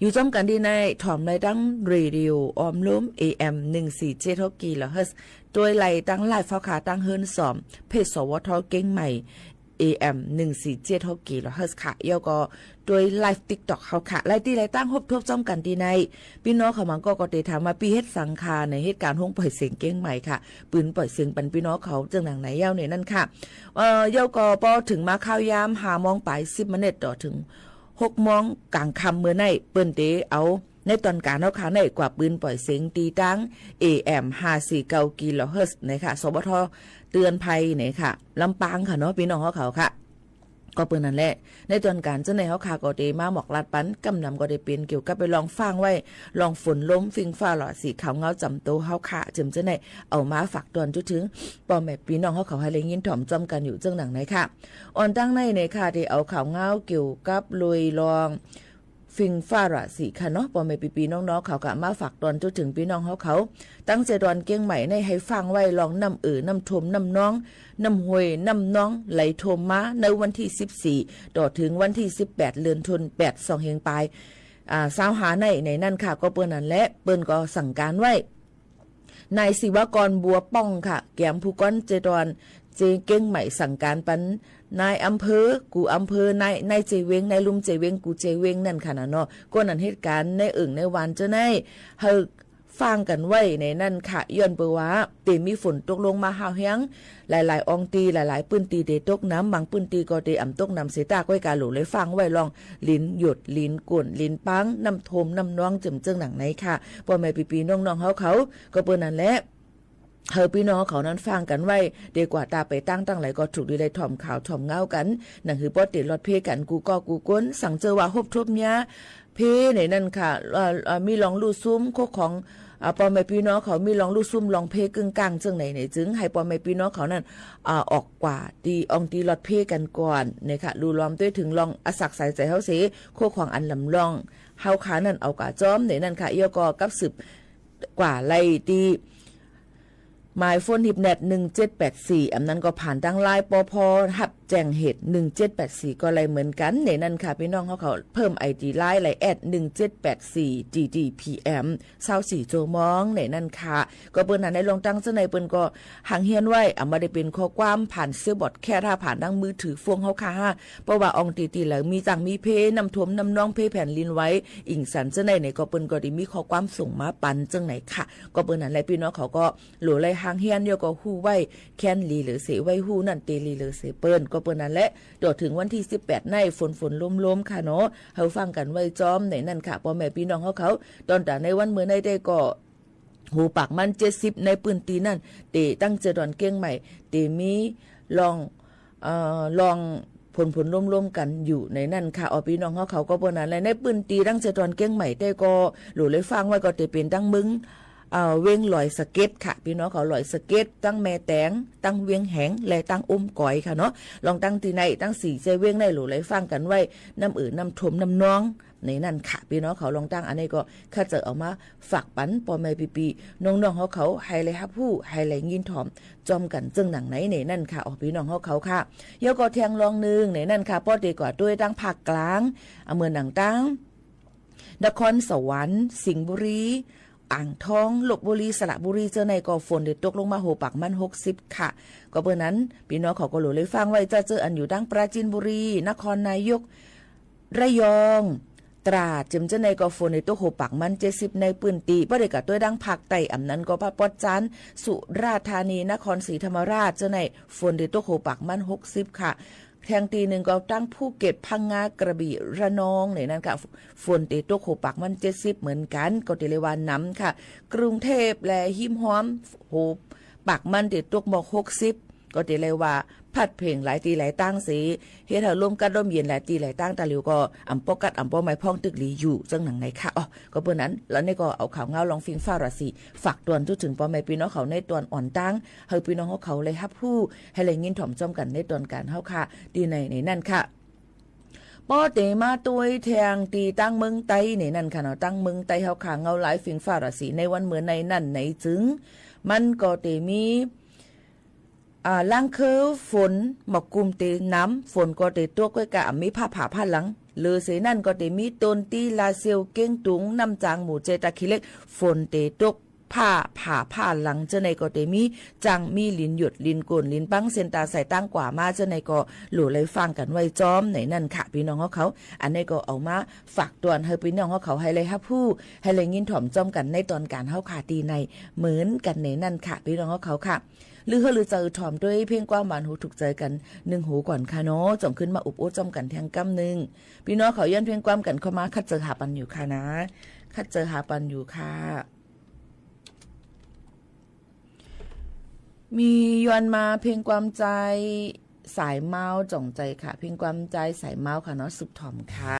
อยู่จอมกันดีในถ่อมในดังเรดิโอออมล้ม AM 147กิโลเฮิรตซ์โดยไล่ตั้งไลฟ์ฟ้าขาตั้งเฮิรนสอมเพจสวทเก่งใหม่ AM 147กิโลเฮิรตซ์ค่ะแล้วก็โดยไลฟ์ TikTok เขาค่ะไล่ที่ไล่ตั้งฮบทบจอมกันดีในพี่น้องเขามันก็ได้ถามมาปีเฮ็ดสังคาในเหตุการณ์ห้องปล่อยเสียงเก่งใหม่ค่ะปืนปล่อยเสียงปันพี่น้องเขาจังหนังไหนเย้าเนี่ยนั่นค่ะเย้าก็พอถึงมาข้าวยาม5 โมงปลาย10 นาทีต่อถึง6 โมงกลางค่ำเมื่อในเปิ้นเตเอาในตอนการเอาขาในกว่าปืนปล่อยเสียงตีตั้ง AM 549กิโลเฮิรตซ์นะคะสวทเตือนภัยเนี่ยค่ะลำปางค่ะเนาะพี่น้องเขาค่ะก็เปิ้นนั่นแหละในตอนการจะในเขาค่ะก็ได้มาหมอกลาดปันกำนำก็ได้เป็นเกี่ยวกับไปลองฟังไว้ลองฝนล้มฟิงฟ้าหลอดสีขาวเงาจำโตเขาค่ะจึงจะในเอามาฝากตอนจุดถึงปอแม่พี่น้องเขาให้เลยยินถ่อมจำกันอยู่จังหนังไหนค่ะอ่อนตั้งในค่ะที่เอาขาวเงาเกี่ยวกับลุยลองฟิงฟ้าหลอดสีค่ะเนาะปอแม่พี่น้องๆเขาก็มาฝากตอนจุดถึงพี่น้องเขาตั้งใจตอนเก่งใหม่ในให้ฟังไว้ลองนำน้ำทมน้ำน้องน้ำห้วยน้ำน้องไหลโทมมาในวันที่14ต่อถึงวันที่18เดือนธันวาคม2เฮงปลายสาวหาในนั่นค่ะก็เปิ้นนั่นแหละเปิ้นก็สั่งการไว้นายศิวกรบัวป้องค่ะแกมผู้ก้อนเจดอนเจเก้งใหม่สั่งการปันนายอำเภอกูอำเภอนายเจเวงนายลุมเจเวงกูเจเวงนั่นค่ะนะเนาะก็นั่นเหตุการณ์ในในวันจะในเฮาฟังกันไว้ในนั่นค่ะย้อนเปว่าเตมีฝนตกลงมาหาวเฮียงหลายๆอองตีหลายๆปื้นตีเดตกน้ำบางปื้นตีก็เดอ่ำตกน้ำเสตาก้อยกาหลูเลยฟังไว้ลองลิ้นหยดลิ้นกุ่นลิ้นปังน้ำทมน้ำน้องจึมเจิงหนังไหนค่ะพ่อแม่ปีน้องๆเขาก็เปิ้นนั่นแหละเฮาพี่น้องเขานั้นฟังกันไว้ดีกว่าตาไปตั้งไหลก็ถูกดีได้ถ่อมข่าวถ่อมเงากันนั่นคือป้อติดรถเพกันกูก้นสั่งเจอว่าฮบทบเนี้ยเพในนั่นค่ะมีลองลู่ซุ้มโคของปอแม่พี่น้องเขามีลองลู่ซุ้มลองเพกึ่งกลางจังไหนจึงให้ปอแม่พี่น้องเขานั้นออกกว่าตีองตีรถเพกันก่อนเนี่ยค่ะดูล้อมด้วยถึงลองอสักใส่ใจเฮาเสโคของอันลำลองเฮาขานั่นเอากะจ้อมในนั่นค่ะเอียกอกับสืบกว่าไล่ตีหมายโฟนฮิปเน็ต1784อันนั้นก็ผ่านตั้งไลน์ปพหับแจ้งเหตุ1784ก็เลยเหมือนกันในนั้นค่ะพี่น้องเขาเพิ่ม ID ไลน์ไลน์แอด1784 GDPM 24โจมองในนั้นค่ะก็เปิ้นนั้นได้ลงตั้งซะในเปิ้นก็หังเฮียนไว้มาได้เป็นข้อความผ่านเสื้อบอดแค่ถ้าผ่านดังมือถือฟวงเฮาค่ะเพราะว่าอองตีแล้วมีจังมีเพน้ำท่วมน้ำน้องเพแผ่นลินไว้อิงสันซะในก็เปิ้นก็ได้มีข้อความส่งมาปันจังไหนค่ะก็เปิ้นนั้นแหละพี่น้องเขาก็หลัวไล่เฮียนเดียวก็ฮู้ไว้แค้นลีหรือเสไว้ฮู้นั่นเตลีหรือเสเปิ้นก็เปิ้นนั่นแหละโดดถึงวันที่18ในฝนล้มๆค่ะเนาะเฮาฟังกันไว้จอมในนั่นค่ะพ่อแม่พี่น้องเขาตอนแต่ในวันมื้อในได้ก็หูปากมัน70ในปืนตีนั่นเตตั้งเจดอนเก้งใหม่เตมีลองผลร่วมๆกันอยู่ในนั่นค่ะพี่น้องเขาก็เปิ้นนั่นแหละในปืนตีตั้งเจดอนเก้งใหม่ได้ก็หลูเลยฟังไว้ก็เตเป็นตั้งมึงเวียงลอยสเก็ตค่ะพี่น้องเขาลอยสเก็ตตั้งแม่แตงตั้งเวียงแหงและตั้งก้อยค่ะเนาะลองตั้งที่ไหนตั้งสีใจเวียงในหลูเลยฟังกันไว้น้ำน้ำทมน้ำน้องในนั่นค่ะพี่น้องเขาลองตั้งอันนี้ก็ข้าจะเอามาฝากปันปอแม่ปีน้องๆเขาไฮไลท์ฮับผู้ไฮไลท์ยินถอมจอมกันจึงหนังไหนในนั่นค่ะพี่น้องเขาค่ะเยอะก็แทงลองนึงในนั่นค่ะป้อเดกว่าด้วยตั้งภาคกลางเมืองหนังตั้งนครสวรรค์สิงห์บุรีอ่างทองลพบุรีสระบุรีเจอในก็ฝนเด็ดตกลงมาโหปากมัน60ค่ะก็เบอร์นั้นพี่น้องเขาก็หลุเลยฟังไว้จะเจออันอยู่ดังปราจีนบุรีนครนายกระยองตราดจึมเจอในก็ฝนเด็ดตกโหปากมัน70ในปืนตีบ่ได้กับตัวดังภาคใต้อำนั้นก็พระปอดจันสุราษฎร์ธานีนครศรีธรรมราชเจอในฝนเด็ดตกโหปากมัน60ค่ะแทงตีหนึ่งก็ตั้งภูเก็ตพังงากระบี่ระนองในนั้นค่ะฝนเตตกโขปักมัน70เหมือนกันก็เตเลวานน้ำค่ะกรุงเทพและหิมหอมโหปักมันเตตกบอก60 ก็ตีเลยว่าพัดเพลงหลายตีหลายตั้งสีเฮ็ดให้ร่วมกันร่มเย็นหลายตีหลายตั้งตาหลิวก็อำปอกัดอำปอไม้พ่องตึกหลีอยู่จังหนังไหนค่ะอ๋อก็เปิ้นนั้นแล้วนี่ก็เอาข่าวเงาลองฟิงฟ้าราศีฝากตวนทุกถึงปอแม่พี่น้องเขาในตวนอ่อนตั้งให้พี่น้องเขาเลยฮับผู้ให้เลยยินถ่อมจอมกันในตอนการเฮาค่ะดีในนั่นค่ะป้อเตมาตุยแทงตีตั้งเมืองไตในนั่นค่ะเนาะตั้งเมืองไตเฮาค่ะเงาหลายฟิงฟ้าราศีในวันเหมือนในนั่นในจึงมันก็เตมีล่างคือฝนหมอกกุมเตน้ำฝนก็เตตัวก้อยกะมีผ้าผ่าผ้าหลังเลือเสนั่นก็เตมีต้นตีลาเซียวเก้งตุงน้ำจางหมูเจตาคิเล็กฝนเตตกผ้าผ่าผ้าหลังเจาในก็เตมีจังมีลินหยุดลินโกนลินปังเซนตาใส่ตั้งกว่ามาเจาในก็หลู่เลยฟังกันไว้จอมไหนนั่นค่ะพี่น้องเขาอันนี้ก็เอามาฝากตวนให้พี่น้องเขาให้เลยฮับผู้ให้เลยยินถ่อมจอมกันในตอนการเฮาขาตีในเหมือนกันไหนนั่นค่ะพี่น้องเขาค่ะหรือเจอถ่อมด้วยเพียงกว้างบานหูถูกใจกันหนึ่งหูก่อนค่ะเนาะจอมขึ้นมาอุบโอ้จอมกันแทงกำหนึ่งพี่น้องเขาย้อนเพียงกว้างกันเข้ามาคัดเจอหาปันอยู่ค่ะนะคัดเจอหาปันอยู่ค่ะมียวนมาเพียงความใจสายเมาจ่องใจค่ะเพียงความใจสายเมาค่ะเนาะสุดถ่อมค่ะ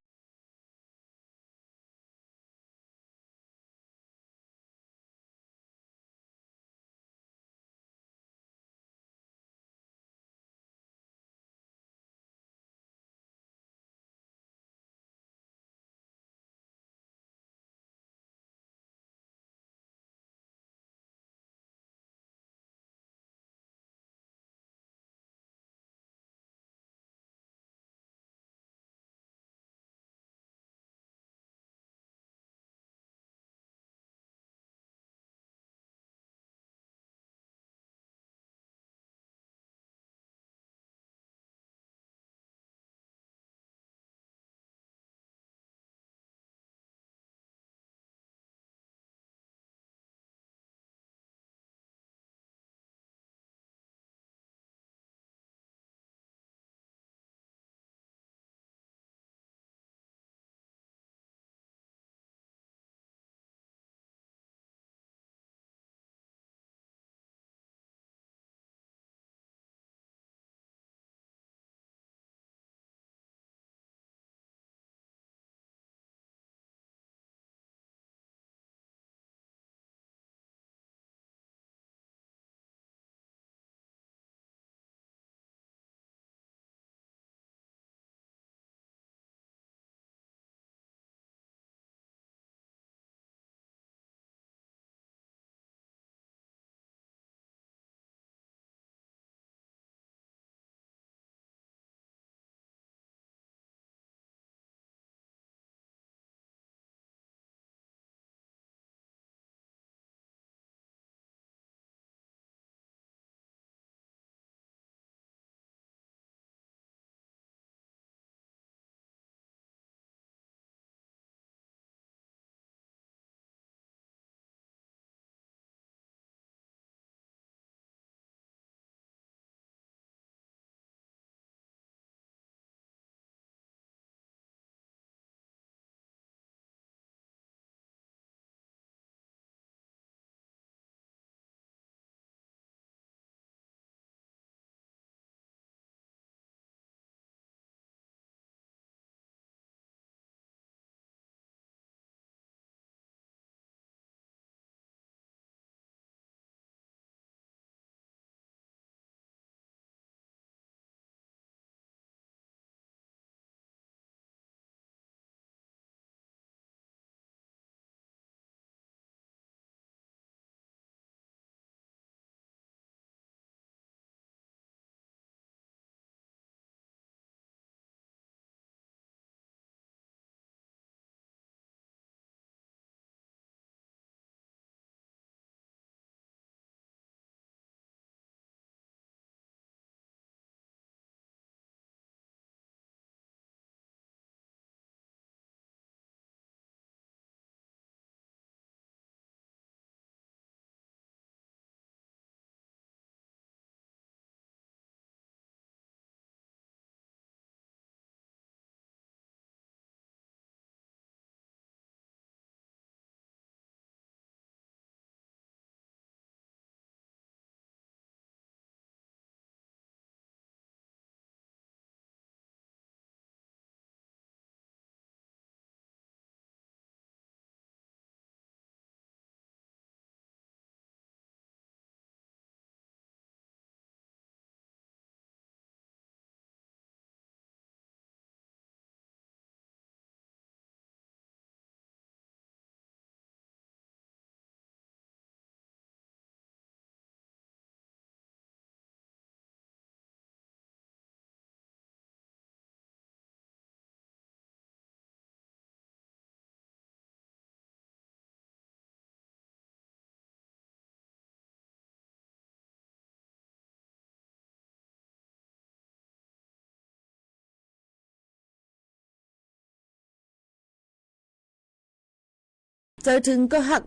เจอถึงก็หัก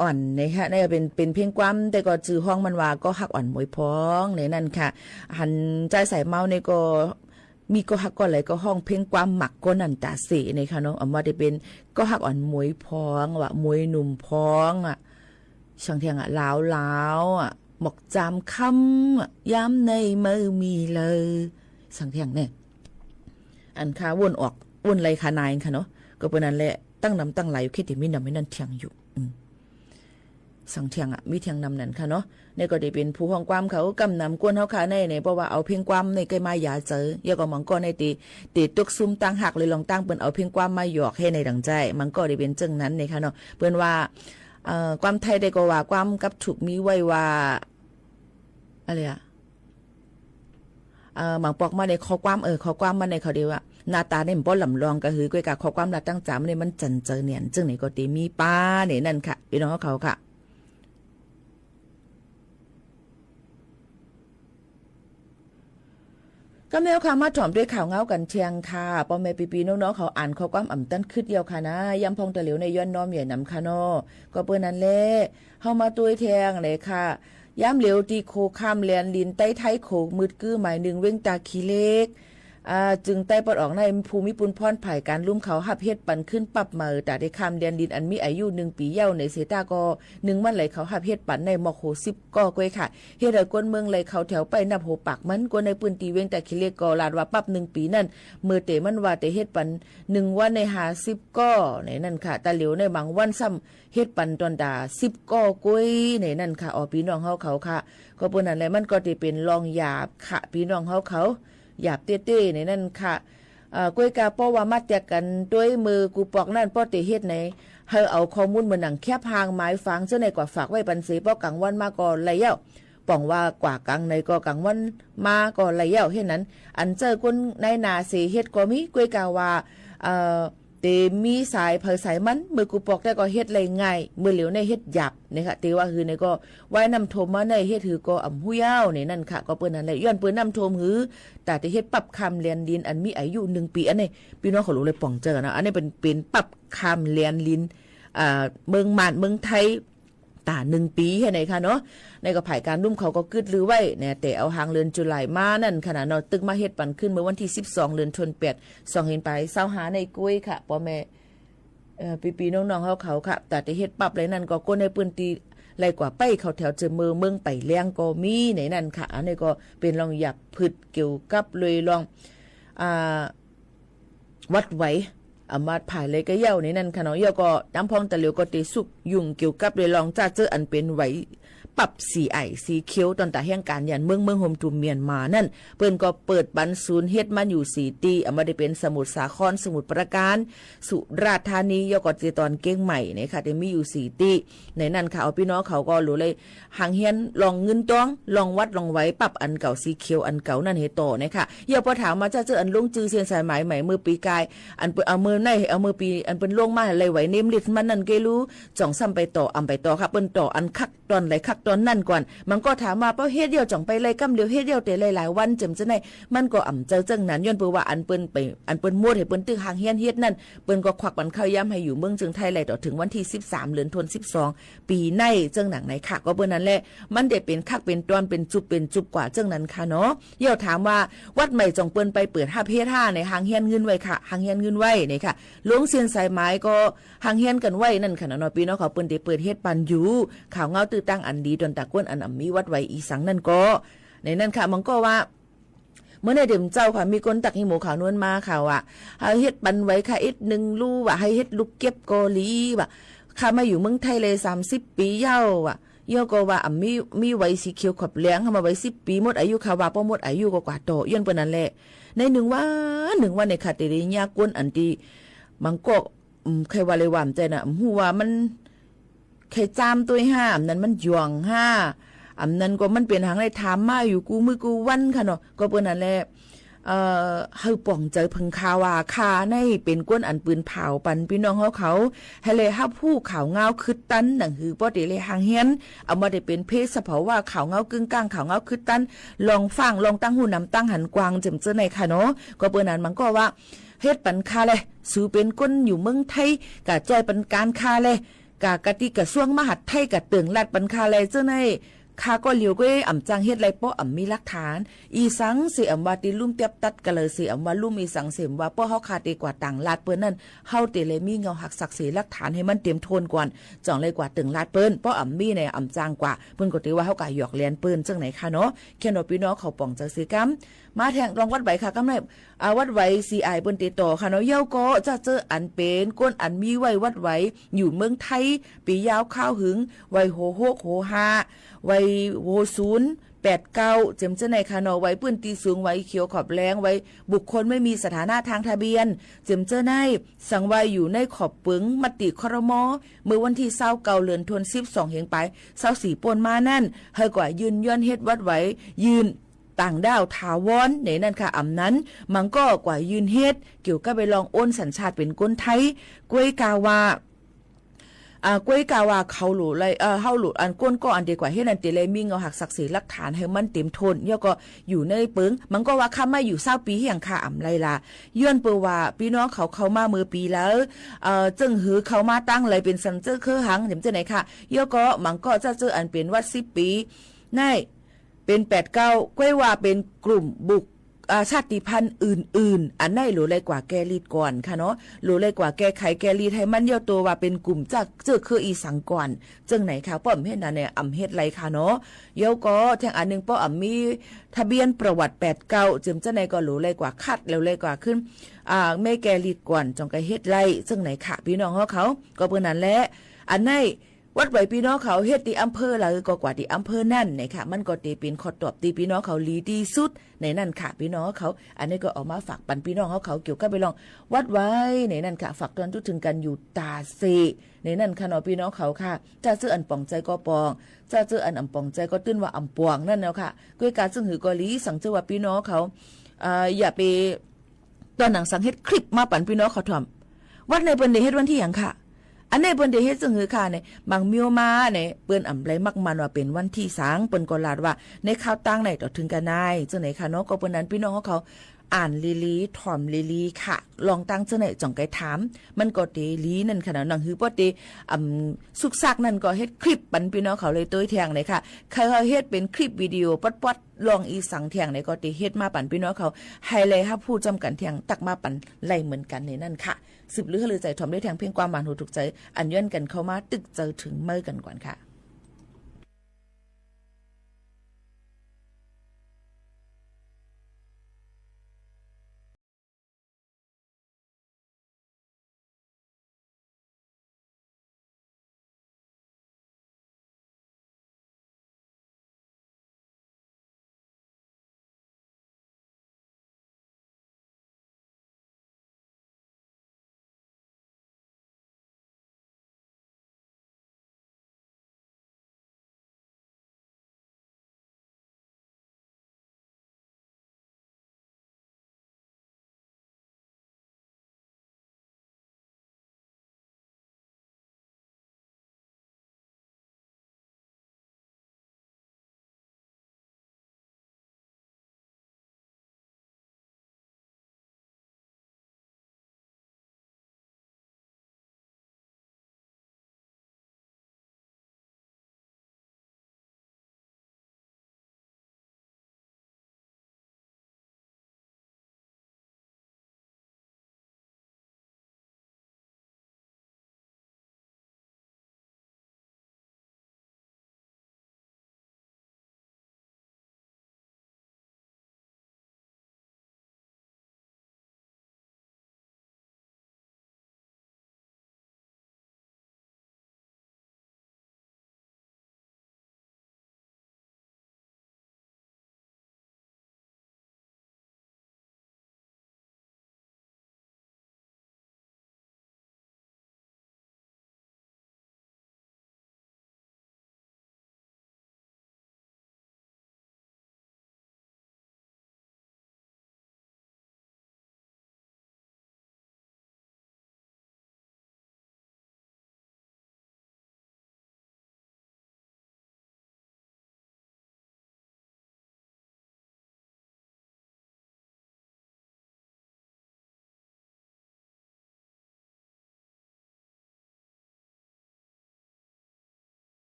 อ่อนนะคะนี่ก็เป็นเพลงความแต่ก็จื่อห้องมันว่าก็หักอ่อนมวยพองในนั่นค่ะหันใจใส่เมาในก็มีก็หักก็อะไรก็ห้องเพลงความหมักก็นันตาเสนะคะเนาะเอามาได้เป็นก็หักอ่อนมวยพองว่ามวยหนุ่มพองอ่ะช่างเทียงอ่ะล้าวอ่ะหมอกจามคำย้ำในมือมีเลยช่างเทียงเนี่ยอันค่ะวนออกวนไรขานายค่ะเนาะก็เป็นนั่นแหละตั้งนำตั้งไหลอยู่คิดที่มีนำไม่นั่นเทียงอยู่สังเทียงอ่ะมีเทียงนำนั่นค่ะเนาะในก็ได้เป็นผู้ห้องความเขากำนำกวนเขาค่ะในเพราะว่าเอาเพียงความในใกล้มาหยาเจอยก็มังก็ในตีตุกซุ่มตั้งหักเลยลองตั้งเปิ้นเอาเพียงความมาหยอกให้ในดังใจมันก็ได้เป็นจังนั้นในค่ะเนาะเปิ้นว่าความไทยได้ก็ว่าความกับถูกมีไว้ว่าอะไรอ่ะหมังปอกมาในข้อความข้อความมาในเขาเดียวว่าหน้าตาเนี่ยมันบ่ลำลองก็คือกวยกับข้อความละตั้งจามเนี่ยมันจันเจอเนี่ยจึงไหนก็ตีมีป้าเนี่ยนั่นค่ะพี่น้องเขาค่ะก็แมวค่ะมาถ่อมด้วยข่าวเงากันเชียงค่ะป้อแม่ปีๆน้องๆเขาอ่านข้อความอ่ำตั้นคืดเดียวค่ะนะย้ำพองตะเหลียวในย้อนน้อมใหญ่นำค่ะเนาะก็เปิ้นนั่นแหละเฮามาตุ้ยแทงเลยค่ะย้ำเหลียวตีโคข้ามแลนลินใต้ไทยโขกมืดกื้อหมายหนึ่งเว้งตาขี้เล็กจึงใต้ปอดออกในภูมิปุนพรภายการลุ่มเขาหับเฮ็ดปันขึ้นปรับมาแต่ได้คำเดียนดินอันมีอายุ1 ปีเย้าในเสตาก็1วันไหลเขาหับเฮ็ดปันในมอกโห10ก็กวยค่ะเฮ็ดให้ก้นเมืองไหลเขาแถวไปนับโหปากมันกวนในปืนตีเว้งแต่ขี้เล็กก็ลาดว่าปรับ1 ปีนั่นมือเตมันว่าแต่เฮ็ดปัน1วันใน50ก็ในนั่นค่ะตาเหลียวในบางวันซ้ำเฮ็ดปันตอนดา10ก็กวยในนั่นค่ะอ๋อพี่น้องเฮาเขาค่ะก็เปิ้นนั่นแหละมันก็สิเป็นรองหยาบค่ะพี่น้องเฮาเขาหยาบเต้ๆในนั่นค่ะกวยกาป้อว่ามัดแจกกันด้วยมือกูปอกนั่นป้อเตเฮ็ดไหนเฮาเอาข้อมูลมาหนังแคบหางไม้ฟังเจ้าในกว่าฝากไว้ปันเสป้อกลางวันมาก่อนไรเย้าป่องว่ากว่ากลางในก็กลางวันมาก่อนไรเย้าเฮ็ดนั้นอันเจอคนในนาเสเฮ็ดก็มีกวยกาว่าเตมีสายเผยสายมันมือกูปอกได้ก็เฮ็ดไรง่ายมือเหลียวในเฮ็ดหยับนะคะเตว่าคือในก็ไว้นำโทมมาในเฮ็ดถือก็อ่ำหู้ยาวในนั่นค่ะก็เปิ้นนั่นแหละย้อนเปิ้นนำโทมหือแต่ที่เฮ็ดปรับคำเรียนดินอันมีอายุ1 ปีอันนี้พี่น้องเขารู้เลยป่องเจอนะอันนี้เป็นปรับคำเรียนลินเมืองมานเมืองไทยตา1 ปีแค่ไหนค่ะเนาะในก็ภายการรุ่มเขาก็กึดลือไว้เนี่ยแต่เอาหางเรือนจุลายมานั่นขนาดเนาะตึกมาเฮ็ดปันขึ้นเมื่อวันที่12เดือนธันวาคม2เห็นไปเศร้าหาในกุ้ยค่ะพ่อแม่ปีๆน้องๆเขาค่ะแต่ที่เฮ็ดปรับเลยนั่นก็ก้นในปืนตีไรกว่าไปเขาแถวเจอเมืองไปเลี้ยงก็มีในนั่นค่ะอันนี้ก็เป็นลองอยากผึดเกี่ยวกับเลยลองวัดไว้มาผ่ายเลยก็เย่าในนั่นค่ะเนาะเย่าก็น้ำพองตะเหลียวก็ตีสุกยุ่งเกี่ยวกับเลยลองจ้าเจออันเป็นไหวปรับสีไอสีเขียวตอนแต่แห่งการยันเมืองโฮมตุมเมียนมานั่นเปิ้นก็เปิดบันศูนย์เฮ็ดมันอยู่4 ตีมาได้เป็นสมุทรสาครสมุทรปราการสุราษฎร์ธานียก็เจตอนเก้งใหม่เนี่ยค่ะได้มีอยู่4 ตีในนั้นค่ะเอาพี่น้องเขาก็รู้เลยหางเฮียนลองเงินต้องลองวัดลองไว้ปรับอันเก่าสีเขียวอันเก่านั่นเฮโตนะคะเย่าพอถามมาจะเจออันลงจือเสียนสายไหมใหม่มือปีกายอันเอามือในเอามือปีอันเป็นลงมาอะไรไหวเนมลิดมันนั่นเกรู้จ่องซ้ำไปต่อไปต่อค่ะเปิ้นต่ออันคักตอนไหลคักตอนนั่นก่อนมันก็ถามมาเป้าเฮ็ดเดียวจ่องไปเลยกำเดียวเฮ็ดเดียวแต่หลายๆวันจำจะได้มันก็เจอจังนั้นย้อนเปิ้นว่าอันเปิ้นไปอันเปิ้นมวดให้เปิ้นตึกหางเฮียนเฮ็ดนั่นเปิ้นก็ควักมันเข้าย้ำให้อยู่เมืองจึงไทยไหลต่อถึงวันที่13เดือนธันวาคม12ปีในจังหนังไหนค่ะก็เปิ้นนั่นแหละมันได้เป็นคักเป็นตอนเป็นจุบกว่าจังนั้นค่ะเนาะเดี๋ยวถามว่าวัดใหม่จ่องเปิ้นไปเปิด5เพศ5ในหางเฮียนเงินไว้ค่ะหางเฮียนเงินไว้นี่ค่ะหลวงเซียนสายไม้ก็หางเฮียนกันไว้นั่นค่ะเนาะพี่น้องเขาเปิ้นได้เปิดเฮ็ดปันอยู่ข่าวเงาตื้อตั้งอันดีตอนตะก้นอันมีวัดไว้อีสังนั่นก็ในนั่นค่ะมันก็ว่าเมื่อในเดิมเจ้าค่ะมีคนตักให้หมูขาวนวลมาค่ะว่าเฮ็ดปันไว้ค่ะอีก1ลู่ว่าให้เฮ็ดลูกเก็บกอลีว่าค่ะมาอยู่เมืองไทยเลย30 ปีเย้าว่ะเย้าก็ว่ามีไว้สีเขียวขอบเลี้ยงมาไว้10 ปีหมดอายุค่ะว่าบ่หมดอายุก็กว่าโตย้อนเปิ้นนั่นแหละใน1 วันในค่ะติริญากวนอันที่มันก็ใครว่าเลยว่าใจน่ะฮู้ว่ามันใครจามตัว5อันนั้นมันหยวง5อันนั้นก็มันเป็นหางได้ถามมาอยู่กูมือกูวันค่ะเนาะก็เปิ้นนั่นแหละเฮาป่องใจพึงคาว่าคาในเป็นก้นอันปืนเผาปันพี่น้องเขาให้เลยฮับผู้ข่าวเงาคึดตันหนังหือบ่ได้เลยหางเฮียนเอามาได้เป็นเพศสะเพาว่าข่าวเงากึ่งกลางข่าวเงาคึดตันลองฟังลองตั้งหูนำตั้งหันกวางจำเจอในค่ะเนาะก็เปิ้นนั้นมันก็ว่าเฮ็ดปันคาเลยสู่เป็นก้นอยู่เมืองไทยกะจ้อยปันการคาเลย กะติกระทรวงมหาดไทยกะเตึงลัดปันคาแลเจ้าในข้าก็เหลียวก็อ่ำจังเฮ็ดไรป้ออ่ำมีหลักฐานอีสังสิอ่ำว่าติลุ่มเตียบตัดกะเลยสิอ่ำว่าลุ่มอีสังเสมว่าป้อเฮาขาดดีกว่าต่างลาดเปิ้นนั่นเฮาติเลยมีเงาหักศักดิ์ศรีหลักฐานให้มันเต็มโทนก่อนจ่องเลยกว่าตึงลาดเปิ้นป้ออ่ำมีในอ่ำจางกว่าเปิ้นก็ติว่าเฮากะหยอกเลียนเปิ้นจังไหนค่ะเนาะแค่นพี่น้องเขาป่องจังสิกำมาแทงลองวัดไหวค่ะกำไรวัดไหว CI เปิ้นติดต่อค่ะเนาะเย้าก็จะเจออันเป็นก้นอันมีไว้วัดไหวอยู่เมืองไทยปียาวข้าวหึงไว้โหโหกโหหาไว้โห089เจ็มเจ้าในคานอไว้ปื้นตีสูงไว้เขียวขอบแรงไว้บุคคลไม่มีสถานะทางทะเบียนเจ็มเจ้าในสังไว้อยู่ในขอบปึงมติครมเมื่อวันที่29เดือนธันวาคม12เฮงไป24ป่นมานั่นเฮากว่ายืนย้อนเฮ็ดวัดไว้ยืนต่างดาวถาวรในนั่นค่ะอำนั้นมันก็กว่ายืนเฮ็ดเกี่ยวกับไปลองโอนสัญชาติเป็นคนไทยกล้วยกาวากล้วยกาวาเขาหลุเลยเฮาหลุอันก้นก็อันดีกว่าเฮ็ดอันติเลยมีเงาหักศักดิ์ศรีหลักฐานให้มันเต็มทนเยาก็อยู่ในปึงมันก็ว่าค่ามาอยู่20ปีเฮียงค่ะอำไรล่ะย้อนเปว่าพี่น้องเขามามือปีแล้วจึงหือเขามาตั้งเลยเป็นสันเจอคือหังเห็นจังไหนค่ะเยาก็มันก็จะเจออันเป็นวัด10ปีในเป็น89กล้วยว่าเป็นกลุ่มบุกชาติพันธุ์อื่นๆอันไหนหรูเลยกว่าแกลีดก่อนค่ะเนาะหรูเลยกว่าแกไขแกลีดให้มันเย่าตัวว่าเป็นกลุ่มจากเจอคืออีสังก่อนจังไหนค่ะป้อมเฮ็ดนั่นเนี่ยอำเฮ็ดไรค่ะเนาะเย่าก็แทงอันนึงป้ออำมีทะเบียนประวัติ89จึงจังไหนก็หรูเลยกว่าคัดแล้วเลยกว่าขึ้นแม่แกลีดก่อนจงก็เฮ็ดไรจังไหนค่ะพี่น้องเขาก็เพิ่นนั่นแหละอันไหนวัดไหวพี่น้องเขาเฮ็ดที่อำเภอละก็กว่าที่อำเภอนั่นนะคะมันก็ตีเป็นข้อตอบที่พี่น้องเขาลีที่สุดในนั่นค่ะพี่น้องเขาอันนี้ก็ออกมาฝากปันพี่น้องเขาเกี่ยวกับไปลองวัดไว้ในนั่นค่ะฝากตอนทุกถึงกันอยู่ตาเซในนั่นค่ะเนาะพี่น้องเขาค่ะจะซื้ออันป่องใจก็ปองจะซื้ออันป่องใจก็ตื้นว่าอำปวงนั่นแล้วค่ะด้วยการซึ่งหือกอลีสั่งเจอว่าพี่น้องเขาอย่าไปตอนหนังสังเฮ็ดคลิปมาปันพี่น้องเขาทำวัดในเปิ้นได้เฮ็ดวันที่หยังค่ะอันนี้เปิ้นได้เฮ็ดจังหือค่ะเนี่ยบางมิวมาเนี่ยเปิ้นอำไรมักมันว่าเป็นวันที่3เปิ้นก็ลาดว่าในข่าวตั้งไหนต่อถึงกันนายจังไหนค่ะเนาะก็เปิ้นนั้นพี่น้องเขาอ่านลีถ่อมลีค่ะลองตั้งจังไหนจ่องไกถามมันก็เตลีนั่นค่ะหนังหือบ่เตสุกซักนั่นก็เฮ็ดคลิปปันพี่น้องเขาเลยเต้ยแทงเลยค่ะใครเฮ็ดเป็นคลิปวิดีโอป๊อดลองอีสังแทงในก็เตเฮ็ดมาปันพี่น้องเขาไฮไลท์ครับผู้จำกันแทงตักมาปันไล่เหมือนกันในนั่นค่ะสืบลือให้ลือใจถ่อมได้แทงเพียงความหวานหูถูกใจอันย้อนกันเข้ามาตึกเจอถึงเมื่อกันก่อนค่ะ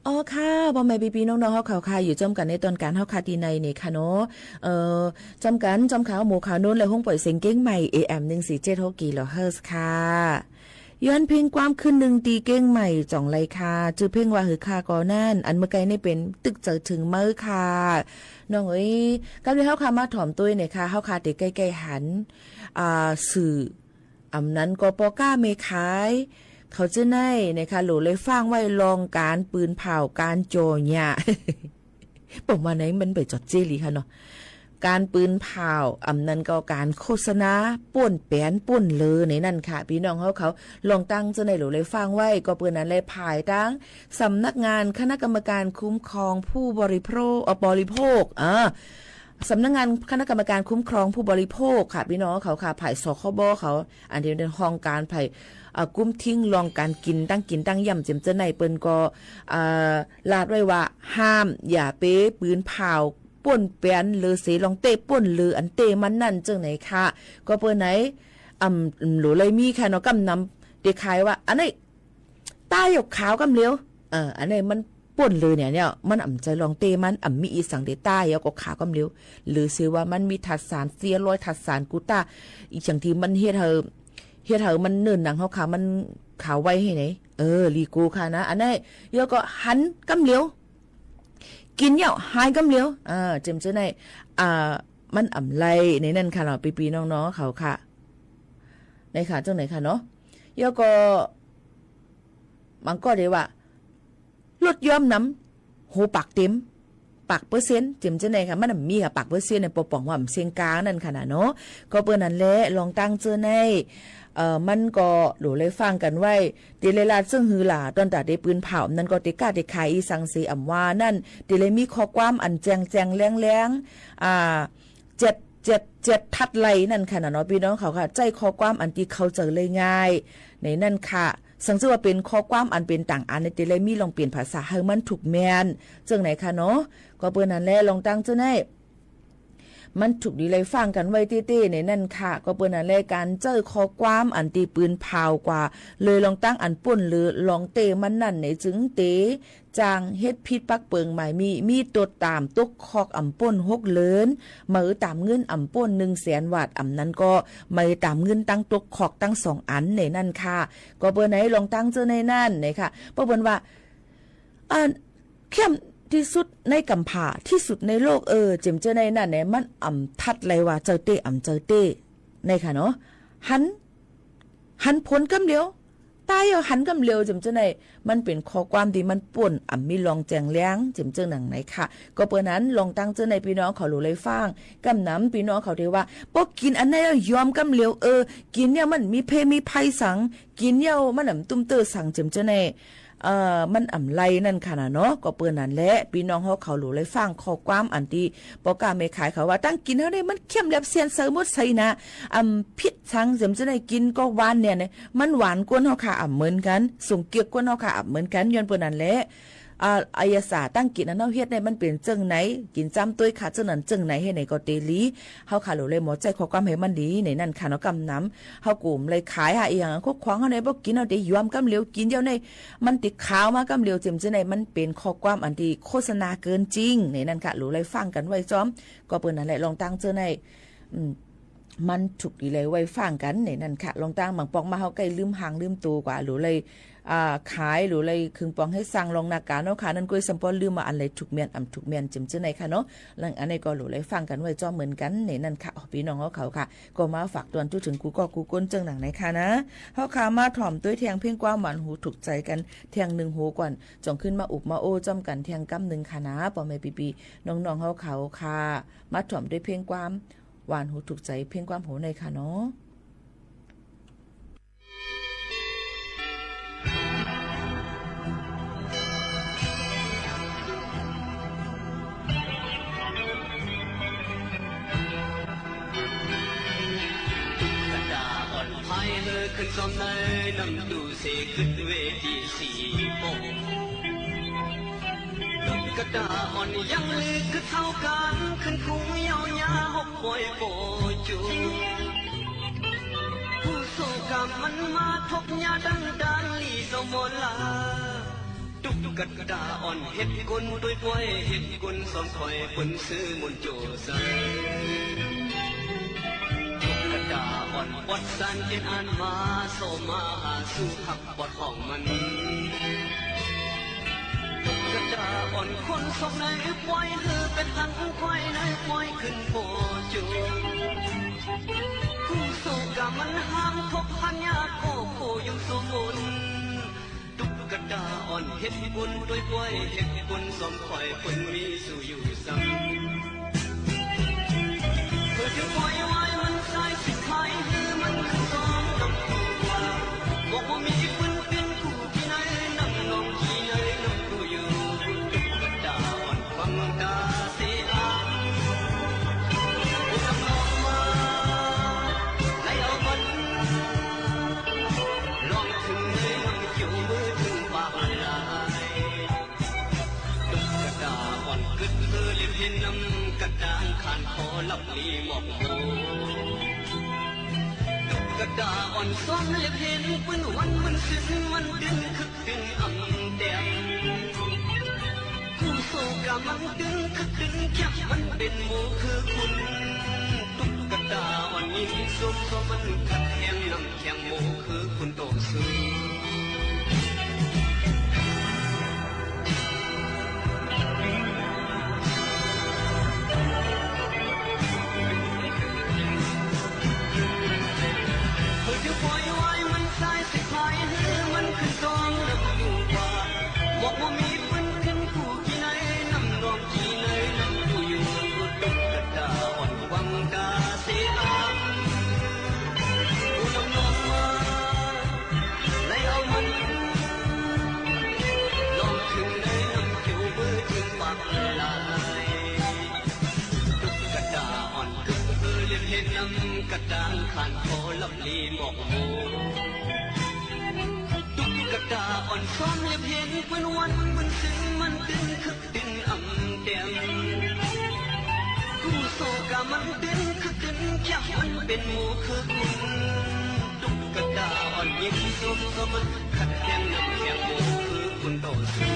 อ๋อค่ะพ่อแม่พี่ๆน้องๆเฮาข่าวค่ะอยู่จอมกันในตอนการเฮาคาตีในนี่ค่ะเนาะจอมกันจอมข่าวหมู่ข่าวนู้นและห้องปล่อยเสียงเก้งใหม่ AM 147กิโลเฮิรตซ์ค่ะย้อนเพลงความขึ้นหนึ่งตีเก้งใหม่จ่องไรค่ะจือเพลงว่าหือคาก่อนั่นอันเมื่อไกลนี่เป็นตึกเจอถึงเมื่อค่ะน้องเอ้ยกับที่เฮาคามาถ่อมตุ้ยเนี่ยค่ะเฮาคาติใกล้ๆหันสื่ออำนั้นก็ปอก้าเมขายเขาจะไหนนะคะโหลเลยฟังไว้ลองการปืนเผาการโจเนี่ย บอกมาไหนมันไปจดเจลีค่ะเนาะการปืนเผาอำนั้นก็การโฆษณาป่วนแปนป่วนเลอในนั่นค่ะพี่น้องเขาลองตั้งจะไหนโหลเลยฟังไว้ก็เปื้อนนั้นเลยภายตั้งสำนักงานคณะกรรมการคุ้มครองผู้บริโภคสำนักงานคณะกรรมการคุ้มครองผู้บริโภคค่ะพี่น้องเขาค่ะภายสคบเขาอันที่เป็นห้องการภายกุ้มทิ้งลองการกินตั้งย่ำเจ็มเจในเปิ้นก็ลาดไว้ว่าห้ามอย่าเป้ปืนเผาป่นแปนหรือเสลองเตะป่นหรืออันเตมันนั่นจังไหนค่ะก็เปิ้นไหนหรือเลยมีค่ะเนาะกำนำเด็กขายว่าอันนี้ตายหยกขาวกำเลี้ยวอันนี้มันป่นเลยเนี่ยมันใจลองเตมันมีอีสังเดต้าแล้วก็ขาวกำเลี้ยวหรือสิว่ามันมีถัดสารเสียร้อยถัดสารกูต้าอีกอย่างที่มันเฮ็ดเธอมันเนินหนังเขาขามันขาวไว้ให้ไหนลีกูค่ะนะอันนี้เยอะก็หันกำเลี้ยวกินเหยาหายกำเลี้ยวเจมเจ้าในมันไรในนั่นค่ะเราปีน้องๆเขาค่ะในค่ะจังไหนค่ะเนาะเยอะก็มันก็เดี๋ยวว่าลดย้อมน้ำหูปากเต็มปากเปอร์เซ็นต์เจมเจ้าในค่ะมันมีค่ะปากเปอร์เซ็นต์ในปป่องว่าเสียงกลางนั่นค่ะนะเนาะก็เปิ้นนั่นแหละลองตั้งเจ้าในมันก็หลูเลยฟังกันไว้ติเลลาซึ่งฮือหล่าตอนแต่ได้ปืนเผานั่นก็ติกาติขายอีสังสีอำว่านั่นติเลยมีข้อความอันแจงแรง7ทัดไหลนั่นค่ะเนาะพี่น้องเขาค่ะใจข้อความอันที่เขาเจอเลยง่ายในนั่นค่ะสังเกตว่าเป็นข้อความอันเป็นต่างอันในติเลยมีลองเปลี่ยนภาษาให้มันถูกแมนจังไหนค่ะเนาะก็เปิ้นนั่นแหละลองตั้งเจ้าแน่มันถูกดีเลยฟังกันไว้เต้ๆในนั่นค่ะก็เปิ้นนั่นแหละการเจอข้อความอันตีปืนเผากว่าเลยลองตั้งอันป่นหรือลองเตมันนั่นในจึงเตจางเฮ็ดพิษปักเปิงหมายมีตัวตามตกคอกอ่ำป่น6เลินมือตามเงินอ่ำป่น100,000 บาทอ่ำนั้นก็มือตามเงินตั้งตกคอกตั้ง2อันในนั่นค่ะก็เปิ้นไหนลองตั้งเจอในนั่นนะคะเพราะเปิ้นว่าเข้มที่สุดในกำผาที่สุดในโลกเจมเจอในนั่นเนี่ยมันทัดเลยว่าเจอเต้ในค่ะเนาะหันผลกำเดียวตายหันกำเลียวเจมเจอในมันเป็นข้อความที่มันป่นมีลองแจงแล้งเจมเจอหนังไหนค่ะก็เปิ้นนั้นลองตั้งเจอในพี่น้องเขารู้เลยฟังกำน้ำพี่น้องเขาเรียกว่าพอกินอันไหนยอมกำเลียวกินเนี่ยมันมีเพมีภัยสังกินเนี่ยมันตุ้มเตอสังเจมเจอในมันไรนั่นค่ะนะเนาะก็เปิ้นนั่นแหละพี่น้องเขาหลูเลยฟังข้อความอันที่ปอกาไม่ขายเขาว่าตั้งกินเฮาได้มันเข้มแลบเสียนเสมหมดใส่นะพิษสังเสมจะได้กินก็หวานเนี่ยมันหวานกว่าเฮาค่ะเหมือนกันส่งเกียกกว่าเฮาค่ะเหมือนกันย้อนเปิ้นนั่นแหละอายศาตั้งกินอันเฮาเฮ็ดได้มันเป็นจังไหนกินจ้ำต้วยค่ะจังนั้นจังไหนให้ไหนก็เตลีเฮาค่ะหลูเลยหมอใจข้อความให้มันดีในนั่นค่ะเนาะกำน้ำเฮากลุ่มเลยขายหาอีหยังคุกขวางเฮาได้บ่กินเฮาได้ยอมกำเหลียวกินเดียวในมันติดขาวมากำเหลียวเจ็มจังไหนมันเป็นข้อความอันที่โฆษณาเกินจริงในนั่นค่ะหลูเลยฟังกันไว้จ้อมก็เปิ้นนั่นแหละลองตั้งเจอในมันถูกดีเลยไว้ฟังกันในนั่นค่ะลองตั้งบางปองมาเฮาใกล้ลืมหางลืมตัวกว่าหลูเลยขายหรืออะไรคึงปองให้สั่งลองนาการเนาะค่ะนั่นก็สัมปอลืมมาอันไรถูกเมียนถูกเมียนจิมเจอในค่ะเนาะหลังอันนี้ก็หลูเลยฟังกันไว้จ้อเหมือนกันในนั่นค่ะพี่น้องเขาค่ะก็มาฝากตวนทุกถึงกูก้นจังหนังในค่ะนะเฮาค่ะมาถ่อมด้วยเทียงเพียงกว่าหมันหูถูกใจกันเทียง1หูก่อนจ่องขึ้นมาอุบมาโอจ้อมกันเทียงกำ1ค่ะนะปอแม่ปีน้องๆเขาค่ะมาถ่อมด้วยเพียงความหวานหูถูกใจเพียงความหูในค่ะเนาะขึ้นซ้อมในนำดูเสขึ้นเวทีสีโป่งดอกกระดาอ่อนยังลือคือเท่ากันขึ้นคุ้งยาวยาหกปล่อยโปจูผู้โศกรรมมันมาทบยาดังลีสมลาตุก กระดาอ่อนเฮ็ดกุนด้วยป่วยเฮ็ดกุนสอมคอยปนซื้อมุนโจใส่กระดาอ่อนบดสันเป็นอันมาโซมาหาสู้ขับบดของมันกระดาอ่อนคนสองในปล่อยเฮือเป็นหังควายในปล่อยขึ้นโปจูคู่สู้กับมันห้ามทบพันยาโคโคยังสมบูรณ์กระดาอ่อนเฮ็ดบุญด้วยป่วยเฮ็ดบุญสมคอยคนมีสู่อยู่ซ้ำเพื่อจะปล่อยไว้มันใส่สิขายให้มันขึ้นซ้อมนำคู่ว่าบอกว่ามีปืนเป็นคู่ที่ไหนนำน้องที่ไหนนำคู่อยู่กระดาอ่อนฟังตาเสียผู้นำน้องมาไล่เอามันลองถึงเลยน้องเกี่ยวมือเห็นน้ำกระดานขานคอลับลีหมอกโมกระดาอ่อนซ้อมเล็บเห็นปืนวันมันซึ้งมันดึงคึกดึงอ่ำแดงผู้โศกมันดึงคึกดึงแคบมันเป็นโมคือคุณตุ๊กระดาอ่อนยิ่งส้มซ้อมมันขัดแข็งน้ำแข็งโมคือคุณโตซื้อปล่อยไว้มันใส่สิขายให้มันขึ้นตองนำอยู่ว่าบอกว่ามีปืนขึ้นคู่ที่ไหนนำนองที่ไหนนำอยู่อยู่ตุ๊กตาอ่อนวังตาเสียผู้นำน้องมาไล่เอามันลองถึงไหนนำเกี่ยวมือถึงปากลายตุ๊กตาอ่อนกึกเลี้ยงเห็นน้ำกระดานขันคอลับลีหมอกโมตุ๊กตาอ่อนซ้อมเล็บเห็นเป็นวันมันซึ้งมันดึงคึกดึงอ่ำแดงคู่โซกามันดึงคึกดึงแค่มันเป็นหมูคือคุณตุ๊กตาอ่อนยิ่งส้มก็มันขัดแย้งน้ำแข็งหมูคือคุณโตสู้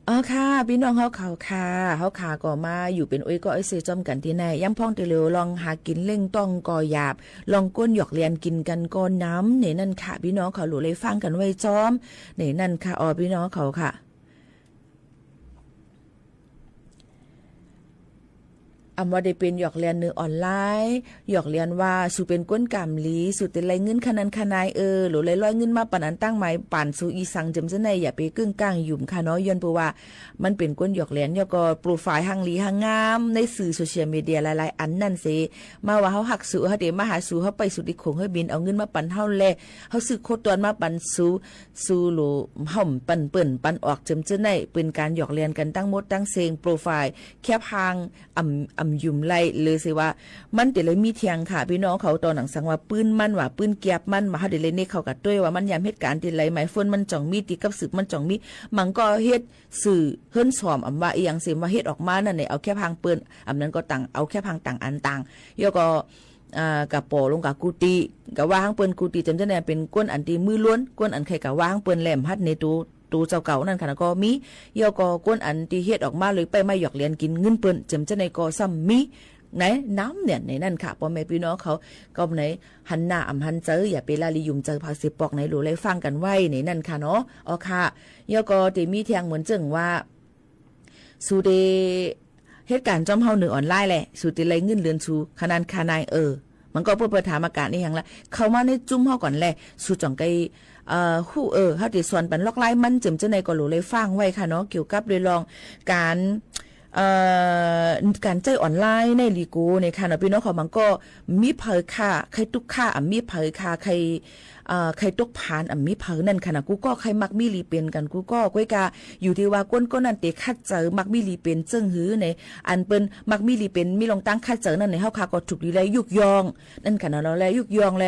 อ๋อค่ะพี่น้องเฮาเขาค่ะเฮาขาก็มาอยู่เป็นอ้อยก็อ้อยเซจอมกันที่ไหนย่ำพ่องเตเร็วลองหากินเล่งต้องก่อหยาบลองก้นหยอกเลียนกินกันก่อนน้ำเนี่ยนั่นค่ะพี่น้องเขาหลูเลยฟังกันไว้จอมเนี่ยนั่นค่ะอ๋อพี่น้องเขาค่ะว่าได้เป็นหยอกเรียนเนื้อออนไลน์หยอกเรียนว่าสู่เป็นก้นกำลีสู่แต่ไรเงินขนันขนายหรือเลยร้อยเงินมาปานนั้นตั้งหมายป่านสู่อีสังจำซะในอย่าไปกึ่งกลางหยุ่มค่ะเนาะย้อนเพราะว่ามันเป็นก้นหยอกเรียนยก็โปรไฟล์หังลีหังงามในสื่อโซเชียลมีเดียหลายๆอันนั่นสิมาว่าเฮาหักสู่เฮาได้มาหาสู่เฮาไปสู่ดิคงเฮาบินเอาเงินมาปันเฮาแลเฮาซื้อโคตรตอนมาปันสู่โหลห่อมปันเปิ้นปันออกจำซะในเป็นการหยอกเรียนกันตั้งมดตั้งเซงโปรไฟล์แคบหางยุ่มไล่เลยสิว่ามันแต่เลยมีเทียงค่ะพี่น้องเขาตอนหนังสังว่าปืนมันว่าปืนเกียบมันมาเฮาได้เลยนี่เขาก็ด้วยว่ามันยามเหตุการณ์ที่ไหลหมายฝนมันจ่องมีติกับสึกมันจ่องมีมันก็เฮ็ดสื่อเฮิรนสอมว่าอีหยังสิว่าเฮ็ดออกมานั่นเอาแค่พังปืนนั้นก็ต่างเอาแค่พังต่างอันต่างยก็กับโปลงกับกูตีกับว่าหังเปิ้นกูตีจำได้เนี่ยเป็นก้นอันตีมือล้วนก้นอันไข่กับว่าหังเปิ้นแหลมฮัดในตูเจ้าเก่านั่นค่ะก็มียก็ก้นอันที่เฮ็ดออกมาเลยไปไม่หยอกเลียนกินเงินเปิ้นจำได้ในก็ซ้ำมีไหนน้ำเนี่ยในนั่นค่ะพ่อแม่พี่น้องเขาก็ไหนหันหน้าหันเจออย่าไปลาลิยุมเจอภาษีปอกไหนหลูเลยฟังกันไว้ในนั่นค่ะเนาะอ๋อค่ะยก็ตีมีเทียงเหมือนจึงว่าสูเดเหตุการณ์จอมเฮาเหนือออนไลน์แหละสูติไรเงินเรือนสูขนาดคานายมันก็เพื่อถามอาการนี่อย่างละเข้ามาในจุ่มเฮาก่อนแหละสูจ่องไกฮู้เฮาติส่วนปันล็อกไลน์มันจำจะในก็หลูเลยฟังไว้ค่ะเนาะเกี่ยวกับเรื่องลองการใจออนไลน์ในลีกูในค่ะเนาะพี่น้องเขามันก็มีเผยค่าใครทุกค่ามีเผยค่าใคร ใครตกผ่านมีเผอนั่นค่ะนะกูก็ใครมักมีลีเป็นกันกูก็ก้อยกาอยู่ที่ว่าก้นนั่นเตคัดเจอมักมีลีเป็นจึงหือในอันเปิ้นมักมีลีเป็นมีลองตั้งคัดเจอนั่นในเฮาค่ะก็ถูกดีแลยุกยองนั่นค่ะนะเราแลยุกยองแล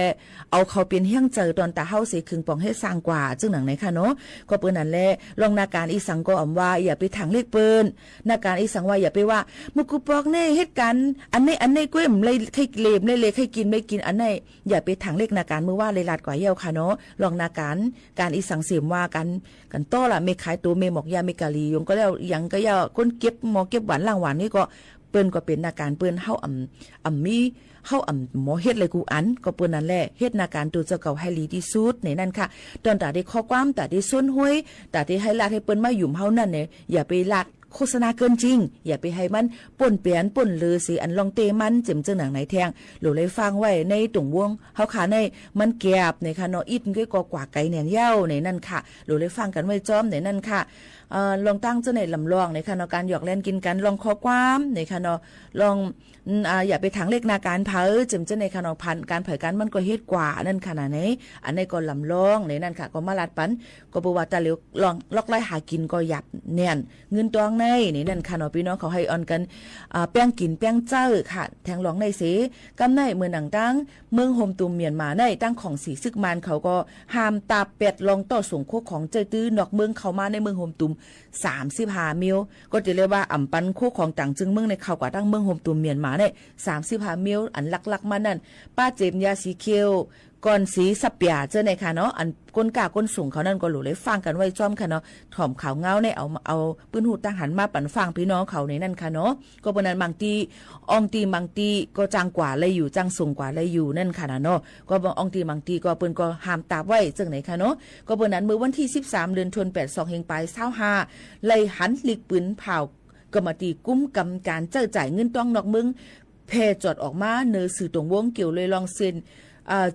เอาเขาเป็นเฮียงเจอตอนตาเฮาเสคึงปองให้สร้างกว่าจึงหนังไหนค่ะเนาะก็เปิ้นนั่นแลลองนาการอีสังก็อำว่าอย่าไปทางเลขเปิ้นนาการอีสังว่าอย่าไปว่ามุกูปอกแน่เฮ็ดกันอันนี้ก้วยมเลยให้เลมเลยให้กินไม่กินอันไหนอย่าไปทางเลขนาการมือว่าเลยลาดกว่าเหี่ยวค่ะเนาะลองนาการอีสังเสมว่ากันต้อล่ะเมขายตัวเมหมอกยาเมกาลียงก็แล้วยังก็ยาก้นเก็บหมอเก็บหวานล่างหวานนี่ก็เปิ้นก็เป็นนาการเปิ้นเฮามีเฮาหมอเฮ็ดเลยกูอันก็เปิ้นนั่นแหละเฮ็ดนาการตัวเจ้าเก่าให้ลีที่สุดในนั่นค่ะตอนตาได้ข้อความตาได้ส้นห้วยตาได้ให้ลาดให้เปิ้นมาหยุ่มเฮานั่นเนี่ยอย่าไปลาดโฆษณาเกินจริงอย่าไปให้มันป่นเปลี่ยนป่นลือสิอันลองเตมันเจ็มเจ้าหนังไหนแทงหรือเลยฟังไว้ในตุ่งวงเฮาขาในมันแกบในค่ะเนาะอิดก็กว่าไก่แหนนเย้าในนั่นค่ะหรือเลยฟังกันไว้จ้อมในนั่นค่ะลองตั้งเจ้าในลำลองในค่ะเนาะการหยอกเล่นกินกันลองข้อความในค่ะเนาะลองอย่าไปทางเลขนาการเผอเจ็มเจ้าในค่ะเนาะพันการเผยกันมันก็เฮ็ดกว่านั่นขนาดไหนอันในก็ลำลองในนั่นค่ะก็มาลาดปันก็บ่ว่าตาเหลียวลองลอกไล่หากินก็หยับแน่นเงินตองในนั่นค่ะเนาะพี่น้องเขาให้ออนกันแป้งกินแป้งเจ้าค่ะแทงร้องในเสกำในเมืองหนังตั้งเมืองโฮมตุมเมียนมาในตั้งของสีซึกมันเขาก็ห้ามตาเป็ดลองต่อส่งโคกของเจตื้อนอกเมืองเขามาในเมืองโฮมตุม35มิลก็จะเรียกว่าอ่ำปันโคกของต่างจึงเมืองในเขากว่าตั้งเมืองโฮมตุมเมียนมาใน35มิลอันลักๆมานั่นป้าเจมยาสีเขียวก่อนสีสับเปียเจอในค่ะเนาะอันก้นกาก้นสูงเขานั่นก็หลุเลยฟังกันไว้จ้อมค่ะเนาะถ่อมขาวเงาในเอาปืนหูตั้งหันมาปั่นฟังพี่น้องเขาในนั่นค่ะเนาะก็ปนั้นบางทีอองตีบางตีก็จังกว่าเลยอยู่จังสูงกว่าเลยอยู่นั่นค่ะเนาะก็บางอองตีบางตีก็เปิ้นก็ห้ามตาไว้จังไหนค่ะเนาะก็ปนั้นเมื่อวันที่13เดือนธันวาคม2เฮงปลาย25เลยหันหลีกปืนเผากรรมตีกุ้มกำการเจ้าจ่ายเงินต้องนอกมึงเพจอดออกมาเนอสื่อตรงวงเกี่ยวเลยลองเซ็น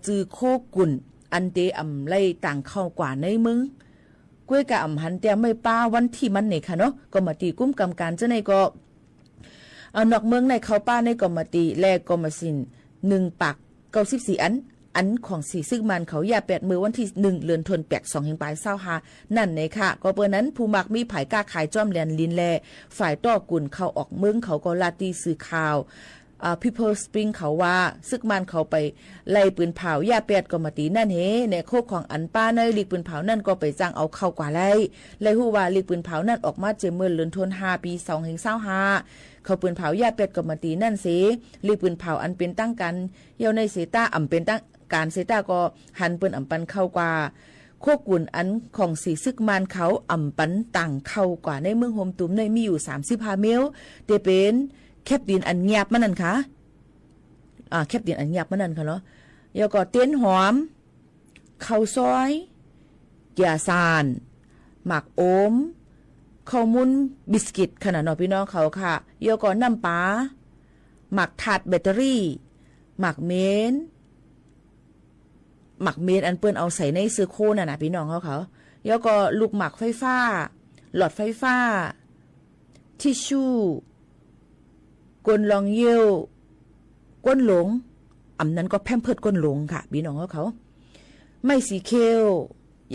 จือโคกุ่นอันเตไล่ต่างเข้ากว่าในมึงก้วยกะหันเตียไม่ป้าวันที่มันเนี่ยค่ะเนาะก็มาตีกุ้มกำการเจ้าในก็นอกเมืองในเขาป้าในก็มาตีแลก็มาสิน1ปัก94อันของสีซึ่งมันเขาอย่า8มือวันที่1เดือนธันวาคม2เฮงปลาย25นั่นเนี่ยค่ะก็เปิ้นนั้นผู้มักมีไผกล้าขายจ้อมแลนลินแลฝ่ายต้อกุ่นเขาออกเมืองเขาก็ลาตีสื่อข่าวPeople Spring เขาว่าซึกมันเขาไปไล่ปืนเผาย่าแปดก็มาตีนั่นเฮในโคกของอันป้าเนยลีกปืนเผานั่นก็ไปจ้างเอาเข้ากว่าไล่ฮู้ว่าลีกปืนเผานั่นออกมาเจมเมื่อเดือนธันวาคมปี2525เขาปืนเผาย่าแปดก็มาตีนั่นสิลีกปืนเผาอันเป็นตั้งกันเยาในเซต้าเป็นตั้งการเซต้าก็หันปืนปันเข้ากว่าโคกุนอันของสีซึกมันเขาปันต่างเข้ากว่าในเมืองโฮมตุมในมีอยู่35เมลเตเป็นแคบดินอันเงียบมันนั่นค่ะแคบดินอันเงียบมันนั่นค่ะเนาะแล้วก็เต้นหอมข้าวซอยเกี๊ยซานหมักโอมข้าวมุนบิสกิตขนาดเนาะพี่น้องเขาค่ะแล้วก็น้ำปลาหมักถาดแบตเตอรี่หมักเมนอันเปิ้นเอาใส่ในเสื้อโค้น่ะนะพี่น้องเขาแล้วก็ลูกหมักไฟฟ้าหลอดไฟฟ้าทิชชู่ก้นลองเยี่ยวก้นหลงนั้นก็แพมเพิร์ดก้นหลงค่ะพี่น้องเขาไม่สีเคล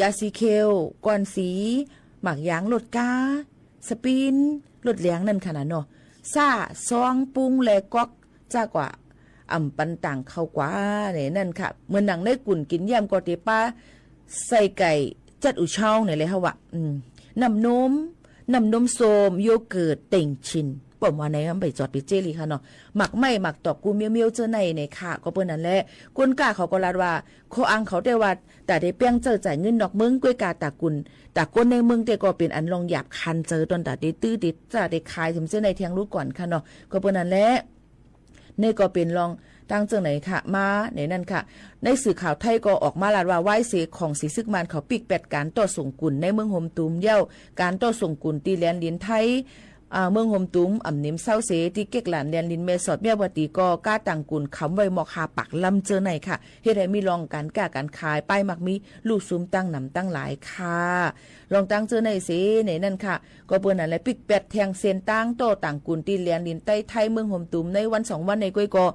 ยาสีเคลก้อนสีหมักยางลดกาสปินลดเหลียงนั่นขนาดเนาะซ่าซองปุ้งแลก๊อกจ้ากว่าปันต่างเข้ากว่าเนี่ยนั่นค่ะเหมือนหนังได้กุ่นกินย่ำกอเตป้าใส่ไก่จัดอุช่องเนี่ยเลยค่ะว่าน้ำนมโสมโยเกิร์ตเต่งชินผมว่าในมันไปจอดไปเจลีค่ะเนาะหมักไม่หมักตอกกูเมียวเจอในค่ะก็เปิ้นนั่นแหละกวนกาเขาก็ลาดว่าเขาอังเขาได้ว่าแต่ได้เปี้ยงเจอจ่ายเงินนอกเมืองก้วยกาตากุนตาก้นในเมืองแต่ก็เป็นอันลองหยาบคันเจอตอนตาได้ตื้อติดจะได้ขายถึงเจอในเทียงรู้ก่อนค่ะเนาะก็เปิ้นนั่นแหละนี่ก็เป็นลองตั้งจังไหนค่ะมาในนั่นค่ะในสื่อข่าวไทยก็ออกมาลาดว่าไหว้เสกของสีซึกมันเขาปิกแปดการต่อส่งกุนในเมืองโฮมตุมเย้าการต่อส่งกุนตีแลนดินไทยเมืองโฮมตุมนิมเศร้าเสที่เก็กหลานเรียนลินเมสอดเมียวตีก็ก้าต่างกุนคำไว้หมอกหาปักลำเจอไหนค่ะเฮ็ดให้มีลองการก้าการขายป้ายมักมีลูกซุ้มตั้งหนำตั้งหลายค่ะ ลองตั้งเจอในเสในนั่นค่ะก็เปิ้นนั่นแหละปิกแปดแทงเส้นตั้งโตต่างกุนตีเลียนลินใต้ไทยเมืองห่มตุ่มในวัน2วันในก้อยก็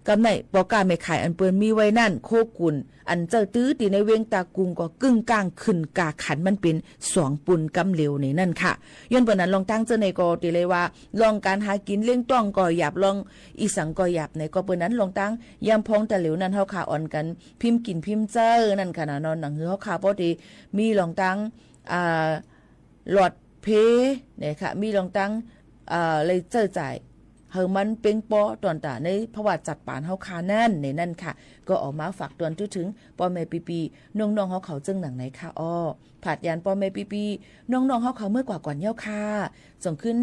กำไหนปอกาไม่ขายอันเปิ้นมีไว้นั่นโคกุนอันเจ้าตื้อตีในเวงตากุงก็กึ่งกลางขึ้นกาขันมันเป็น2ปุ่นกำเหลวในนั่นค่ะย้อนเปิ้นนั้นลองตั้งเจอในก็ตีเลยว่าลองการหากินเลี้ยงต้องก็หยาบลองอีสังก็หยาบในก็เปิ้นนั้นลองตั้งยามพองแต่เหลวนั้นเฮาขาอ่อนกันพิมพ์กินพิมพ์เจอนั่นค่ะนอนหนังเฮาขาบ่ดีมีลองตั้งหลอดเพเนี่ยค่ะมีลองตั้งเลยเจอจ่ายเฮามันเป็งปอตอนตาในภาวะจัดปานเฮาคานั่นในนั่นค่ะก็ออกมาฝากตอนถึงป้อแม่ปีๆน้องๆเฮาเขาจึงหนังไหนค่ะอ้อผาดยานป้อแม่ปีๆน้องๆเฮาเขาเมื่อกว่าก่อนเย้าค่ะส่งขึ้น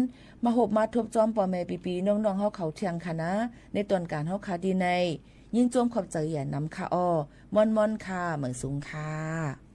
มาหบมาทบจอมป้อแม่ปีๆน้องๆเฮาเขาเที่ยงค่ะนะในตอนการเฮาคาดีในยิ่งจมขอบใจอย่านำค่ะอ้อม่อนๆค่ะเหมือนสูงค่ะ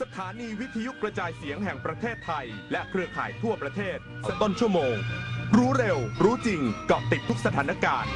สถานีวิทยุกระจายเสียงแห่งประเทศไทยและเครือข่ายทั่วประเทศต้นชั่วโมงรู้เร็วรู้จริงเกาะติดทุกสถานการณ์